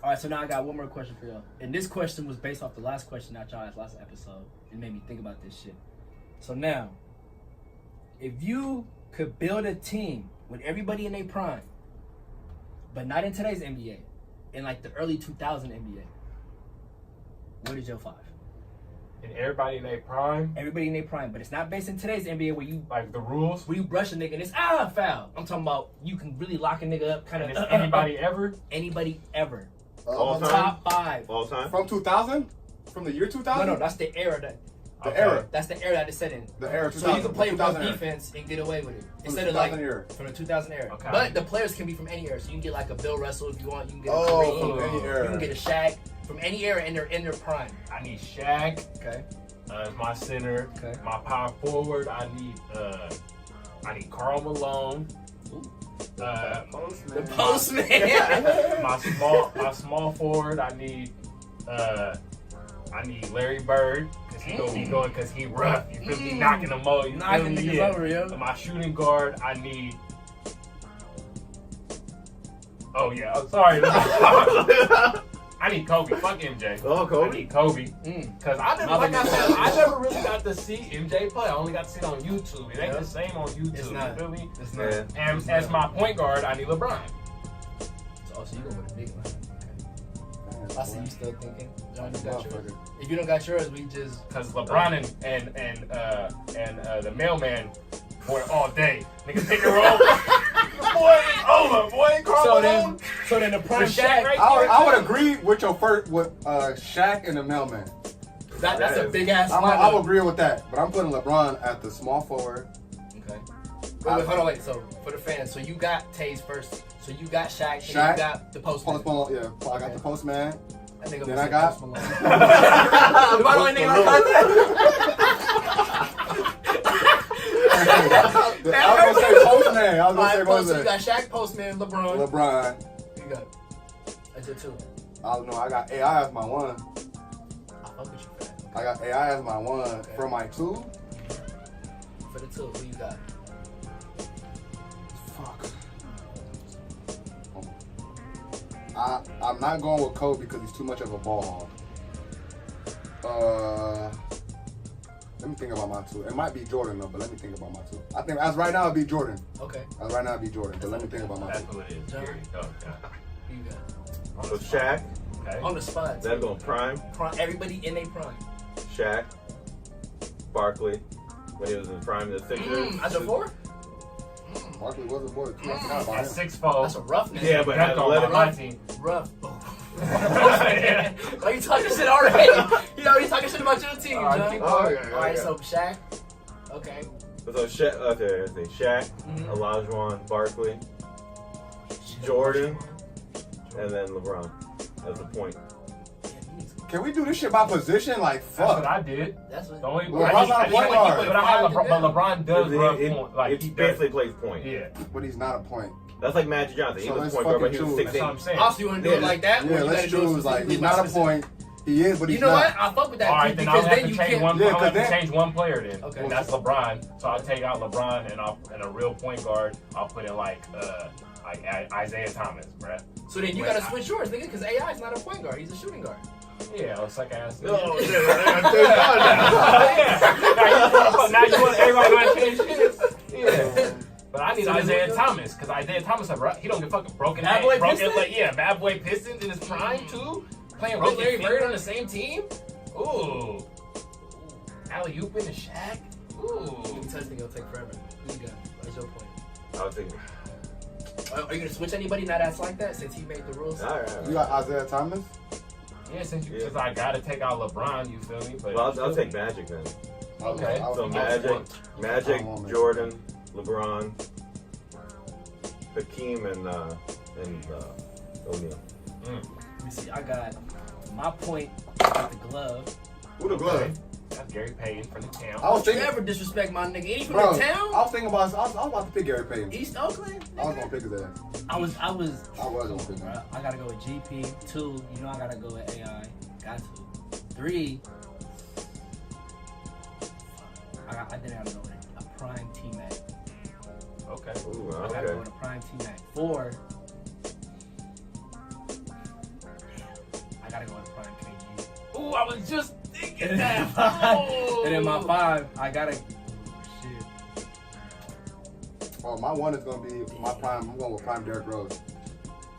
right, so now I got one more question for y'all. And this question was based off the last question that y'all asked last episode. It made me think about this shit. So now, if you could build a team with everybody in their prime, but not in today's NBA, in like the early 2000 NBA, what is your five? And everybody in their prime, Everybody in their prime, but it's not based in today's NBA where you like the rules. brush a nigga and it's foul. I'm talking about you can really lock a nigga up, kind And of it's anybody ever. anybody ever. All time? Top five. All time. From 2000? From the year 2000? No, that's the era that. The era. That's the era that it's set in. The era So 2000. you can play one 2000 era. defense and get away with it. From Instead the of like 2000 era. from the 2000 era. Okay. But the players can be from any era. So you can get like a Bill Russell if you want. You can get a Oh, Kareem. from any era. You can get a Shaq from any era in their prime. I need Shaq. Okay. My center. Okay. My power forward. I need Karl Malone. The postman. My small forward. I need Larry Bird because he rough. You feel me? Knocking them over. You Knocking feel me? niggas over, yo. And my shooting guard. I need. Oh yeah. I'm sorry. I need Kobe. Fuck MJ. Oh, I Kobe. need Kobe. Because I never really got to see MJ play. I only got to see it on YouTube. It ain't the same on YouTube. It's not. You feel me? It's not. Yeah. And as my point guard, I need LeBron. So you go with a big one. Okay. I see you still thinking. John, you got yours. Motherfucker. If you don't got yours, we just. Because LeBron and the mailman went all day. Niggas pick and roll. Boy, it's over. Boy, Karl Malone. So then the prime The Shaq Shaq. right there. I would agree with your first, with Shaq and the mailman. That's a big ass. I'm agreeing with that, but I'm putting LeBron at the small forward. Okay. Wait, hold on, wait. So for the fans, so you got Taze first. So you got Shaq, and Shaq, you got the postman. Post Malone, yeah. I got the postman. That nigga Then was I like got- Post Malone. Am I the only nigga like I was gonna say postman. I was gonna say Alright, so you postman. got Shaq, Postman, LeBron. LeBron. You got. That's your two. I don't know. I got AI as my one. I fuck with you, fam. I got AI as my one. For my two, For the two, who you got? fuck. I'm not going with Kobe because he's too much of a ball hog. Let me think about my two. It might be Jordan though, but let me think about my two. I think as right now it'd be Jordan. Okay. As right now it'd be Jordan, but let me think about my That's two. who it is. John? Here you go. Who you got? So Shaq. Okay. On the spot. That's going prime. Everybody in their prime. Shaq. Barkley. When he was in prime, the Sixers. That's a four? Barkley wasn't more than two. I forgot about At him. 6'4". That's a roughness. Yeah, but at on 11. my team. Rough. Why you talking shit already? You already talking shit about your team, Alright, John. keep going. Alright, so Shaq. Okay. So Shaq. Okay, let's see. Shaq, Olajuwon, Barkley, Jordan, and then LeBron as a point. Can we do this shit by position? Like, fuck. That's what I did. That's what. The only LeBron's not a point guard. But I had LeBron. But LeBron does run point. Like he basically plays point. Yeah. But he's not a point. That's like Magic Johnson. He So was let's point guard, but he fucking was choose. 6'8". That's what I'm 6'8". saying. Also, you want to do it like that? Yeah, let's choose. Like, he's not a point. He is, but he's You know not. what? I fuck with that. All right, then I'll because have then to you change can't. one. Yeah, I'll have to then- change one player then. Okay. And that's LeBron. So I'll take out LeBron and a real point guard. I'll put in like Isaiah Thomas, bruh. So then you gotta switch yours, nigga, because AI is not a point guard. He's a shooting guard. Yeah, I'll suck ass. No, Now you want everybody want to change shit? Yeah. But I need Isaiah Thomas because Isaiah Thomas, he don't get fucking broken. Bad boy broken Pistons? like, yeah, bad boy Pistons in his prime too. Playing with Larry Bird on the same team. Ooh. Alley oop in the Shaq. Ooh. Testing will take forever. What you got? What's your point? I was thinking. Are you gonna switch anybody now that's like that since he made the rules? All right. You got Isaiah Thomas? Yeah, since I gotta take out LeBron, you feel me? But Well, I'll take Magic then. Okay. So Magic, Jordan, LeBron, Hakeem, and O'Neal. Let me see. I got my point with the glove. Who the glove? That's Gary Payton from the town. I was Don't you thinking, ever disrespect my nigga. Ain't he from bro, the town? I was thinking about. I was about to pick Gary Payton. East Oakland? I was gonna pick his ass. I was I was gonna pick him. Bruh, I gotta go with GP. 2, you know I gotta go with AI. Got to. 3, I think I gotta go with a prime T-Mac. Okay. Ooh, I gotta go with a prime T-Mac. 4, I gotta go with a prime KG. Ooh, I was just thinking And that. then my 5, I gotta. Shit. Oh, my 1 is gonna be my prime. I'm going with prime Derrick Rose.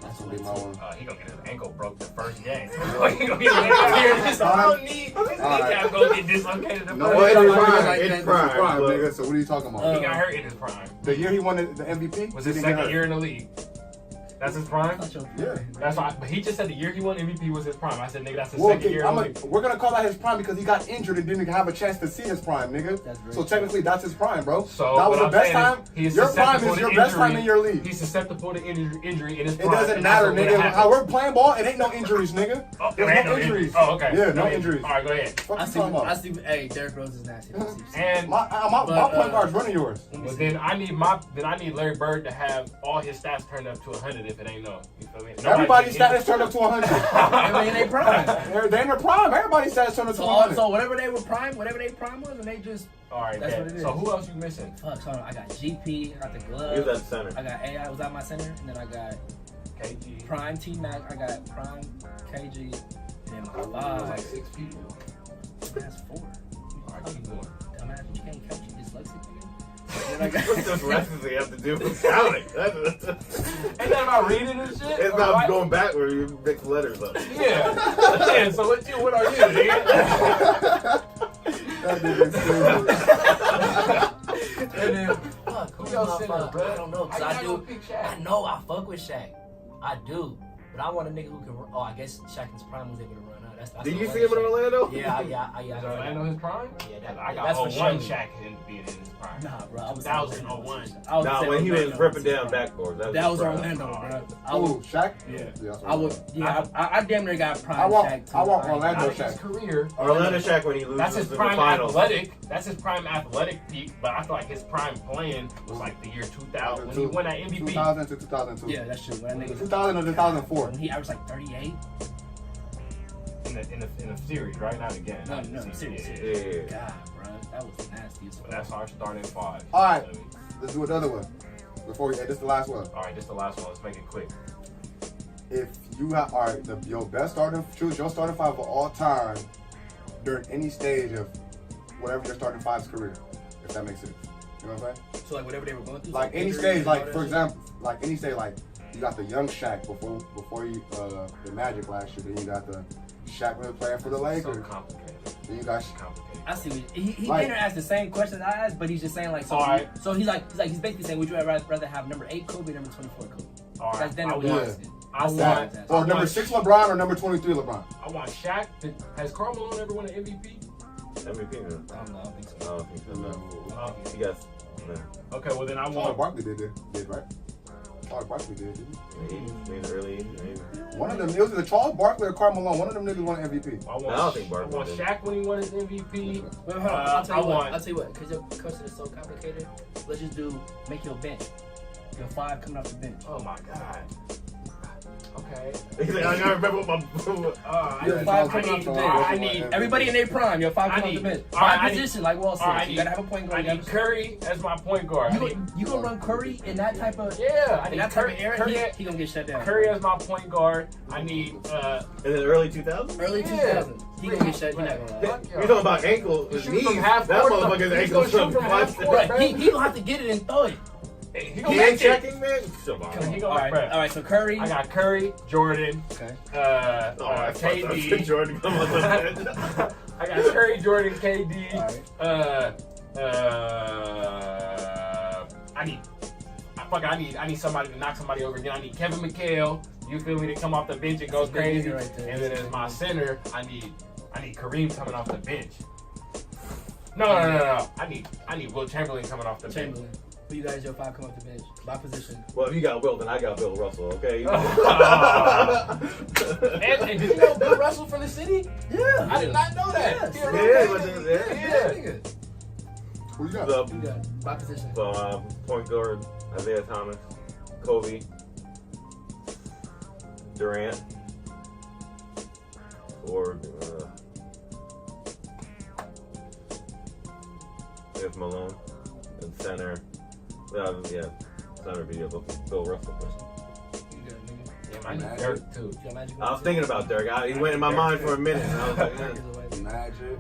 That's gonna be my 1. He gonna get his ankle broke the first game. He gonna get his ankle his kneecap gonna get dislocated the No, first it's game. prime. It's It's prime, prime, but- nigga. So what are you talking about? He got hurt in his prime. The year he won the MVP Was he his didn't get second hurt. year in the league. That's his prime? Yeah. That's why, but he just said the year he won MVP was his prime. I said, nigga, that's his Well, second year in the league. we're gonna call that his prime because he got injured and didn't have a chance to see his prime, nigga. That's very So technically, that's his prime, bro. So that was what the I'm best saying time. is he is Your prime susceptible is to your best injury. time in your league. He's susceptible to injury in his It prime. doesn't and matter, that's what nigga. happened. How we're playing ball, it ain't no injuries, nigga. Oh, There's there ain't no injuries. Oh, okay. Yeah, Go no ahead. injuries. All right, go ahead. Fuck I you see. talking about? I see. Hey, Derrick Rose is nasty. And My point guard's running yours. well, then I need Larry Bird to have all his stats turned up to 100 if it ain't no. You feel me? Everybody's stats turned up to 100. Everybody in their prime. They're in their prime. Everybody's stats turned up to So, 100. so whatever they prime was, and they just. All right, That's bet. what it is. So who else you missing? Fuck. So I got GP. I got the He was glove. at center. I got AI. Was that my center? And then I got KG. prime T-Mac. I got prime KG. And then my It was like 5. 6 people. That's 4. All right, keep going. Dumbass, you can't count. You dyslexic, nigga. Then I got. What's the rest of it have to do with counting? Ain't that about reading and shit? It's Or not what? going back where you mix letters up. Yeah. Yeah, so what are you, nigga? That nigga's stupid. And then, fuck, Who who's your my center, 5? bro? I don't know, cause How you I not do. gonna pick Shaq? I know I fuck with Shaq. I do, but I want a nigga who can. Oh, I guess Shaq in his prime was able to run out. That's Did you the see him in Shaq. Orlando? Yeah. Is Orlando his prime? Yeah, that- I got that's for 01 sure. Shaq being in his prime. Nah, bro. I was 2001. I was Nah, saying when he was Orlando ripping his down prime. backboards. That was his prime. Orlando, bro. I Oh, would. Shaq? Yeah. that's what I would. I'm saying. Yeah, I damn near got prime I want- Shaq too. I want ain't- Orlando Not in his career. Orlando Shaq when he loses That's his in the prime finals. athletic. That's his prime athletic peak. But I feel like his prime playing was like the year 2000 when he won that MVP. 2000 to 2002. Yeah, that's true. When that nigga. 2000 to 2004. When he averaged like 38. In the series, right? Not again. No, Not in the seriously. Yeah. Yeah. God, bro, that was nasty as But fuck. that's our starting 5. All right. Let's do another one. Before we, this is the last one. All right, this is the last one. Let's make it quick. If you have, all right, your best starting, choose your starting 5 of all time during any stage of whatever your starting 5's career, if that makes sense. You know what I'm saying? So like whatever they were going through. Like any injuries stage, and all like that for shit? example, like any stage, like you got the young Shaq before you the Magic last year. Then you got the Shaq when he was playing for the So Lakers. complicated. Then you got Complicated. I see. What, he Like- didn't ask the same question I asked, but he's just saying like so. Alright. So he's basically saying, would you rather have number 8 Kobe, or number 24 Kobe? All right. That's then I it want, was. I that. want, Or number 6 LeBron or number 23 LeBron. I want Shaq. Has Karl Malone ever won an MVP? MVP. No. I don't know. I don't think so. I don't think so. No. Oh, He got. No. okay, well then I Charles want. Barkley did right? Charles Barkley did, didn't he? In the early 80s. One of them, it was either Charles Barkley or Karl Malone. One of them niggas won MVP. I don't think I Barkley want did. Shaq when he won his MVP. Wait, hold on. I'll tell you what. Because your question is so complicated. Let's just make your bench. Your 5 coming off the bench. Oh my God. Okay. He's like, I gotta remember my. Your 5 coming off the bench. I need everybody in their prime. Your 5 coming off the bench. 5 position, like Wall said. You gotta have a point guard. I need Curry as my point guard. You gonna run Curry in that type of I need that type of era? Curry, He gonna get shut down. Curry as my point guard. I need In the early 2000s? Early 2000s. He gonna get shut. He not gonna lie. You're talking about ankle, He shoot knees. from half That court, motherfucker's he's ankle gonna shoot from half court. Right. He gonna have to get it and throw it. He He ain't checking, man. Come on. He All gonna right. So Curry. I got Curry, Jordan, Okay. KD. Jordan, come on. I got Curry, Jordan, KD. I need somebody to knock somebody over again. I need Kevin McHale. You feel me, to come off the bench and go crazy. Right there. And then as my center, I need Kareem coming off the bench. No. I need Will Chamberlain coming off the bench. Who you guys your 5 come off the bench? My position. Well, if you got Will, then I got Bill Russell, okay? And did you know Bill Russell from the city? Yeah. I did not know that. Yeah. Who you got? So, You got my position. So, point guard, Isaiah Thomas, Kobe, Durant, or I guess Malone, and center. Center be Bill Russell. You got nigga. Yeah, I need Dirk too. You got Magic I was thinking about Dirk. He went in my mind for a minute, and I was like, Magic.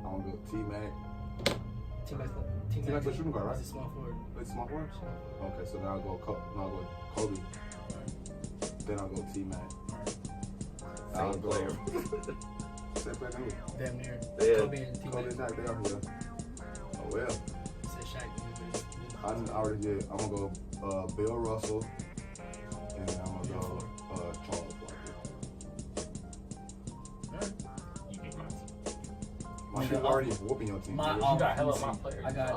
I'm gonna go T-Mac. T-Mac the shooting guard, right? He's a small forward. It's small forward? Okay, so then I'll go Kobe. Then I'll go T-Mac. I'll go player. Same player than who? Damn near. Yeah. Kobe and Kobe T-Mac. and Shaq, they are here. Oh well. Said Shaq. I already did. I'm gonna go Bill Russell, and then I'm gonna go Charles Barkley. You beat my team. My shit already whooping your team. My dude. You got hella my players. I got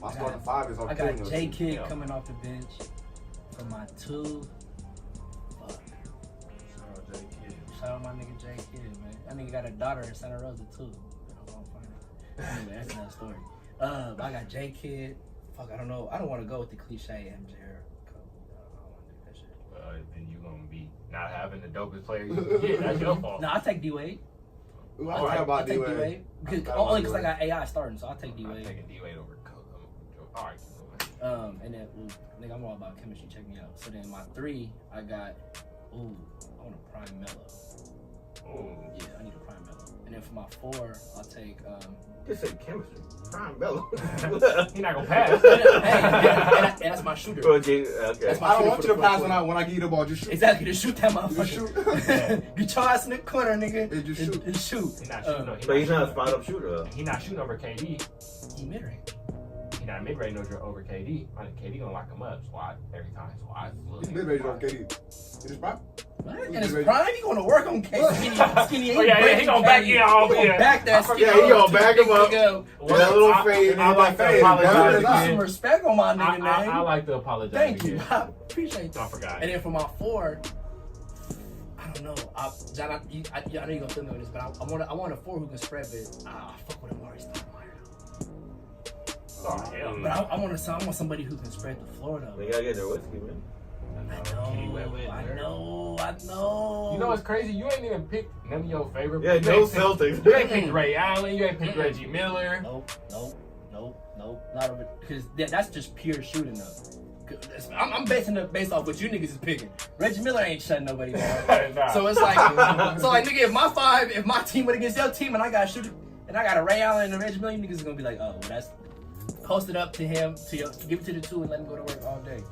My starting 5 is I already got killing your J team. Kidd Yeah. coming off the bench for my 2. Fuck. Shout out my nigga J Kidd, man. That nigga got a daughter in Santa Rosa too. I don't find it. Anyway, that's another story. I got J Kidd. Fuck, I don't know. I don't want to go with the cliche MJ or Kobe. I don't want to do that shit. Then you gonna be not having the dopest player you can get. That's your fault. No, I'll take D Wade. Ooh, I'll I take about take D-Wade. Only because I got AI starting, so I'll take D I'm Wade. taking D-Wade over Kobe. All right. And then, nigga, I'm all about chemistry. Check me out. So then my 3, I got, I want a prime Mellow. Oh. Yeah, I need a prime Mellow. And then for my 4, I'll take, Just say chemistry. Prime Bello. He not gonna pass. and that's my shooter. Okay. That's my I don't shooter want for you the to pass fourth when I give you the ball. Just shoot. Exactly, just shoot that motherfucker. Just shoot. Get your ass in the corner, nigga. And just shoot. And shoot. He not shooting. But he's not a spot up shooter though. He not shooting over KD. He mid-range. He not mid-range over KD. I think KD gonna lock him up. Squad every time. Squad. He's mid-range on KD. He just prime? What? In his prime, he gonna work on KD. Skinny. Oh yeah, he gonna back you off. He gonna back that skinny. Yeah, he gonna back him up. Nigga. That little fade. I like to fade. apologize Put Some again. respect on my nigga name. I like to apologize. Thank you. again. I appreciate that. I forgot. And then for my 4, I don't know. John, I know you gonna feel me on this, but I want a 4 who can spread, but I fuck with Amari Stoudemire. Oh hell. But I want somebody who can spread the floor though. They gotta get their whiskey, man. I know. You know what's crazy? You ain't even picked none of your favorite. Yeah, you no ain't picked- Celtics. You ain't picked Ray Allen. You ain't picked Reggie Miller. Nope. Not over because that's just pure shooting though. I'm basing it based off what you niggas is picking. Reggie Miller ain't shutting nobody down. Nah. So it's like, nigga, if my team went against your team and I got shooting and I got a Ray Allen and a Reggie Miller, you niggas is gonna be like, oh, well, that's post it up to him, give it to the 2 and let him go to work all day.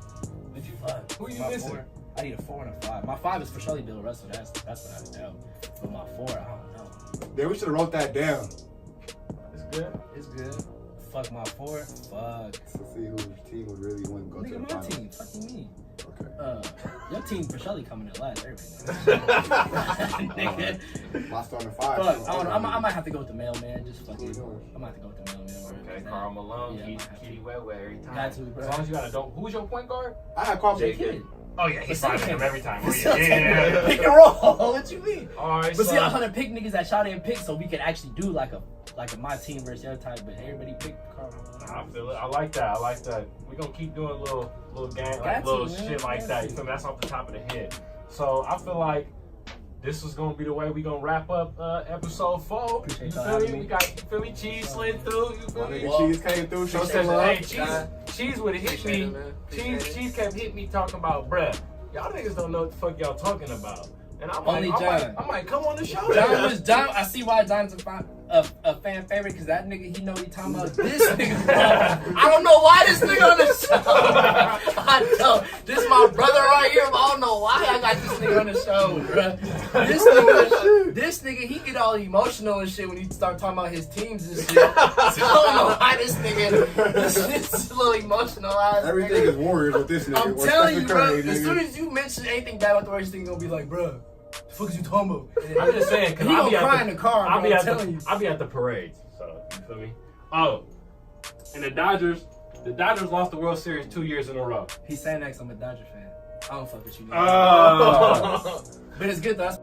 What'd you find? Who you My missing? 4, I need a 4 and a 5. My 5 is for surely Bill Russell. That's without a doubt. But my 4, I don't know. Yeah, we should have wrote that down. It's good. It's good. Fuck my 4. Fuck. To see whose team would really win. Go to Nigga, the my finals. team. Fucking me. Your team for surely coming in last. Nigga. My starting five. Fuck, I don't know. I might have to go with the mailman. Just fucking. I might have to go with the mailman. Okay, Karl Malone, Kitty Wet every time. Got to, bro. As long as you got a dope. Who's your point guard? I had Karl Malone. Oh yeah, he's finding him every time. Oh, yeah. Pick and roll. What you mean? All right, but see, I'm trying to pick niggas that shot and pick so we can actually do like a my team versus your type. But everybody pick Karl Malone. I feel it. I like that. We're gonna keep doing little game, like little shit like that. You feel me? That's off the top of the head. So I feel like this is gonna be the way we gonna wrap up episode 4. Appreciate you feel me? We got Cheese slid through. You feel me? Cheese came through. So hey, Cheese would have hit me. Cheese kept hitting me talking about, bruh, y'all niggas don't know what the fuck y'all talking about. And I might come on the show. John, I see why John's a fan favorite, because that nigga, he know what he talking about. This nigga, I don't know why this nigga on the show. I know. This is my brother right here, but I don't know why I got this nigga on the show, bro. This nigga, he get all emotional and shit when he start talking about his teams and shit. So I don't know why this nigga, this is a little emotional. Everything is Warriors with this nigga. I'm telling you, bro, as soon as you mention anything bad about the Warriors, nigga gonna be like, bro, the fuck is you talking about? I'm just saying, because I'll be crying in the car, I'll be at the parades, so you feel me? Oh, and the Dodgers lost the World Series 2 years in a row. He's saying that 'cause I'm a Dodger fan. I don't fuck with you. Oh. But it's good though.